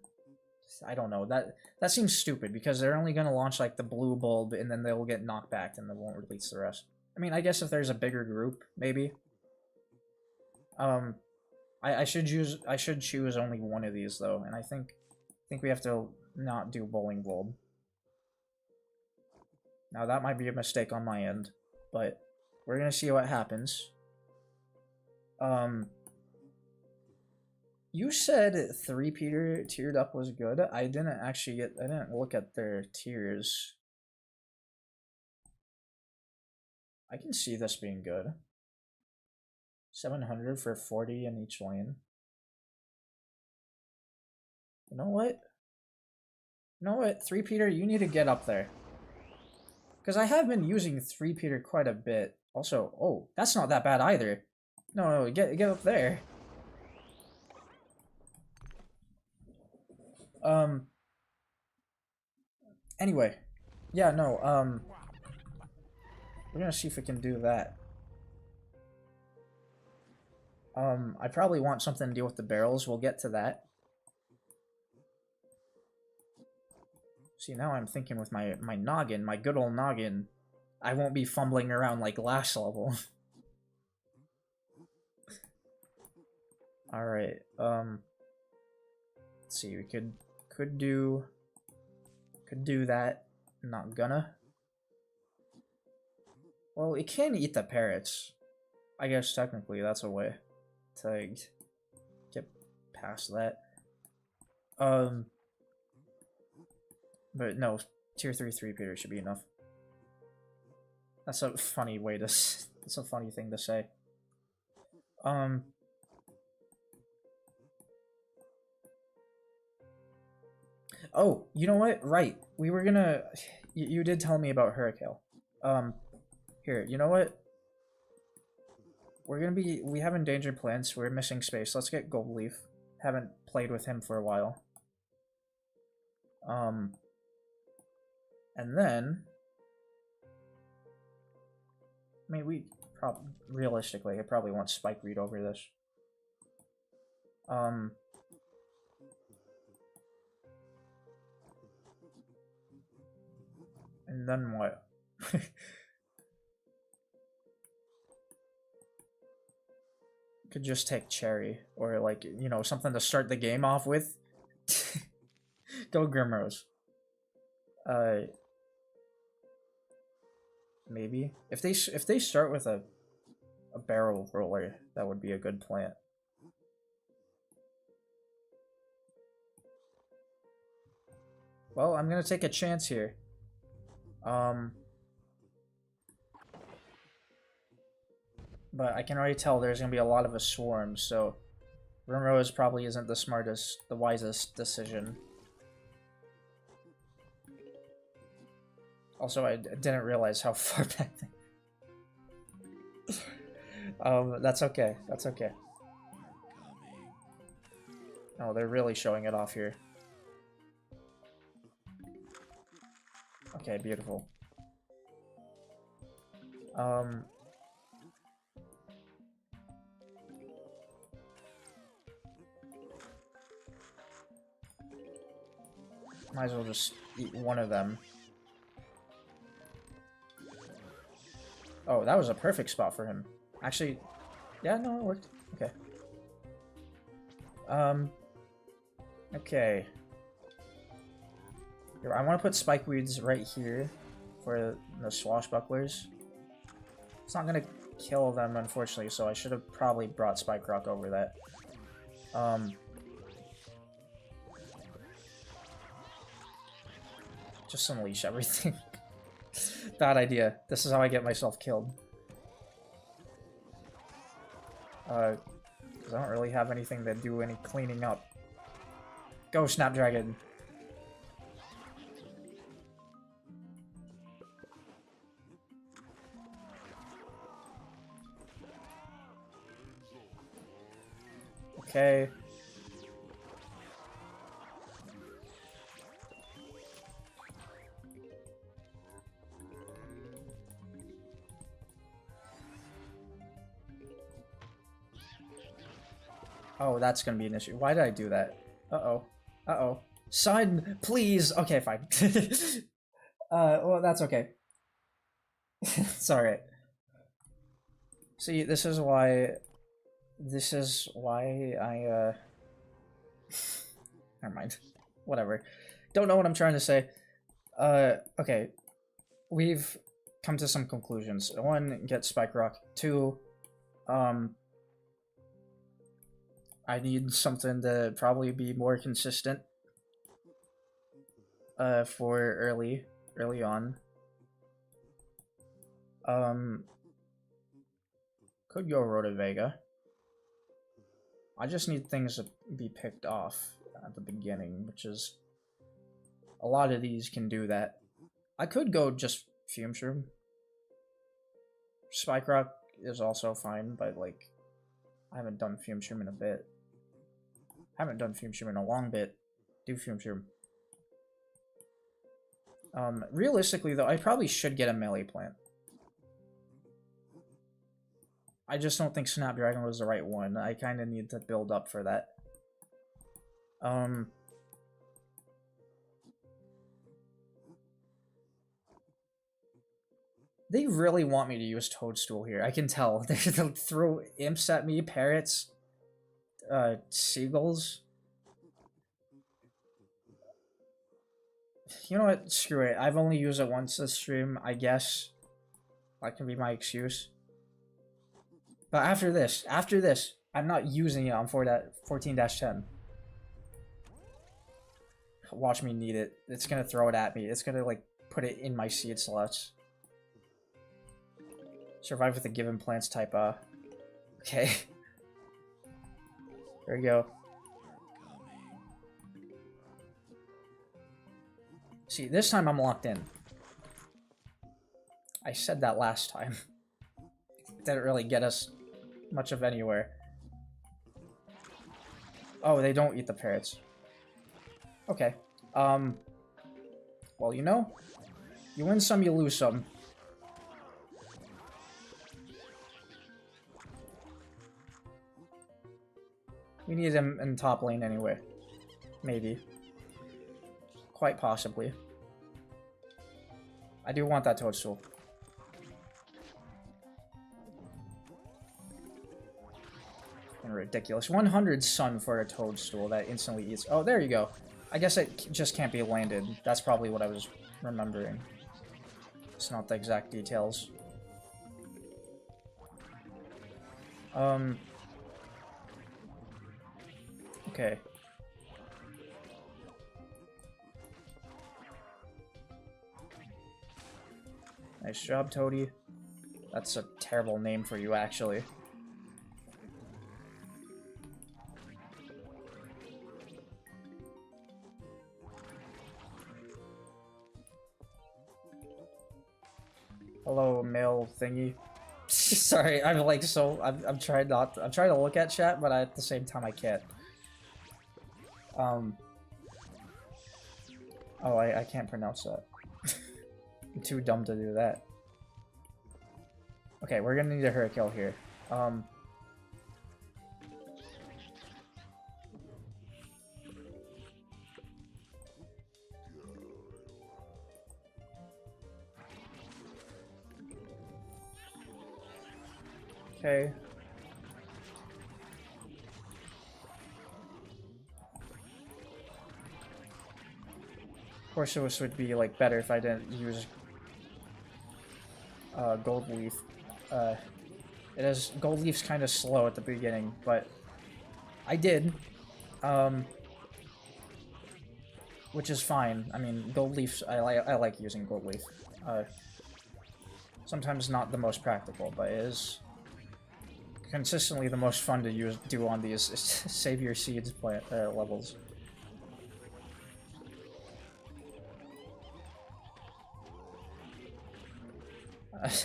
I don't know. That seems stupid, because they're only going to launch, like, the blue bulb, and then they'll get knocked back, and they won't release the rest. I mean, I guess if there's a bigger group, maybe. I should choose only one of these, though, and I think we have to not do Bowling Bulb. Now, that might be a mistake on my end, but we're gonna see what happens. You said 3-peater tiered up was good. I didn't look at their tiers. I can see this being good. 700 for 40 in each lane. You know what? 3-peater, you need to get up there. Because I have been using 3-peater quite a bit. Also, oh, that's not that bad either. No, get up there. Anyway, yeah, no, we're gonna see if we can do that. I probably want something to deal with the barrels. We'll get to that. See, now I'm thinking with my noggin, my good old noggin, I won't be fumbling around like last level. Alright, let's see, we could do that. Not gonna. Well, it can eat the parrots. I guess technically that's a way to get past that. But no, tier 3 3-peater should be enough. That's a funny way to. That's a funny thing to say. Oh, you know what? Right. We were gonna... You did tell me about Hurricane. Here, you know what? We're gonna be... We have endangered plants. We're missing space. Let's get Gold Leaf. Haven't played with him for a while. And then... I mean, we... Realistically, I probably want Spikeweed over this. And then what? Could just take Cherry, or like, you know, something to start the game off with. Go Grimrose. Maybe if they start with a barrel roller, that would be a good plant. Well, I'm gonna take a chance here. But I can already tell there's gonna be a lot of a swarm, so Rimrose probably isn't the wisest decision. Also, I didn't realize how far back. That's okay. That's okay. Oh, they're really showing it off here. Okay, beautiful. Might as well just eat one of them. Oh, that was a perfect spot for him. Actually, yeah, no, it worked. Okay. Okay. Here, I want to put Spikeweeds right here for the Swashbucklers. It's not gonna kill them, unfortunately, so I should have probably brought Spike Rock over that. Just unleash everything. Bad idea. This is how I get myself killed. Because I don't really have anything to do any cleaning up. Go, Snapdragon! Okay. Oh, that's gonna be an issue. Why did I do that? Uh-oh. Uh-oh. Son, please! Okay, fine. Well, that's okay. It's alright. See, this is why I, never mind. Whatever. Don't know what I'm trying to say. Okay. We've come to some conclusions. 1, get Spike Rock. 2, I need something to probably be more consistent for early on. Could go Rotavega. I just need things to be picked off at the beginning, which is a lot of these can do that. I could go just Fume Shroom. Spike Rock is also fine, but like I haven't done Fume Shroom in a bit. Haven't done Fume Shroom in a long bit. Do Fume Shroom. Realistically though, I probably should get a melee plant. I just don't think Snapdragon was the right one. I kind of need to build up for that. They really want me to use Toadstool here. I can tell. They'll throw imps at me, parrots, seagulls. You know what? Screw it. I've only used it once this stream, I guess. That can be my excuse. But after this, I'm not using it on 14-10. Watch me need it. It's gonna throw it at me. It's gonna, like, put it in my seed slots. Survive with a given plants type, okay. There we go. See, this time I'm locked in. I said that last time. Didn't really get us much of anywhere. Oh, they don't eat the parrots. Okay. Well, you know, you win some, you lose some. We need him in top lane anyway. Maybe. Quite possibly. I do want that Toadstool. Ridiculous. 100 sun for a Toadstool that instantly eats. Oh, there you go. I guess it just can't be landed. That's probably what I was remembering. It's not the exact details. Okay. Nice job, Toady. That's a terrible name for you, actually. Hello, male thingy. Sorry, I'm like I'm trying to look at chat, but at the same time I can't. Oh, I can't pronounce that. I'm too dumb to do that. Okay, we're gonna need a Hurricane here. Okay. Of course, it would be like better if I didn't use Gold Leaf. Gold Leaf's kind of slow at the beginning, but I did, which is fine. I mean, Gold Leafs, I like using Gold Leaf. Sometimes not the most practical, but it is consistently the most fun to do on these save your seeds levels.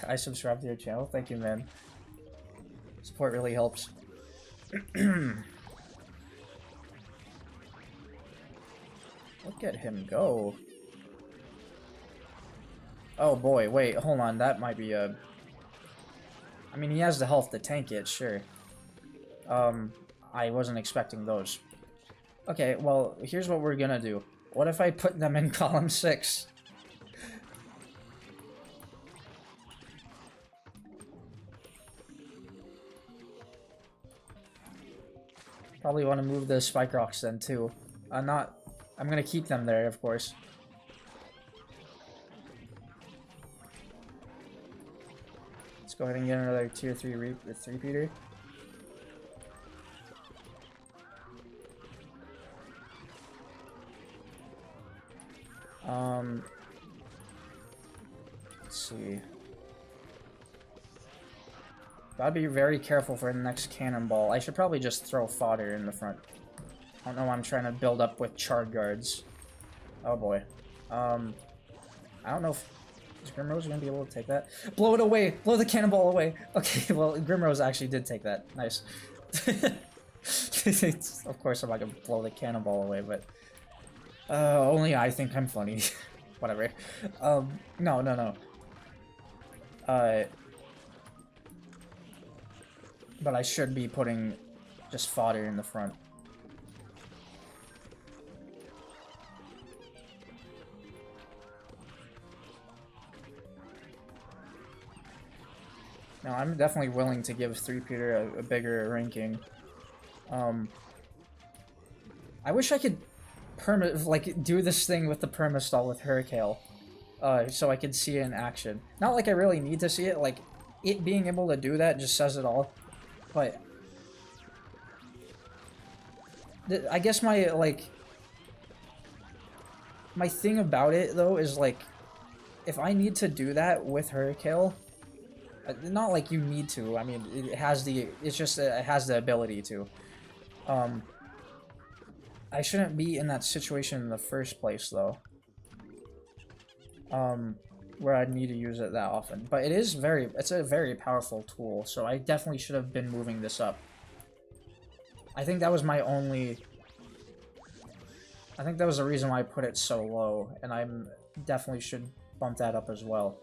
I subscribe to your channel. Thank you, man. Support really helps. Look at him go. Oh boy, wait, hold on. That might be a... I mean, he has the health to tank it, sure. I wasn't expecting those. Okay, well, here's what we're gonna do. What if I put them in column 6? Probably want to move the Spike Rocks then, too. I'm gonna keep them there, of course. Let's go ahead and get another tier 3 repeater. Let's see. Gotta be very careful for the next cannonball. I should probably just throw fodder in the front. I don't know why I'm trying to build up with chard guards. Oh boy. I don't know if... Is Grimrose gonna be able to take that? Blow it away! Blow the cannonball away! Okay, well, Grimrose actually did take that. Nice. Of course I'm not gonna blow the cannonball away, but... Only I think I'm funny. Whatever. No, no, no. But I should be putting just fodder in the front. Now, I'm definitely willing to give 3-Peter a bigger ranking. I wish I could do this thing with the permastall with Hurricane, so I could see it in action. Not like I really need to see it, like, it being able to do that just says it all. But I guess my thing about it, though, is, like, if I need to do that with Hurricane, not like you need to, I mean, it has the ability to. I shouldn't be in that situation in the first place, though. Where I'd need to use it that often. But it's a very powerful tool, so I definitely should have been moving this up. I think that was my only... I think that was the reason why I put it so low, and I definitely should bump that up as well.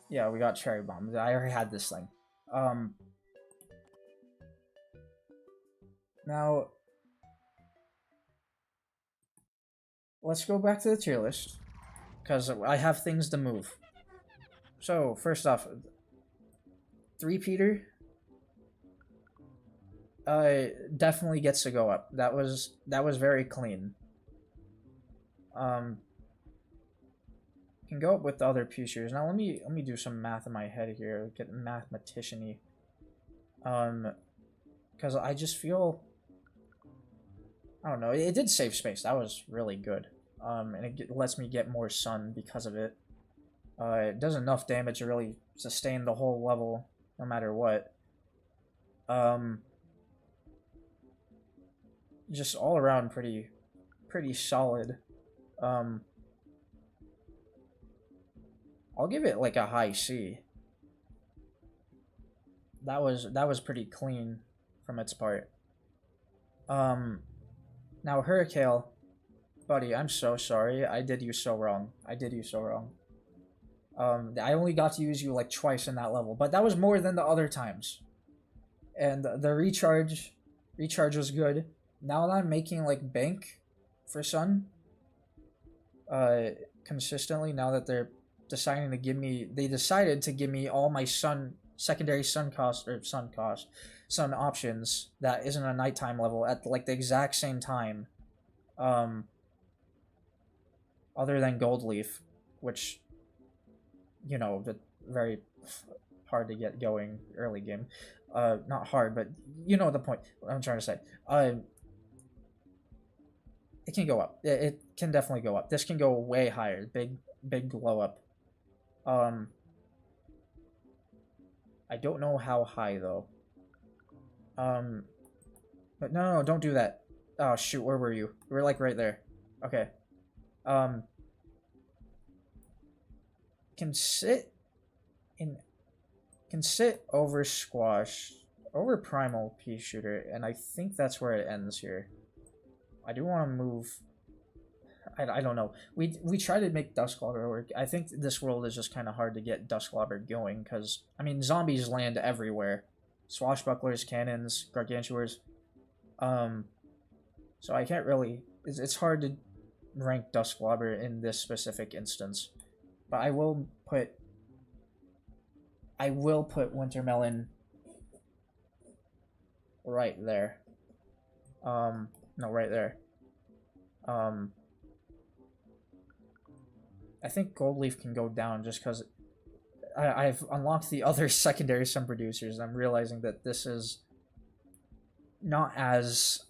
Yeah, we got Cherry Bomb. I already had this thing. Now, let's go back to the tier list, because I have things to move. So, first off, 3-Peter definitely gets to go up. That was very clean. Can go up with the other features. Now let me do some math in my head here, get mathematician-y. Because I just feel, I don't know, it did save space. That was really good. And it lets me get more sun because of it. It does enough damage to really sustain the whole level, no matter what. Just all around pretty solid. I'll give it like a high C. That was pretty clean from its part. Now Hurricane, buddy, I'm so sorry. I did you so wrong. I only got to use you like twice in that level, but that was more than the other times. And the recharge was good. Now that I'm making like bank for sun consistently, now that they're deciding to give me, they decided to give me all my secondary sun options that isn't a nighttime level at like the exact same time, other than Gold Leaf, which, you know, very hard to get going early game. Not hard, but you know the point, what I'm trying to say. It can go up. It can definitely go up. This can go way higher. Big glow up. I don't know how high though. But no, don't do that. Oh shoot, where were you? We were like right there. Okay. Can sit over Squash, over Primal Pea Shooter, and I think that's where it ends here. I do want to move. I don't know. We try to make Dusklobber work. I think this world is just kind of hard to get Dusklobber going because, I mean, zombies land everywhere. Swashbucklers, cannons, gargantuars. So I can't really... It's hard to rank Dusklobber in this specific instance. But I will put Wintermelon right there. No, right there. I think Gold Leaf can go down just because I've unlocked the other secondary sun producers, and I'm realizing that this is not as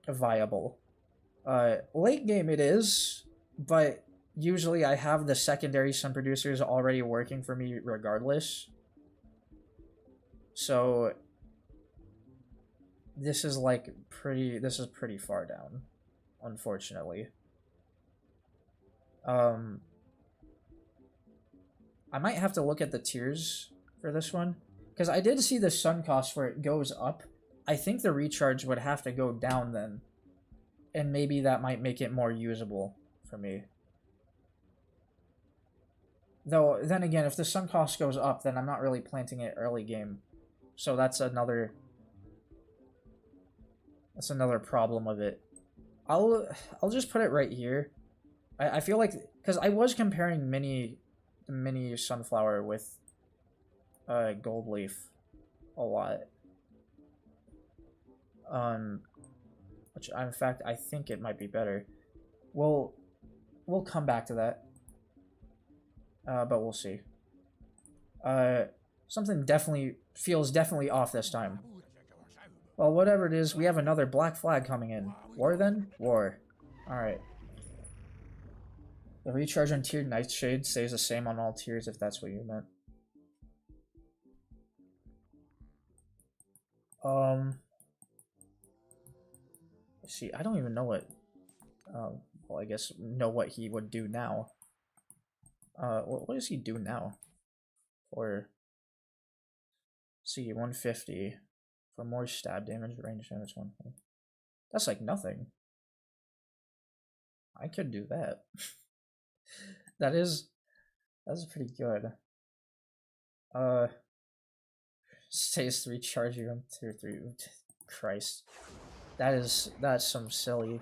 viable. Late game it is, but usually I have the secondary sun producers already working for me regardless. So this is pretty far down, unfortunately. I might have to look at the tiers for this one, because I did see the sun cost where it goes up. I think the recharge would have to go down then, and maybe that might make it more usable for me. Though, then again, if the sun cost goes up, then I'm not really planting it early game. So that's another problem of it. I'll just put it right here. I feel like, because I was comparing mini sunflower with gold leaf a lot. Which in fact I think it might be better. We'll come back to that. But we'll see. Something feels definitely off this time. Well, whatever it is, we have another black flag coming in. War then? War. Alright. The recharge on tiered nightshade stays the same on all tiers, if that's what you meant. See, I don't even know what... well, I guess know what he would do now. What does he do now? Or... see, 150. For more stab damage, range damage 1. That's like nothing. I could do that. That's pretty good. Stays 3 charge you on tier 3. Christ. That's some silly.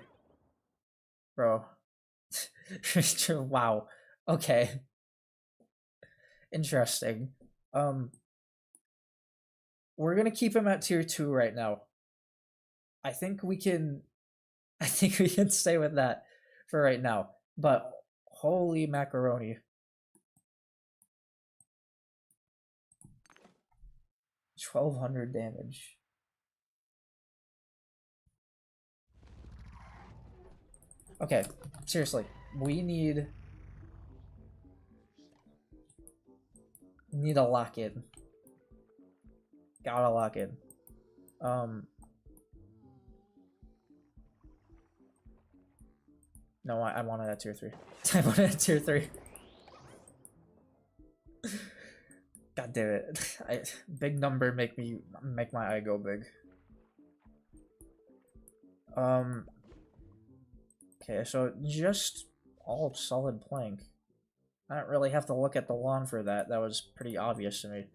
Bro. Wow. Okay. Interesting. We're gonna keep him at tier 2 right now. I think we can stay with that for right now. But holy macaroni. 1200 damage. Okay, seriously. We need a lock in. Gotta lock in. No, I want it at tier 3. I want it at tier 3. God damn it. Big number make my eye go big. Okay, so just all solid plank. I don't really have to look at the lawn for that. That was pretty obvious to me.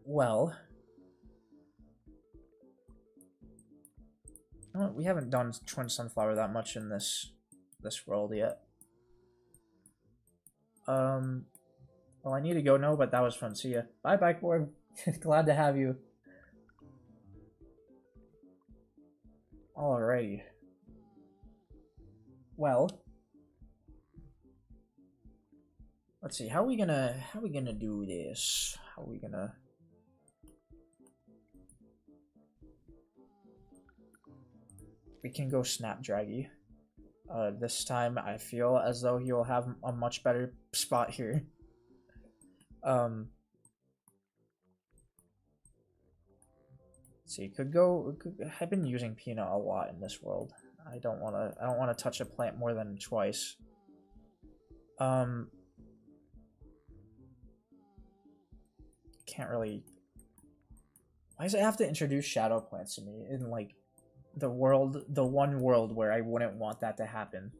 Well, we haven't done twin sunflower that much in this world yet. Well, I need to go now, but that was fun. See ya. Bye, Bikeboard. Glad to have you. Alrighty. Well, let's see. How are we gonna do this? How are we gonna? We can go Snapdragy. This time I feel as though he'll have a much better spot here. Let's see, I've been using Peanut a lot in this world. I don't wanna touch a plant more than twice. Can't really. Why does it have to introduce shadow plants to me in like the one world where I wouldn't want that to happen?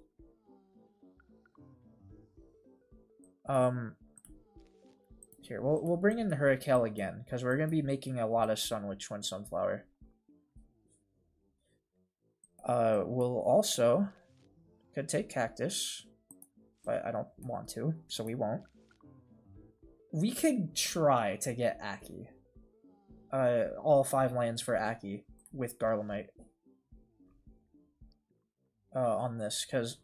Here, we'll bring in Hurricane again, because we're gonna be making a lot of sun with twin sunflower. We'll also could take cactus, but I don't want to, so we won't. We could try to get Aki. All 5 lands for Aki with Garlemite. On this, because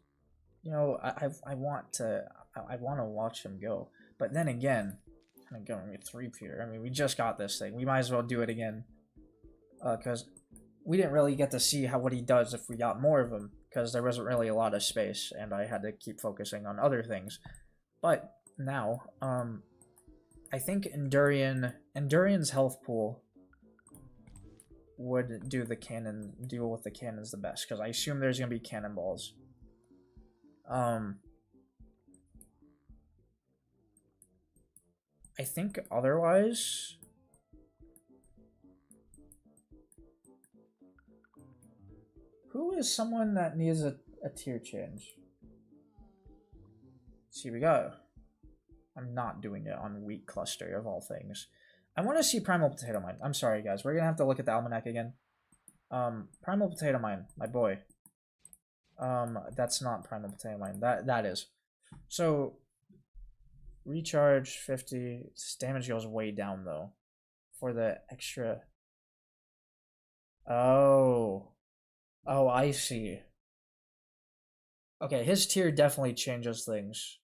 you know I want to watch him go, but then again, I'm going with 3-peer. I mean, we just got this thing. We might as well do it again, because we didn't really get to see what he does if we got more of him, because there wasn't really a lot of space, and I had to keep focusing on other things. But now, I think Endurian's health pool would deal with the cannons the best, because I assume there's gonna be cannonballs. I think otherwise Who is someone that needs a tier change? Let's see, we got... I'm not doing it on wheat cluster of all things. I want to see Primal Potato Mine. I'm sorry, guys. We're going to have to look at the almanac again. Primal Potato Mine, my boy. That's not Primal Potato Mine. That is. So, recharge 50. Damage goes way down, though. For the extra... Oh. Oh, I see. Okay, his tier definitely changes things.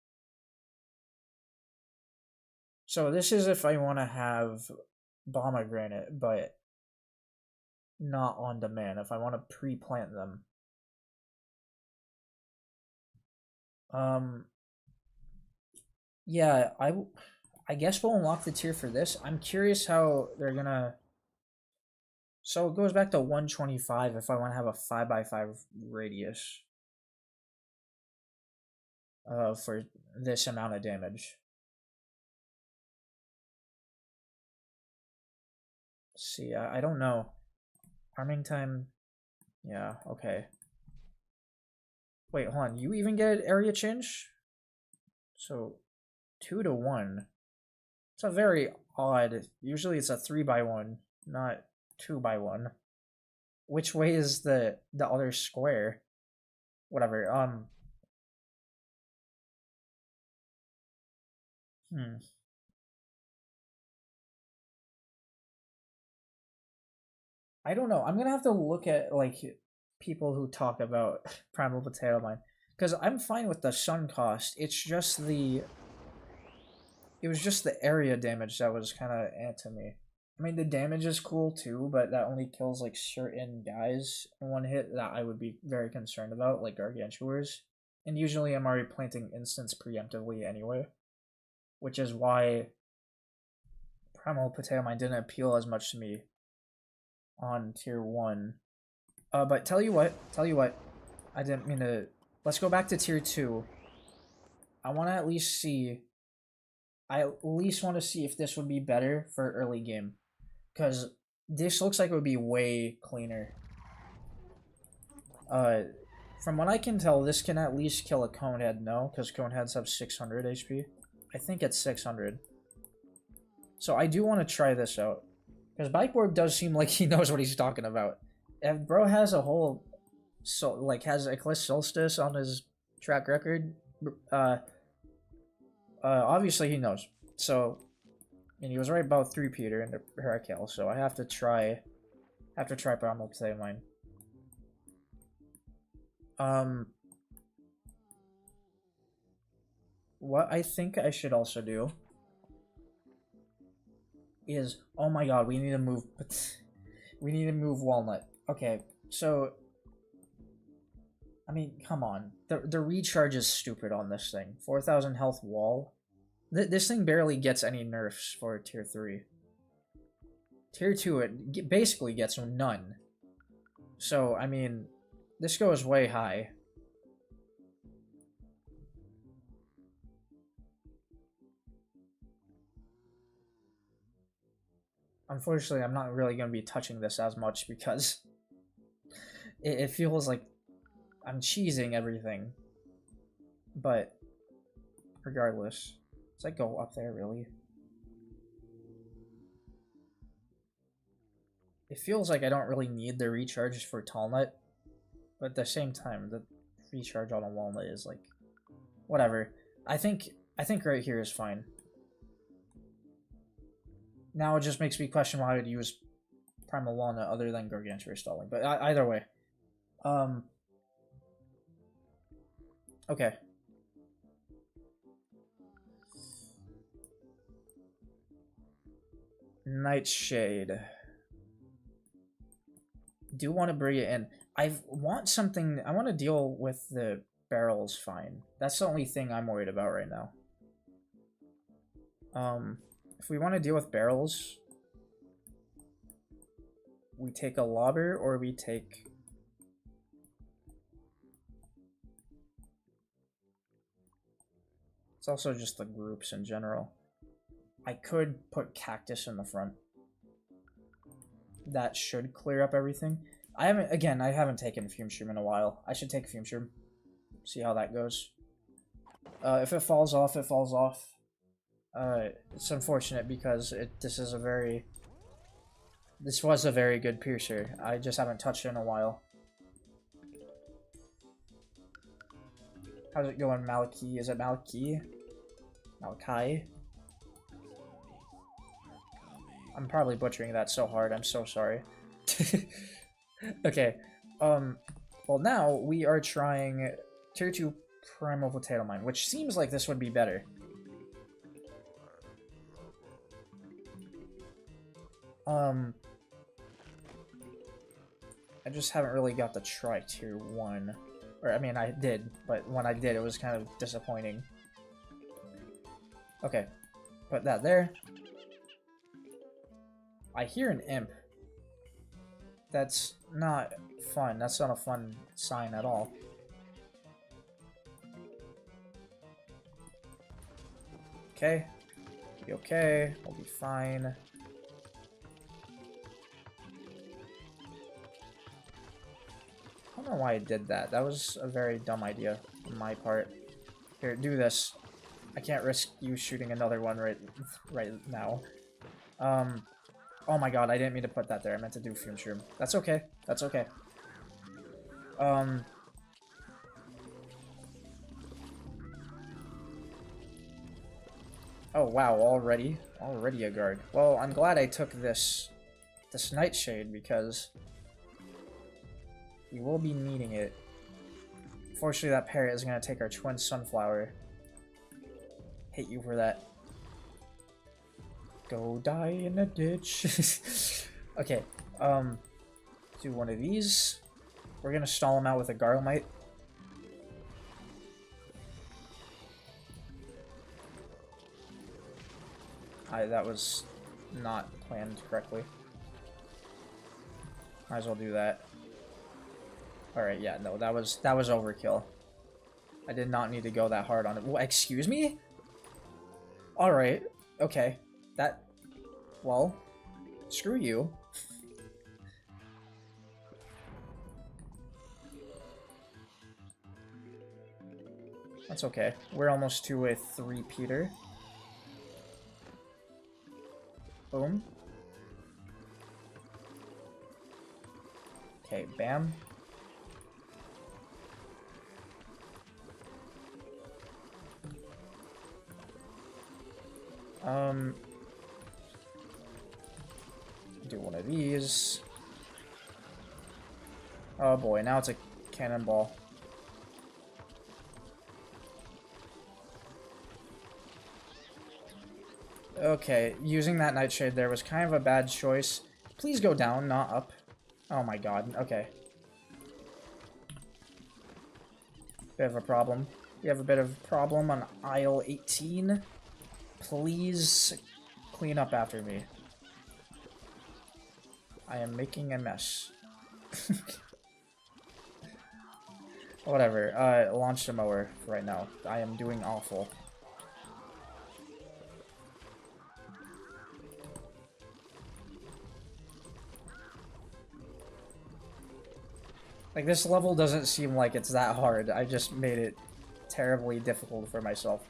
So this is if I want to have pomegranate, but not on demand. If I want to pre-plant them. Yeah, I guess we'll unlock the tier for this. I'm curious how they're gonna... So it goes back to 125 if I want to have a 5x5 radius. For this amount of damage. See, I don't know. Farming time... Yeah, okay. Wait, hold on. You even get area change? So, 2 to 1. It's a very odd... Usually it's a 3x1, not 2x1. Which way is the other square? Whatever, I don't know. I'm gonna have to look at, like, people who talk about Primal Potato Mine. Because I'm fine with the sun cost. It's just the... It was just the area damage that was kind of to me. I mean, the damage is cool too, but that only kills, like, certain guys in one hit that I would be very concerned about, like Gargantuars. And usually I'm already planting instants preemptively anyway. Which is why Primal Potato Mine didn't appeal as much to me on tier 1. But tell you what, I didn't mean to... Let's go back to tier 2. I want to at least see... I at least want to see if this would be better for early game. Because this looks like it would be way cleaner. From what I can tell, this can at least kill a Conehead, no? Because Coneheads have 600 HP. I think it's 600. So I do want to try this out. Because Bikeborg does seem like he knows what he's talking about. If bro has a whole... So, like, has Eclipse Solstice on his track record, obviously he knows. So, and he was right about 3-peater in the Hurricane, so I have to try Primal Potato Mine. What I think I should also do is, oh my god, we need to move Walnut. Okay, so I mean, come on. The recharge is stupid on this thing. 4,000 health wall. This thing barely gets any nerfs for tier 3. Tier 2, it basically gets none. So, I mean, this goes way high. Unfortunately, I'm not really going to be touching this as much because it feels like I'm cheesing everything. But regardless, does that go up there really? It feels like I don't really need the recharge for Tallnut, but at the same time, the recharge on a Walnut is like, whatever. I think right here is fine. Now it just makes me question why I would use Primal Walnut other than Gargantuar stalling, but either way. Okay. Nightshade. Do want to bring it in. I want something... I want to deal with the barrels fine. That's the only thing I'm worried about right now. If we want to deal with barrels, we take a lobber or we take... It's also just the groups in general. I could put cactus in the front. That should clear up everything. I haven't taken Fume Shroom in a while. I should take Fume Shroom. See how that goes. If it falls off, it falls off. It's unfortunate because this was a very good piercer. I just haven't touched it in a while. How's it going, Maliki? Is it Maliki? Malachi? I'm probably butchering that so hard. I'm so sorry. Okay. Well, now we are trying Tier 2 Primal Potato Mine, which seems like this would be better. I just haven't really got to try Tier 1. Or, I mean, I did, but when I did, it was kind of disappointing. Okay. Put that there. I hear an imp. That's not fun. That's not a fun sign at all. Okay. We'll be okay. We'll be fine. I don't know why I did that. That was a very dumb idea on my part. Here, do this. I can't risk you shooting another one right now. Oh my god, I didn't mean to put that there. I meant to do Fume Shroom. That's okay. That's okay. Oh wow, already a guard. Well, I'm glad I took this Nightshade because we will be needing it. Fortunately, that parrot is going to take our twin sunflower. Hate you for that. Go die in a ditch. Okay, do one of these. We're going to stall him out with a Garlemite. That was not planned correctly. Might as well do that. Alright, yeah, no, that was overkill. I did not need to go that hard on it. Well, excuse me? Alright, okay. Well, screw you. That's okay. We're almost to a 3-peater. Boom. Okay, bam. Do one of these. Oh boy, now it's a cannonball. Okay, using that Nightshade there was kind of a bad choice. Please go down, not up. Oh my god, okay. Bit of a problem. We have a bit of a problem on aisle 18. Please clean up after me. I am making a mess. Whatever, launch the mower right now. I am doing awful. Like, this level doesn't seem like it's that hard. I just made it terribly difficult for myself.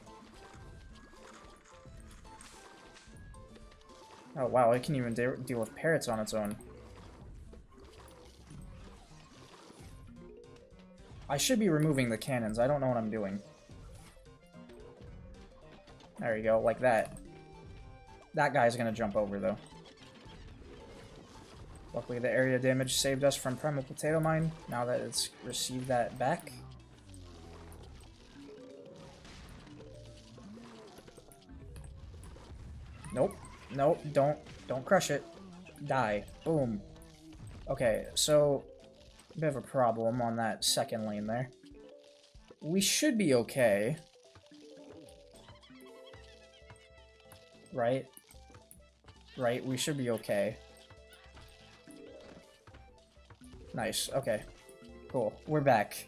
Oh wow, it can even deal with parrots on its own. I should be removing the cannons. I don't know what I'm doing. There you go, like that. That guy's gonna jump over, though. Luckily, the area damage saved us from Primal Potato Mine, now that it's received that back. Nope. Nope, don't crush it. Die. Boom. Okay, so a bit of a problem on that second lane there. We should be okay. Right? Right, we should be okay. Nice, okay. Cool. We're back.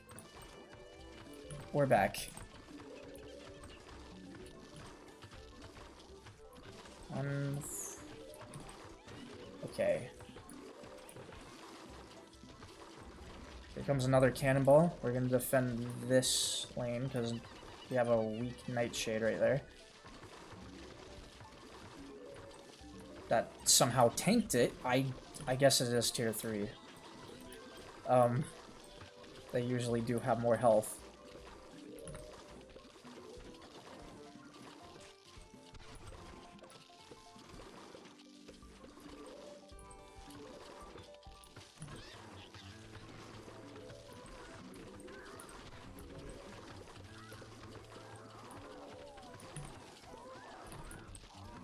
We're back. Okay. Here comes another cannonball. We're gonna defend this lane because we have a weak Nightshade right there. That somehow tanked it. I guess it is tier 3. They usually do have more health.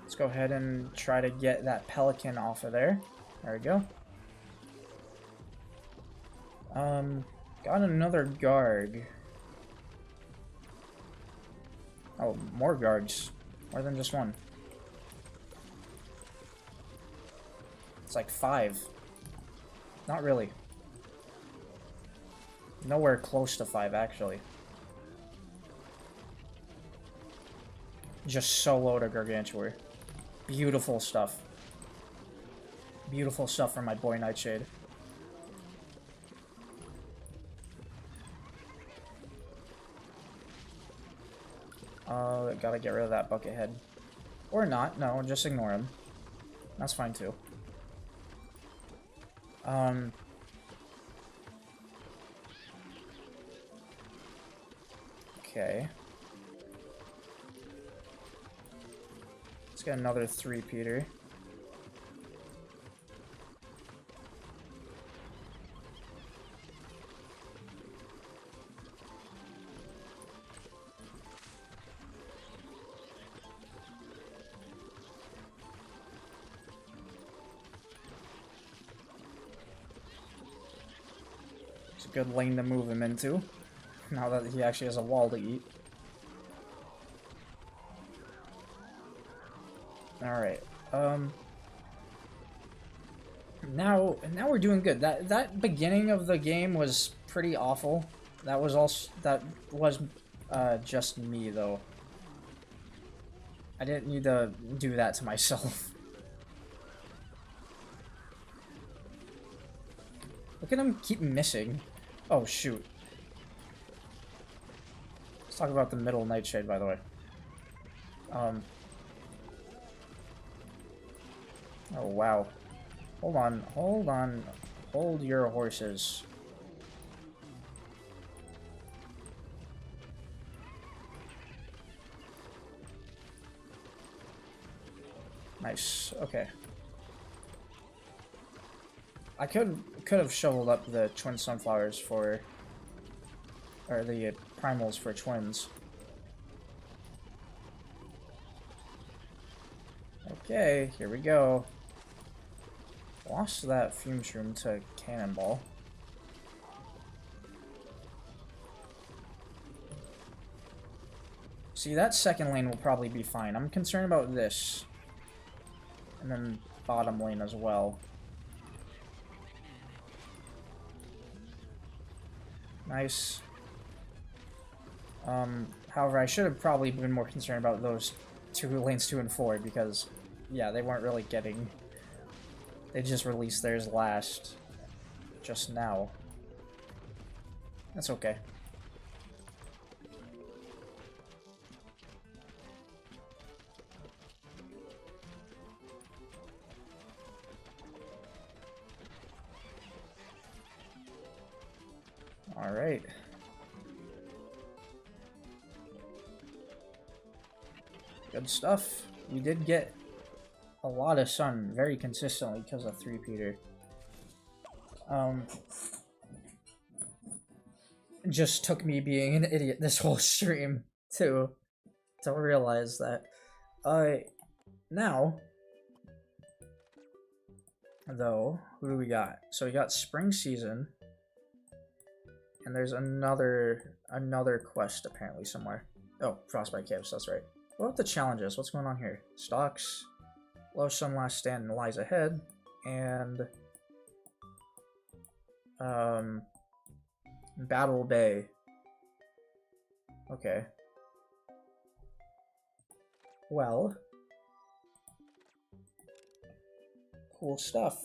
Let's go ahead and try to get that pelican off of there. There we go. Got another Garg. Oh, more Gargs. More than just one. It's like 5. Not really. Nowhere close to 5, actually. Just soloed a Gargantuar. Beautiful stuff. Beautiful stuff from my boy Nightshade. Gotta get rid of that bucket head. Or not, no, just ignore him. That's fine too. Okay. Let's get another 3-peater. It's a good lane to move him into, now that he actually has a wall to eat. Alright, now we're doing good. That beginning of the game was pretty awful. That was just me though. I didn't need to do that to myself. Look at him keep missing. Oh shoot. Let's talk about the middle Nightshade, by the way. Oh, wow. Hold on, hold on. Hold your horses. Nice, okay. I could have shoveled up the twin sunflowers for... or the primals for twins. Okay, here we go. Lost that fume shroom to cannonball. See, that second lane will probably be fine. I'm concerned about this. And then bottom lane as well. Nice. However, I should have probably been more concerned about those two lanes 2 and 4 because, yeah, they weren't really getting... They just released theirs last. Just now. That's okay. Alright. Good stuff. We did get a lot of sun very consistently because of 3-peater. It just took me being an idiot this whole stream to realize that. Now, though, who do we got? So we got Spring Season, and there's another quest apparently somewhere. Oh, Frostbite Caves, that's right. What about the challenges? What's going on here? Stocks. Low Sun Last Stand lies ahead, and Battle Bay. Okay. Well, cool stuff.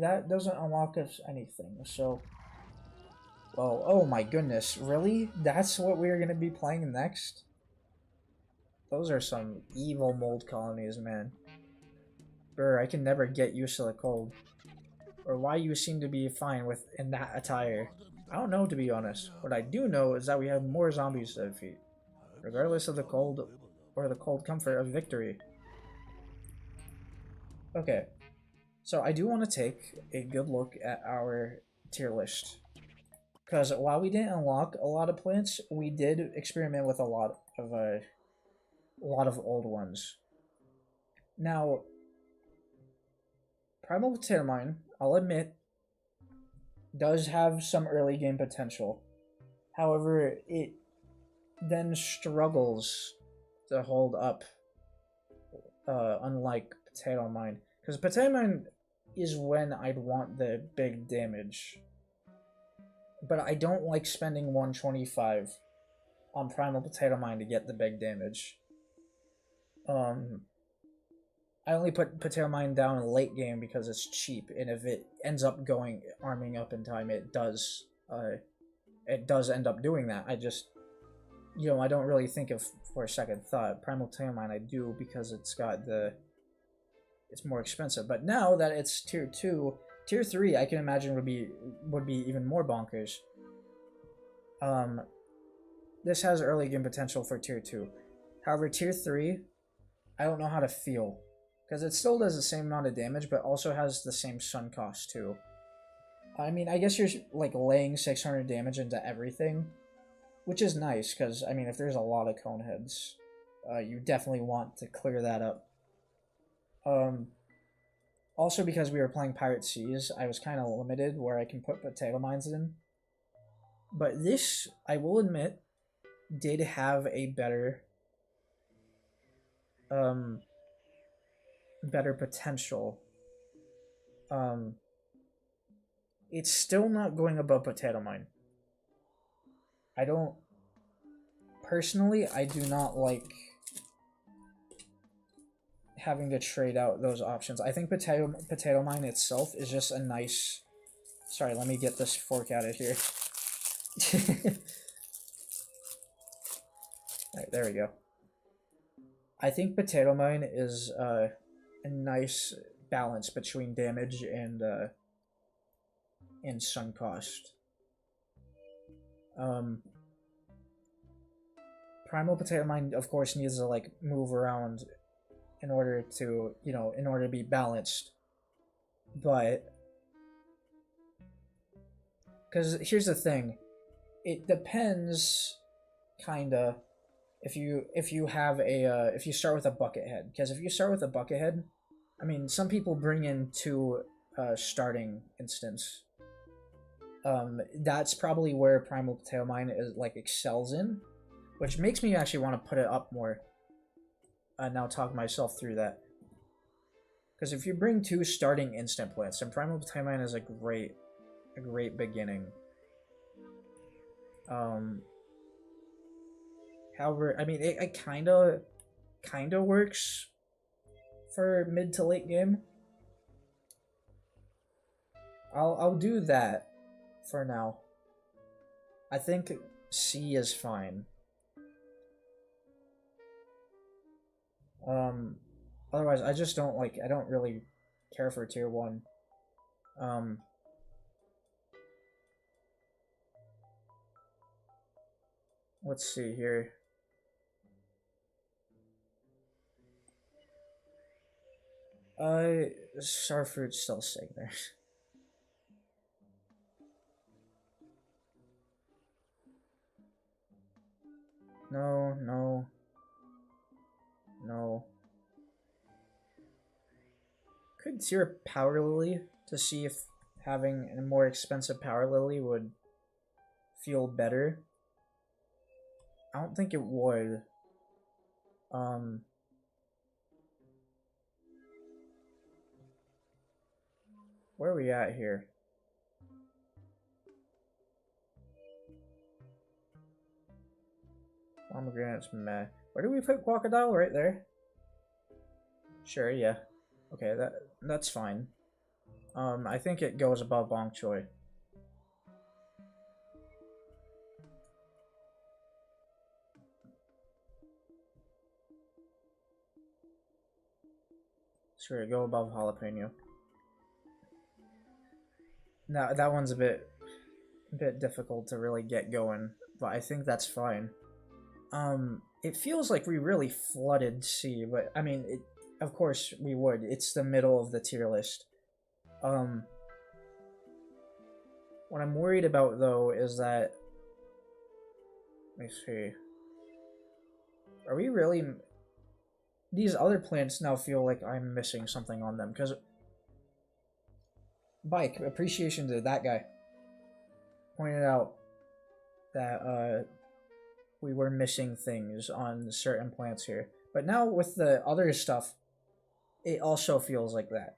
that doesn't unlock us anything, so... Well, oh my goodness, really? That's what we're gonna be playing next? Those are some evil mold colonies, man. Brr, I can never get used to the cold. Or why you seem to be fine with in that attire. I don't know, to be honest. What I do know is that we have more zombies to defeat, regardless of the cold or the cold comfort of victory. Okay, so I do want to take a good look at our tier list. Because while we didn't unlock a lot of plants, we did experiment with a lot of old ones. Now, Primal Potato Mine, I'll admit, does have some early game potential. However, it then struggles to hold up, unlike Potato Mine. Because Potato Mine is when I'd want the big damage. But I don't like spending 125 on Primal Potato Mine to get the big damage. I only put Potato Mine down in late game because it's cheap, and if it ends up arming up in time, it does end up doing that. I just, I don't really think of for a second thought. Primal Potato Mine I do because it's more expensive. But now that it's tier 2, tier 3 I can imagine would be even more bonkers. This has early game potential for tier 2. However, tier 3, I don't know how to feel. Because it still does the same amount of damage, but also has the same sun cost too. I mean, I guess you're like laying 600 damage into everything, which is nice, because, I mean, if there's a lot of cone heads, you definitely want to clear that up. Also, because we were playing Pirate Seas, I was kind of limited where I can put potato mines in. But this, I will admit, did have a better potential. It's still not going above Potato Mine. Personally, I do not like having to trade out those options. I think Potato Mine itself is just a nice... Sorry, let me get this fork out of here. Alright, there we go. I think Potato Mine is a nice balance between damage and sun cost. Primal Potato Mine, of course, needs to like move around in order to be balanced. But because here's the thing, it depends, kinda. If you start with a bucket head, because if you start with a bucket head, I mean, some people bring in 2 starting instants. That's probably where Primal Potato Mine excels in, which makes me actually want to put it up more. Now talk myself through that, because if you bring 2 starting instant plants, then Primal Potato Mine is a great beginning. However, I mean, it kind of works for mid to late game. I'll do that for now. I think C is fine. Otherwise, I just don't I don't really care for tier 1. Let's see here. Starfruit's still staying there. No. Could tier Power Lily to see if having a more expensive Power Lily would feel better. I don't think it would. Where are we at here? Pomegranate's meh. Where do we put Crocodile? Right there? Sure, yeah. Okay, that's fine. I think it goes above bok choy. Sure, go above jalapeno. Now that one's a bit difficult to really get going, but I think that's fine. It feels like we really flooded C, but I mean, of course we would. It's the middle of the tier list. What I'm worried about though is that, let me see. Are we really? These other plants now feel like I'm missing something on them because. Bike appreciation to that guy. Pointed out that we were missing things on certain plants here. But now with the other stuff, it also feels like that.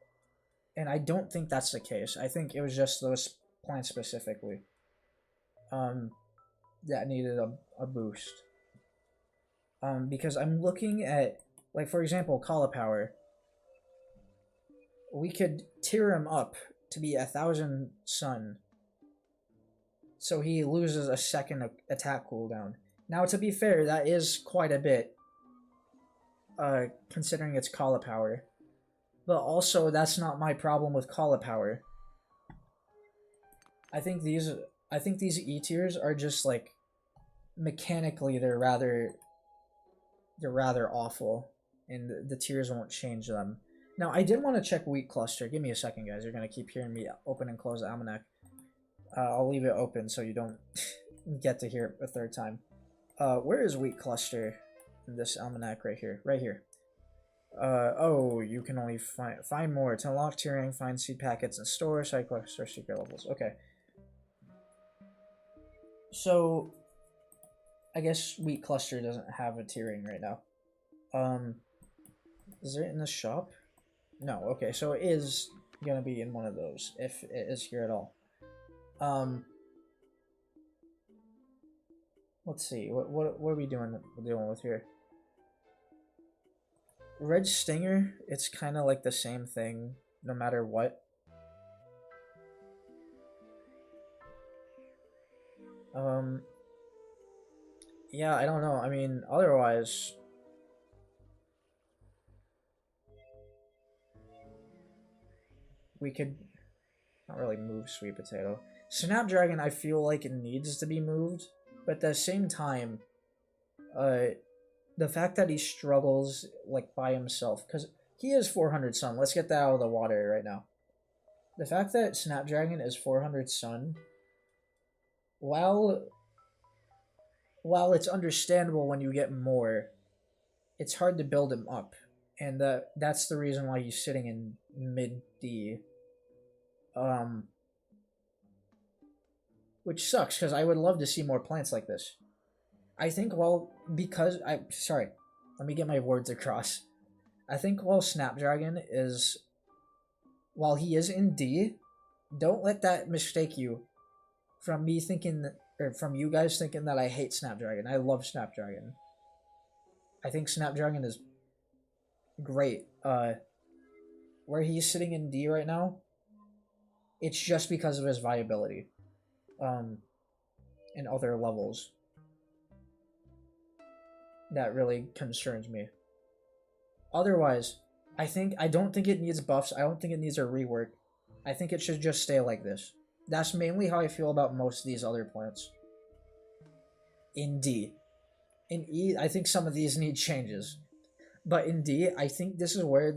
And I don't think that's the case. I think it was just those plants specifically that needed a boost. Because I'm looking at, like, for example, cauliflower. We could tier him up to be 1,000 sun. So he loses a second attack cooldown. Now, to be fair, that is quite a bit, considering it's cauliflower. But also, that's not my problem with cauliflower. I think these E tiers are just like mechanically they're rather awful, and the tiers won't change them. Now, I did want to check wheat cluster. Give me a second, guys. You're gonna keep hearing me open and close the almanac. I'll leave it open so you don't get to hear it a third time. Where is wheat cluster in this almanac? Right here. Right here. Oh, you can only find more. To unlock tiering, find seed packets and store, side quests, or secret levels. Okay. So, I guess wheat cluster doesn't have a tiering right now. Is it in the shop? No, okay, so it is gonna be in one of those, if it is here at all. Let's see, what are we dealing with here? Red Stinger, it's kind of like the same thing, no matter what. Yeah, I don't know, I mean, otherwise... we could not really move Sweet Potato. Snapdragon, I feel like it needs to be moved, but at the same time, the fact that he struggles like by himself, because he is 400 sun. Let's get that out of the water right now. The fact that Snapdragon is 400 sun, while it's understandable when you get more, it's hard to build him up, and that's the reason why he's sitting in mid D. Which sucks, because I would love to see more plants like this. I think, sorry, let me get my words across. I think while he is in D, don't let that mistake you from me thinking, or from you guys thinking that I hate Snapdragon. I love Snapdragon. I think Snapdragon is great. Where he's sitting in D right now, it's just because of his viability. In other levels. That really concerns me. Otherwise, I don't think it needs buffs. I don't think it needs a rework. I think it should just stay like this. That's mainly how I feel about most of these other plants. In D. In E, I think some of these need changes. But in D, I think this is where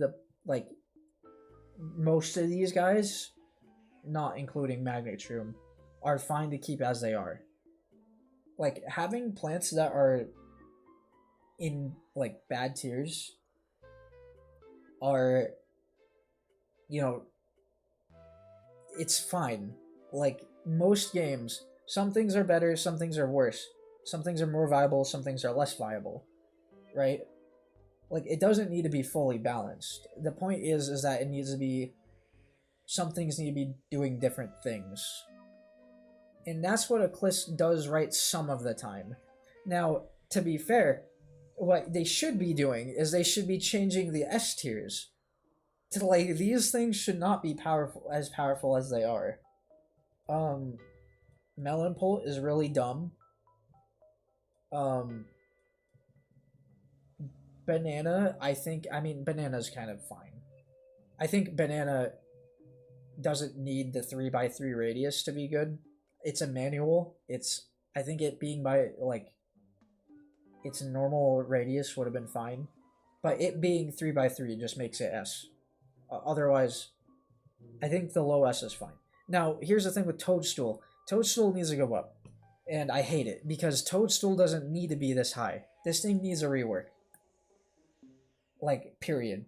most of these guys, not including Magnitude, are fine to keep as they are. Like, having plants that are in, like, bad tiers are, you know, it's fine. Like, most games, some things are better, some things are worse. Some things are more viable, some things are less viable. Right? Like, it doesn't need to be fully balanced. The point is that it needs to be, some things need to be doing different things. And that's what ECLISE does right some of the time. Now, to be fair, what they should be doing is they should be changing the S tiers. Like, these things should not be powerful as they are. Melon Pult is really dumb. Banana, I mean, banana's kind of fine. I think banana doesn't need the 3x3 radius to be good. It's a manual. I think it being by, like, its normal radius would have been fine. But it being 3x3 just makes it S. Otherwise, I think the low S is fine. Now, here's the thing with Toadstool. Toadstool needs to go up. And I hate it, because Toadstool doesn't need to be this high. This thing needs a rework. Like, period.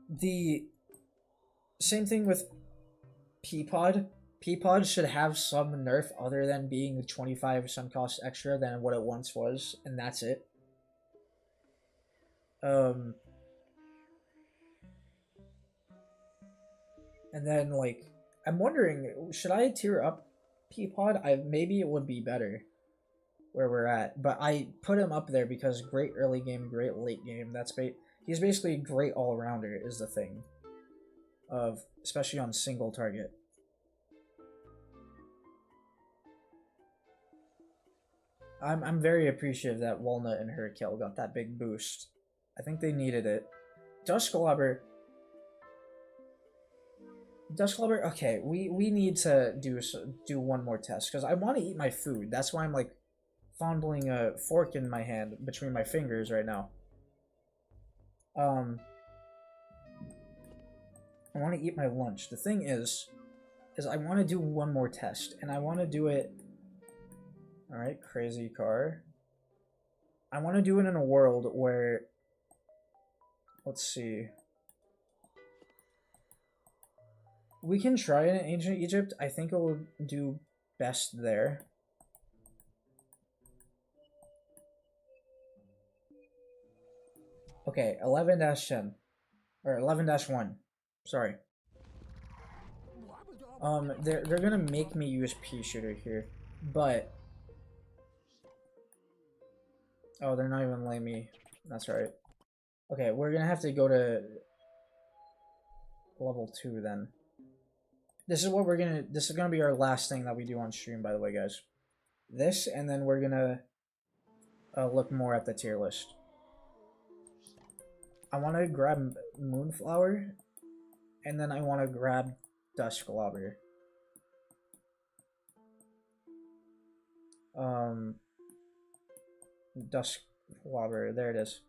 The same thing with Peapod. Peapod should have some nerf other than being 25 some cost extra than what it once was, and that's it. And then, like, I'm wondering, should I tier up Peapod? Maybe it would be better where we're at, but I put him up there because great early game, great late game. He's basically a great all-rounder is the thing, especially on single target. I'm very appreciative that Walnut and her kill got that big boost. I think they needed it. Dusklobber, okay, we need to do one more test, because I want to eat my food. That's why I'm, like, fondling a fork in my hand between my fingers right now. I want to eat my lunch. The thing is I want to do one more test, and I want to do it... Alright, crazy car. I want to do it in a world where... Let's see. We can try it in Ancient Egypt. I think it will do best there. Okay, 11-10. Or 11-1. Sorry. They're gonna make me use Pea Shooter here, but... Oh, they're not even letting me... That's right. Okay, we're gonna have to go to... level 2 then. This is gonna be our last thing that we do on stream, by the way, guys. This, and then we're gonna look more at the tier list. I want to grab Moonflower, and then I want to grab Dusklobber. Dusklobber, there it is.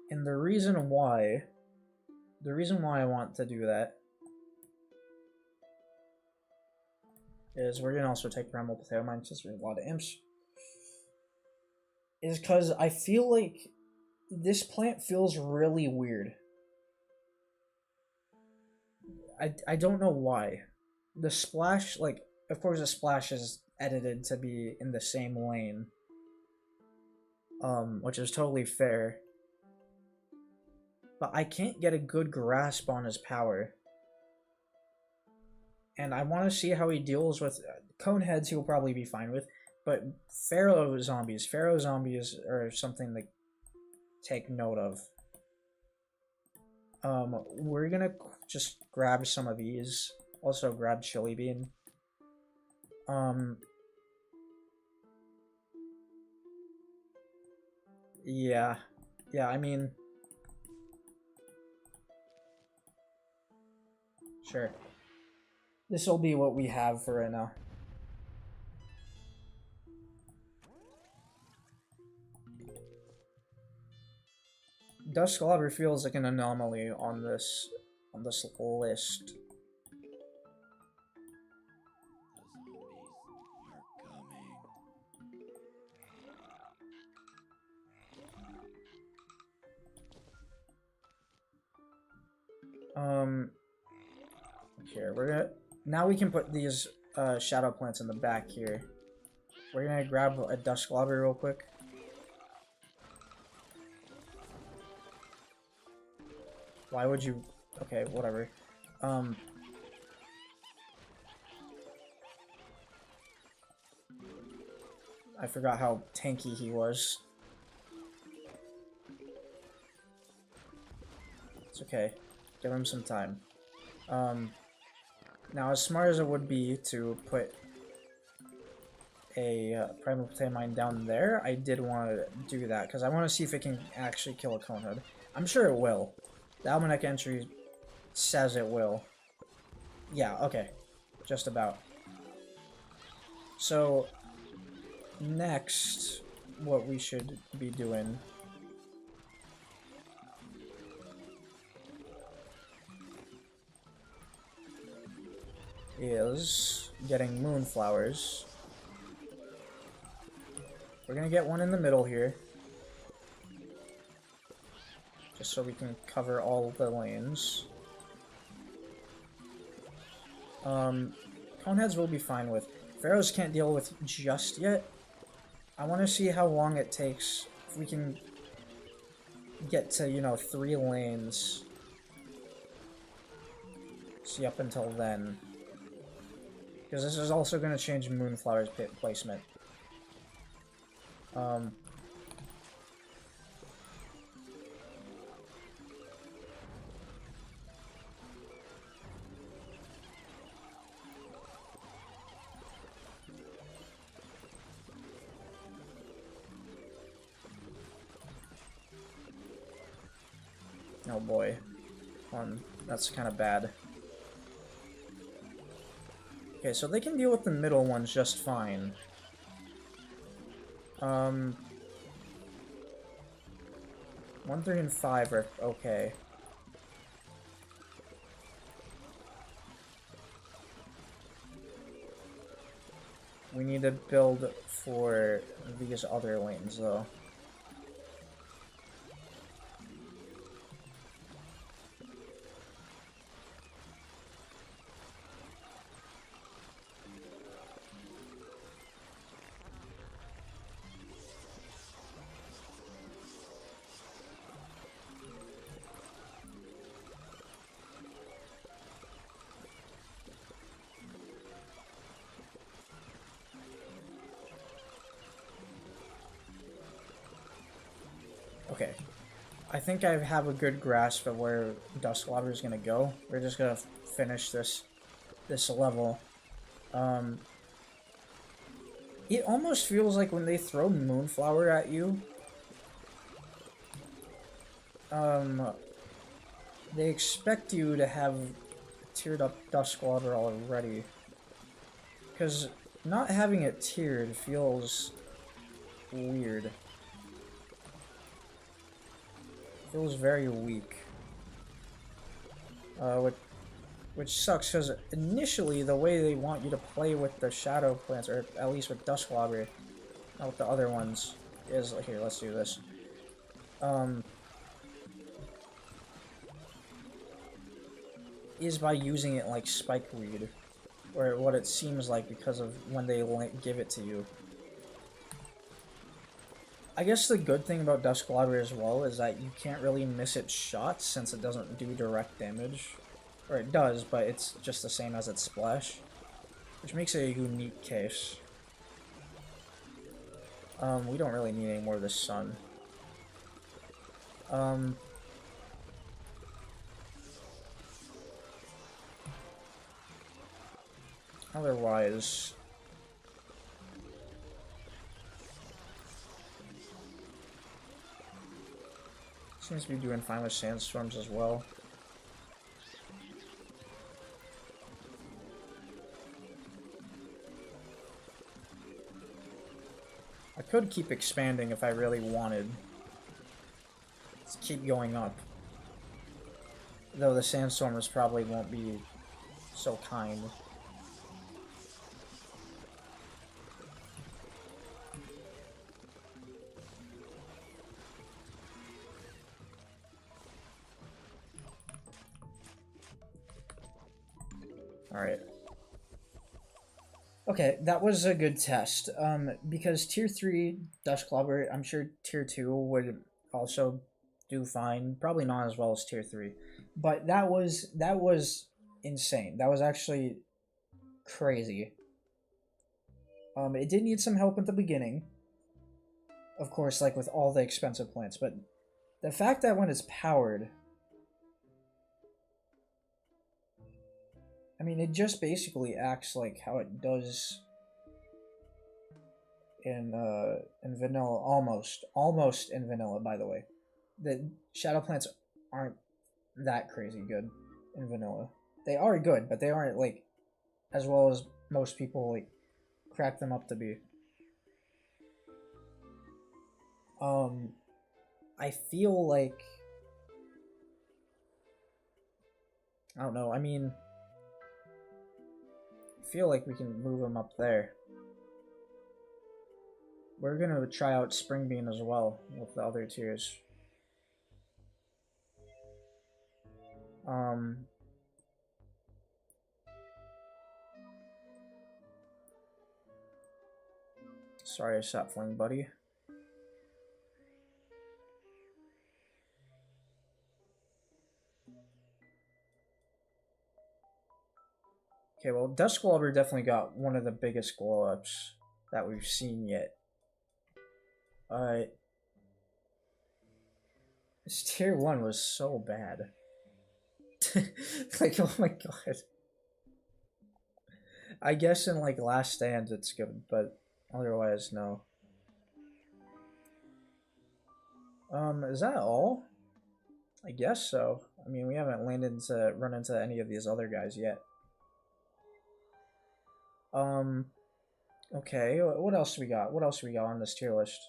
And the reason why I want to do that is we're gonna also take Bramble Potato Mine since we have a lot of imps. Is because I feel like this plant feels really weird. I don't know why. The splash, like, of course the splash is edited to be in the same lane. Which is totally fair. But I can't get a good grasp on his power. And I want to see how he deals with Coneheads. He'll probably be fine with. But Pharaoh zombies are something to take note of. We're gonna just grab some of these. Also grab Chili Bean. Yeah, I mean... Sure. This will be what we have for right now. Dusklobber feels like an anomaly on this list. Here, now we can put these shadow plants in the back here. We're gonna grab a Dusklobber real quick. Why would you... Okay, whatever. I forgot how tanky he was. It's okay. Give him some time. Now, as smart as it would be to put a Primal Mine down there, I did want to do that, because I want to see if it can actually kill a Conehead. I'm sure it will. The Almanac entry says it will. Yeah, okay. Just about. So, next, what we should be doing is getting moonflowers. We're gonna get one in the middle here, just so we can cover all the lanes. Coneheads we'll be fine with. Pharaohs can't deal with just yet. I want to see how long it takes if we can get to, you know, 3 lanes. See, up until then. Because this is also going to change Moonflower's pit placement. Oh boy. That's kind of bad. Okay, so they can deal with the middle ones just fine. 1, 3, and 5 are okay. We need to build for these other lanes, though. Okay, I think I have a good grasp of where Dusklobber is gonna go. We're just gonna finish this level. It almost feels like when they throw Moonflower at you, they expect you to have tiered up Dusklobber already. Because not having it tiered feels weird. Feels very weak. Which sucks, because initially the way they want you to play with the Shadow Plants, or at least with Dusklobber, not with the other ones, is... Here, let's do this. Is by using it like Spikeweed. Or what it seems like because of when they give it to you. I guess the good thing about Dusklobber as well is that you can't really miss its shots since it doesn't do direct damage. Or it does, but it's just the same as its splash. Which makes it a unique case. We don't really need any more of the sun. Otherwise... Seems to be doing fine with sandstorms as well. I could keep expanding if I really wanted. Let's keep going up. Though the sandstormers probably won't be so kind. Alright. Okay, that was a good test. Because Tier 3 Dusklobber, I'm sure Tier 2 would also do fine. Probably not as well as Tier 3. But that was insane. That was actually crazy. It did need some help at the beginning. Of course, like with all the expensive plants, but the fact that when it's powered, I mean, it just basically acts like how it does in vanilla, almost in vanilla, by the way. The shadow plants aren't that crazy good in vanilla. They are good, but they aren't like as well as most people like crack them up to be. I feel like I don't know. I mean, I feel like we can move them up there. We're gonna try out Spring Bean as well with the other tiers. Sorry I stopped playing, buddy. Okay, well, Dusk Glover definitely got one of the biggest glow-ups that we've seen yet. This tier 1 was so bad. Like, oh my god. I guess in, like, Last Stand it's good, but otherwise, no. Is that all? I guess so. I mean, we haven't run into any of these other guys yet. Okay, what else do we got? What else do we got on this tier list?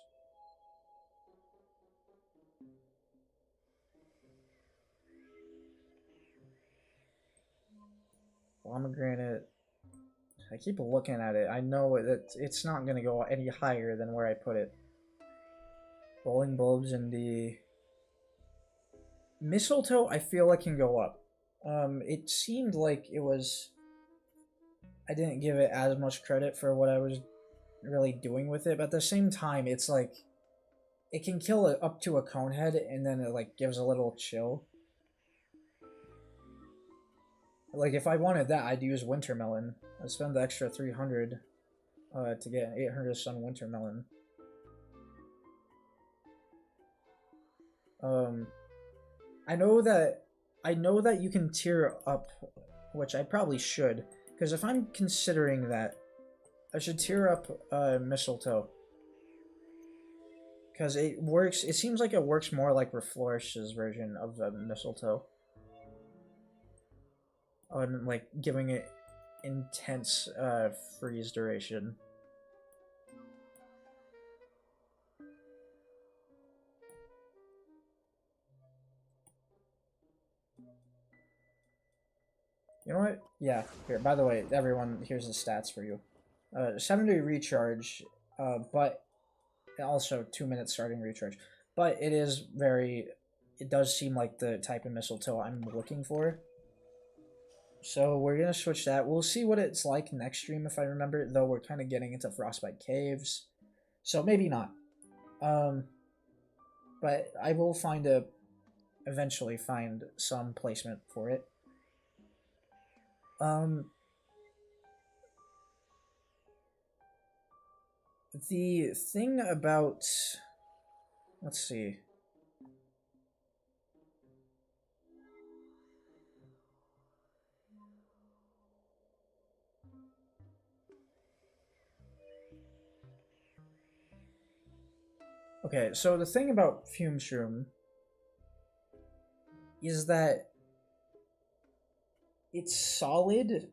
Pomegranate. I keep looking at it. I know that it's not going to go any higher than where I put it. Bowling bulbs and the mistletoe, I feel like can go up. It seemed like it was. I didn't give it as much credit for what I was really doing with it, but at the same time, it's like it can kill it up to a cone head, and then it like gives a little chill. Like if I wanted that, I'd use Wintermelon. I'd spend the extra 300 to get an 800 Sun Wintermelon. I know that you can tier up, which I probably should, because if I'm considering that, I should tier up Mistletoe. Because it works, it seems like it works more like Reflourish's version of Mistletoe. And like giving it intense freeze duration. You know what? Yeah, here, by the way, everyone, here's the stats for you. 7-day recharge, but also 2 minutes starting recharge. But it does seem like the type of mistletoe I'm looking for. So we're going to switch that. We'll see what it's like next stream if I remember, though we're kind of getting into Frostbite Caves. So maybe not. But I will eventually find some placement for it. The thing about, let's see. Okay, so the thing about Fume Shroom is that it's solid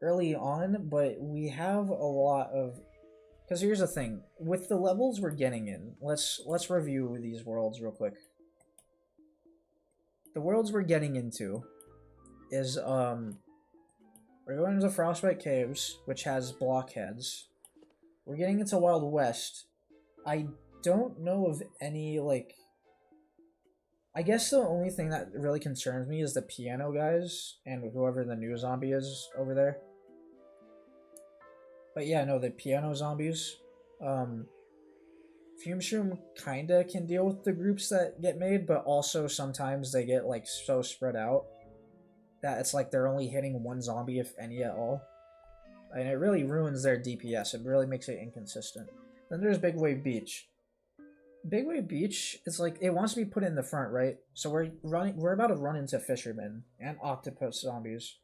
early on, but we have a lot of... Because here's the thing, with the levels we're getting in, let's review these worlds real quick. The worlds we're getting into is, we're going into Frostbite Caves, which has blockheads. We're getting into Wild West. I don't know of any, like... I guess the only thing that really concerns me is the piano guys, and whoever the new zombie is over there. But yeah, no, the piano zombies. Fume Shroom kinda can deal with the groups that get made, but also sometimes they get like so spread out that it's like they're only hitting one zombie, if any at all. And it really ruins their DPS. It really makes it inconsistent. Then there's Big Wave Beach. Big Wave Beach is like, it wants to be put in the front, right? So we're about to run into fishermen and octopus zombies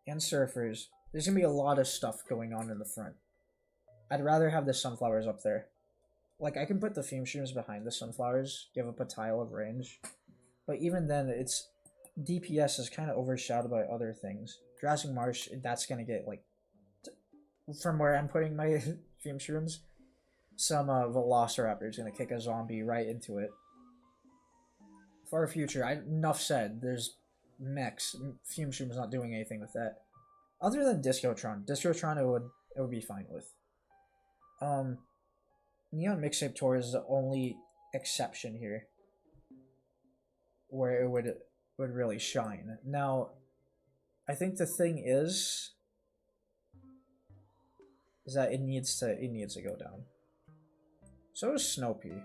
and surfers. There's gonna be a lot of stuff going on in the front. I'd rather have the sunflowers up there. Like, I can put the fume streams behind the sunflowers, give up a tile of range. But even then, it's DPS is kind of overshadowed by other things. Jurassic Marsh, that's gonna get, like, from where I'm putting my fume shrooms, some Velociraptor is gonna kick a zombie right into it. For our future, enough said. There's mechs. Fume shrooms not doing anything with that. Other than Discotron. Discotron it would be fine with. Neon Mixtape Tour is the only exception here where it would really shine. Now, I think the thing is that it needs to go down. So is Snopey.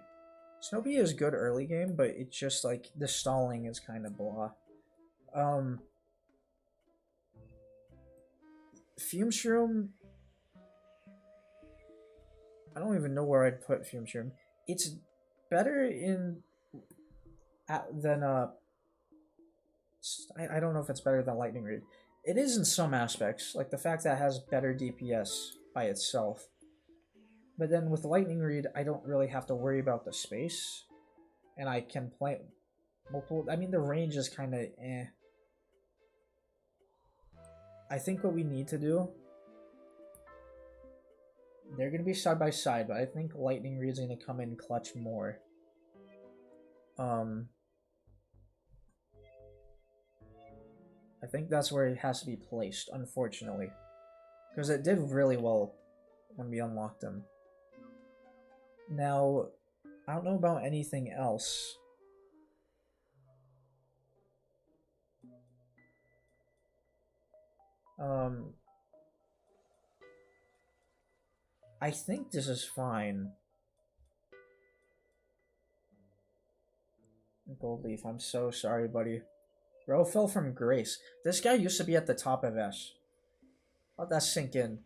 Snopey is good early game, but it's just like the stalling is kind of blah. Fume Shroom, I don't even know where I'd put Fume Shroom. It's better than I don't know if it's better than Lightning Reed. It is in some aspects, like the fact that it has better DPS by itself. But then with Lightning Reed, I don't really have to worry about the space, and I can play multiple. I mean, the range is kind of eh. I think what we need to do, they're going to be side by side, but I think Lightning Reed's going to come in clutch more. I think that's where it has to be placed, unfortunately. Because it did really well when we unlocked him. Now, I don't know about anything else. I think this is fine. Gold Leaf, I'm so sorry, buddy. Bro fell from grace. This guy used to be at the top of S. Let that sink in.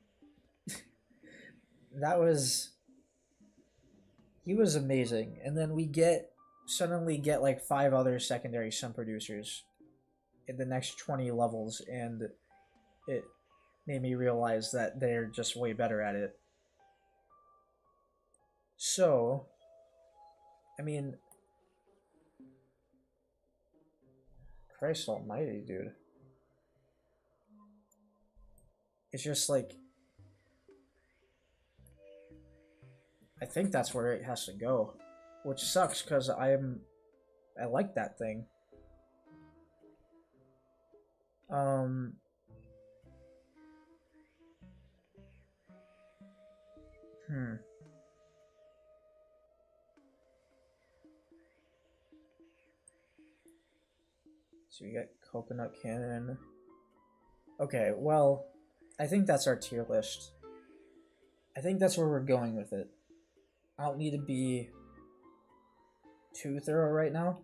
He was amazing. And then we suddenly get like 5 other secondary sun producers in the next 20 levels, and it made me realize that they're just way better at it. So, I mean, Christ almighty, dude. It's just like, I think that's where it has to go, which sucks because I like that thing. So we got Coconut Cannon. Okay, well, I think that's our tier list. I think that's where we're going with it. I don't need to be too thorough right now.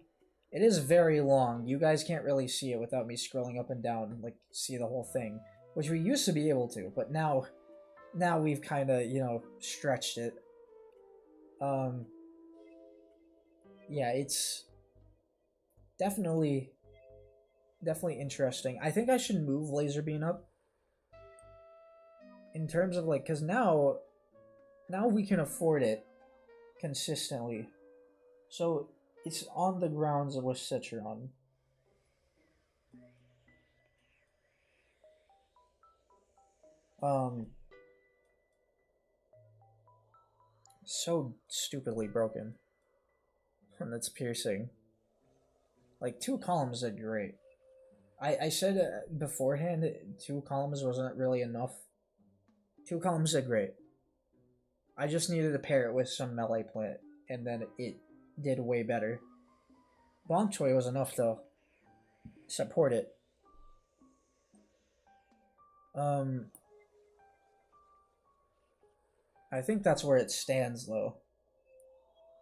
It is very long. You guys can't really see it without me scrolling up and down, like, see the whole thing. Which we used to be able to, but now we've kind of, you know, stretched it. Yeah, it's definitely interesting. I think I should move Laserbeam up. In terms of, like, because now we can afford it consistently. So it's on the grounds with Citron. So stupidly broken. And that's piercing. Like, 2 columns are great. I said beforehand 2 columns wasn't really enough. 2 columns are great. I just needed to pair it with some melee plant, and then it did way better. Bonk Choy was enough to support it. I think that's where it stands, though.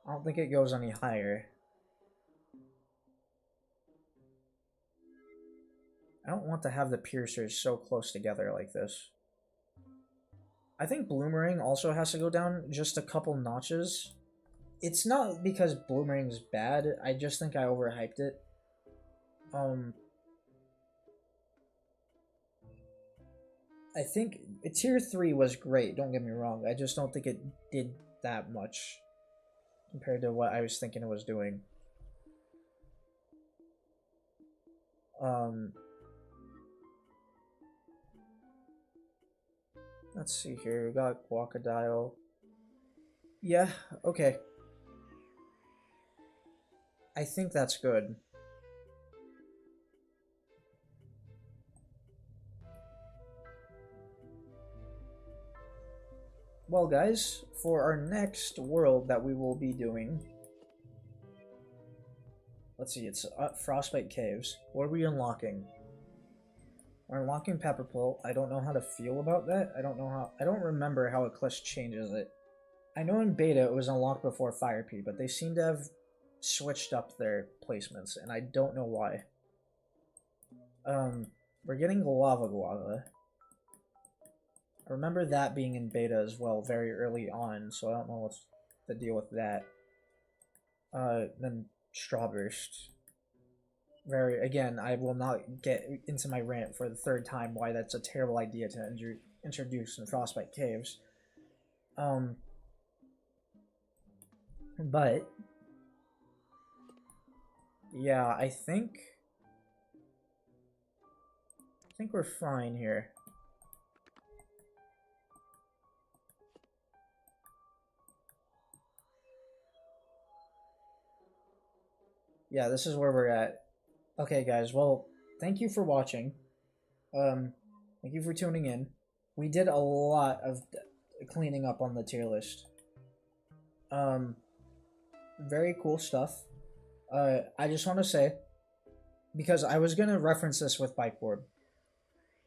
I don't think it goes any higher. I don't want to have the piercers so close together like this. I think Bloomerang also has to go down just a couple notches. It's not because Bloomerang's bad, I just think I overhyped it. I think tier 3 was great, don't get me wrong. I just don't think it did that much compared to what I was thinking it was doing. Let's see here. We got Crocodile. Yeah, okay. I think that's good. Well, guys, for our next world that we will be doing, let's see, it's Frostbite Caves. What are we unlocking? We're unlocking Pepperpool. I don't know how to feel about that. I don't remember how ECLISE changes it. I know in beta it was unlocked before Fire Pea, but they seem to have switched up their placements, and I don't know why. We're getting Lava Guava. I remember that being in beta as well very early on, so I don't know what's the deal with that. Then Strawburst. Again, I will not get into my rant for the third time why that's a terrible idea to introduce in Frostbite Caves. But yeah, I think we're fine here. Yeah, this is where we're at. Okay, guys, well, thank you for watching. Thank you for tuning in. We did a lot of cleaning up on the tier list. Very cool stuff. I just want to say, because I was gonna reference this with Bikeboard,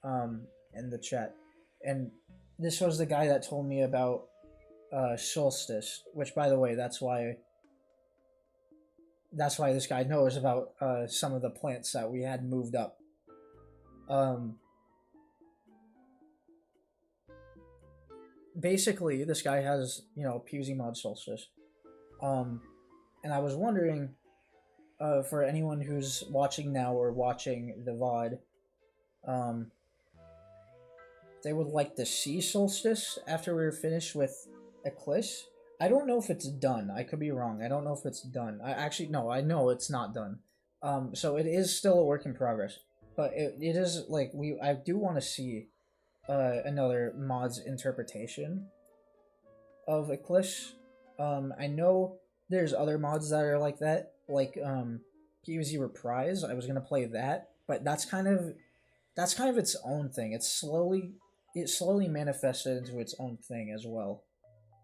in the chat, and this was the guy that told me about Solstice, which, by the way, that's why this guy knows about some of the plants that we had moved up. Basically, this guy has, PvZ mod Solstice. And I was wondering, for anyone who's watching now or watching the VOD, they would like to see Solstice after we're finished with ECLISE. I don't know if it's done. I could be wrong. I don't know if it's done. No, I know it's not done. So it is still a work in progress. But it is, like, I do want to see another mod's interpretation of ECLISE. I know there's other mods that are like that, like PvZ Reprise. I was gonna play that, but that's kind of its own thing. It slowly manifested into its own thing as well,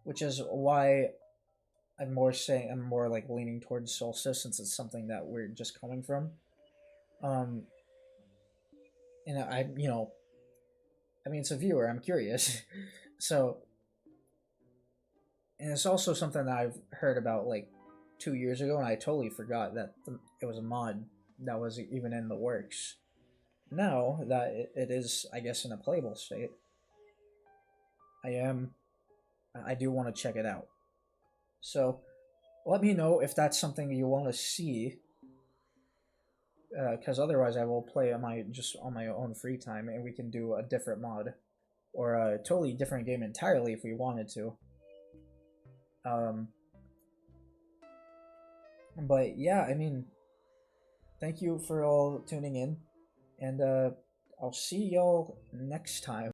which is why I'm more like leaning towards Solstice, since it's something that we're just coming from. And I mean, it's a viewer. I'm curious, so. And it's also something that I've heard about like 2 years ago, and I totally forgot that it was a mod that was even in the works. Now that it is, I guess, in a playable state, I do want to check it out. So let me know if that's something you want to see, because otherwise I will play on my own free time, and we can do a different mod or a totally different game entirely if we wanted to. But yeah, I mean, thank you for all tuning in, and I'll see y'all next time.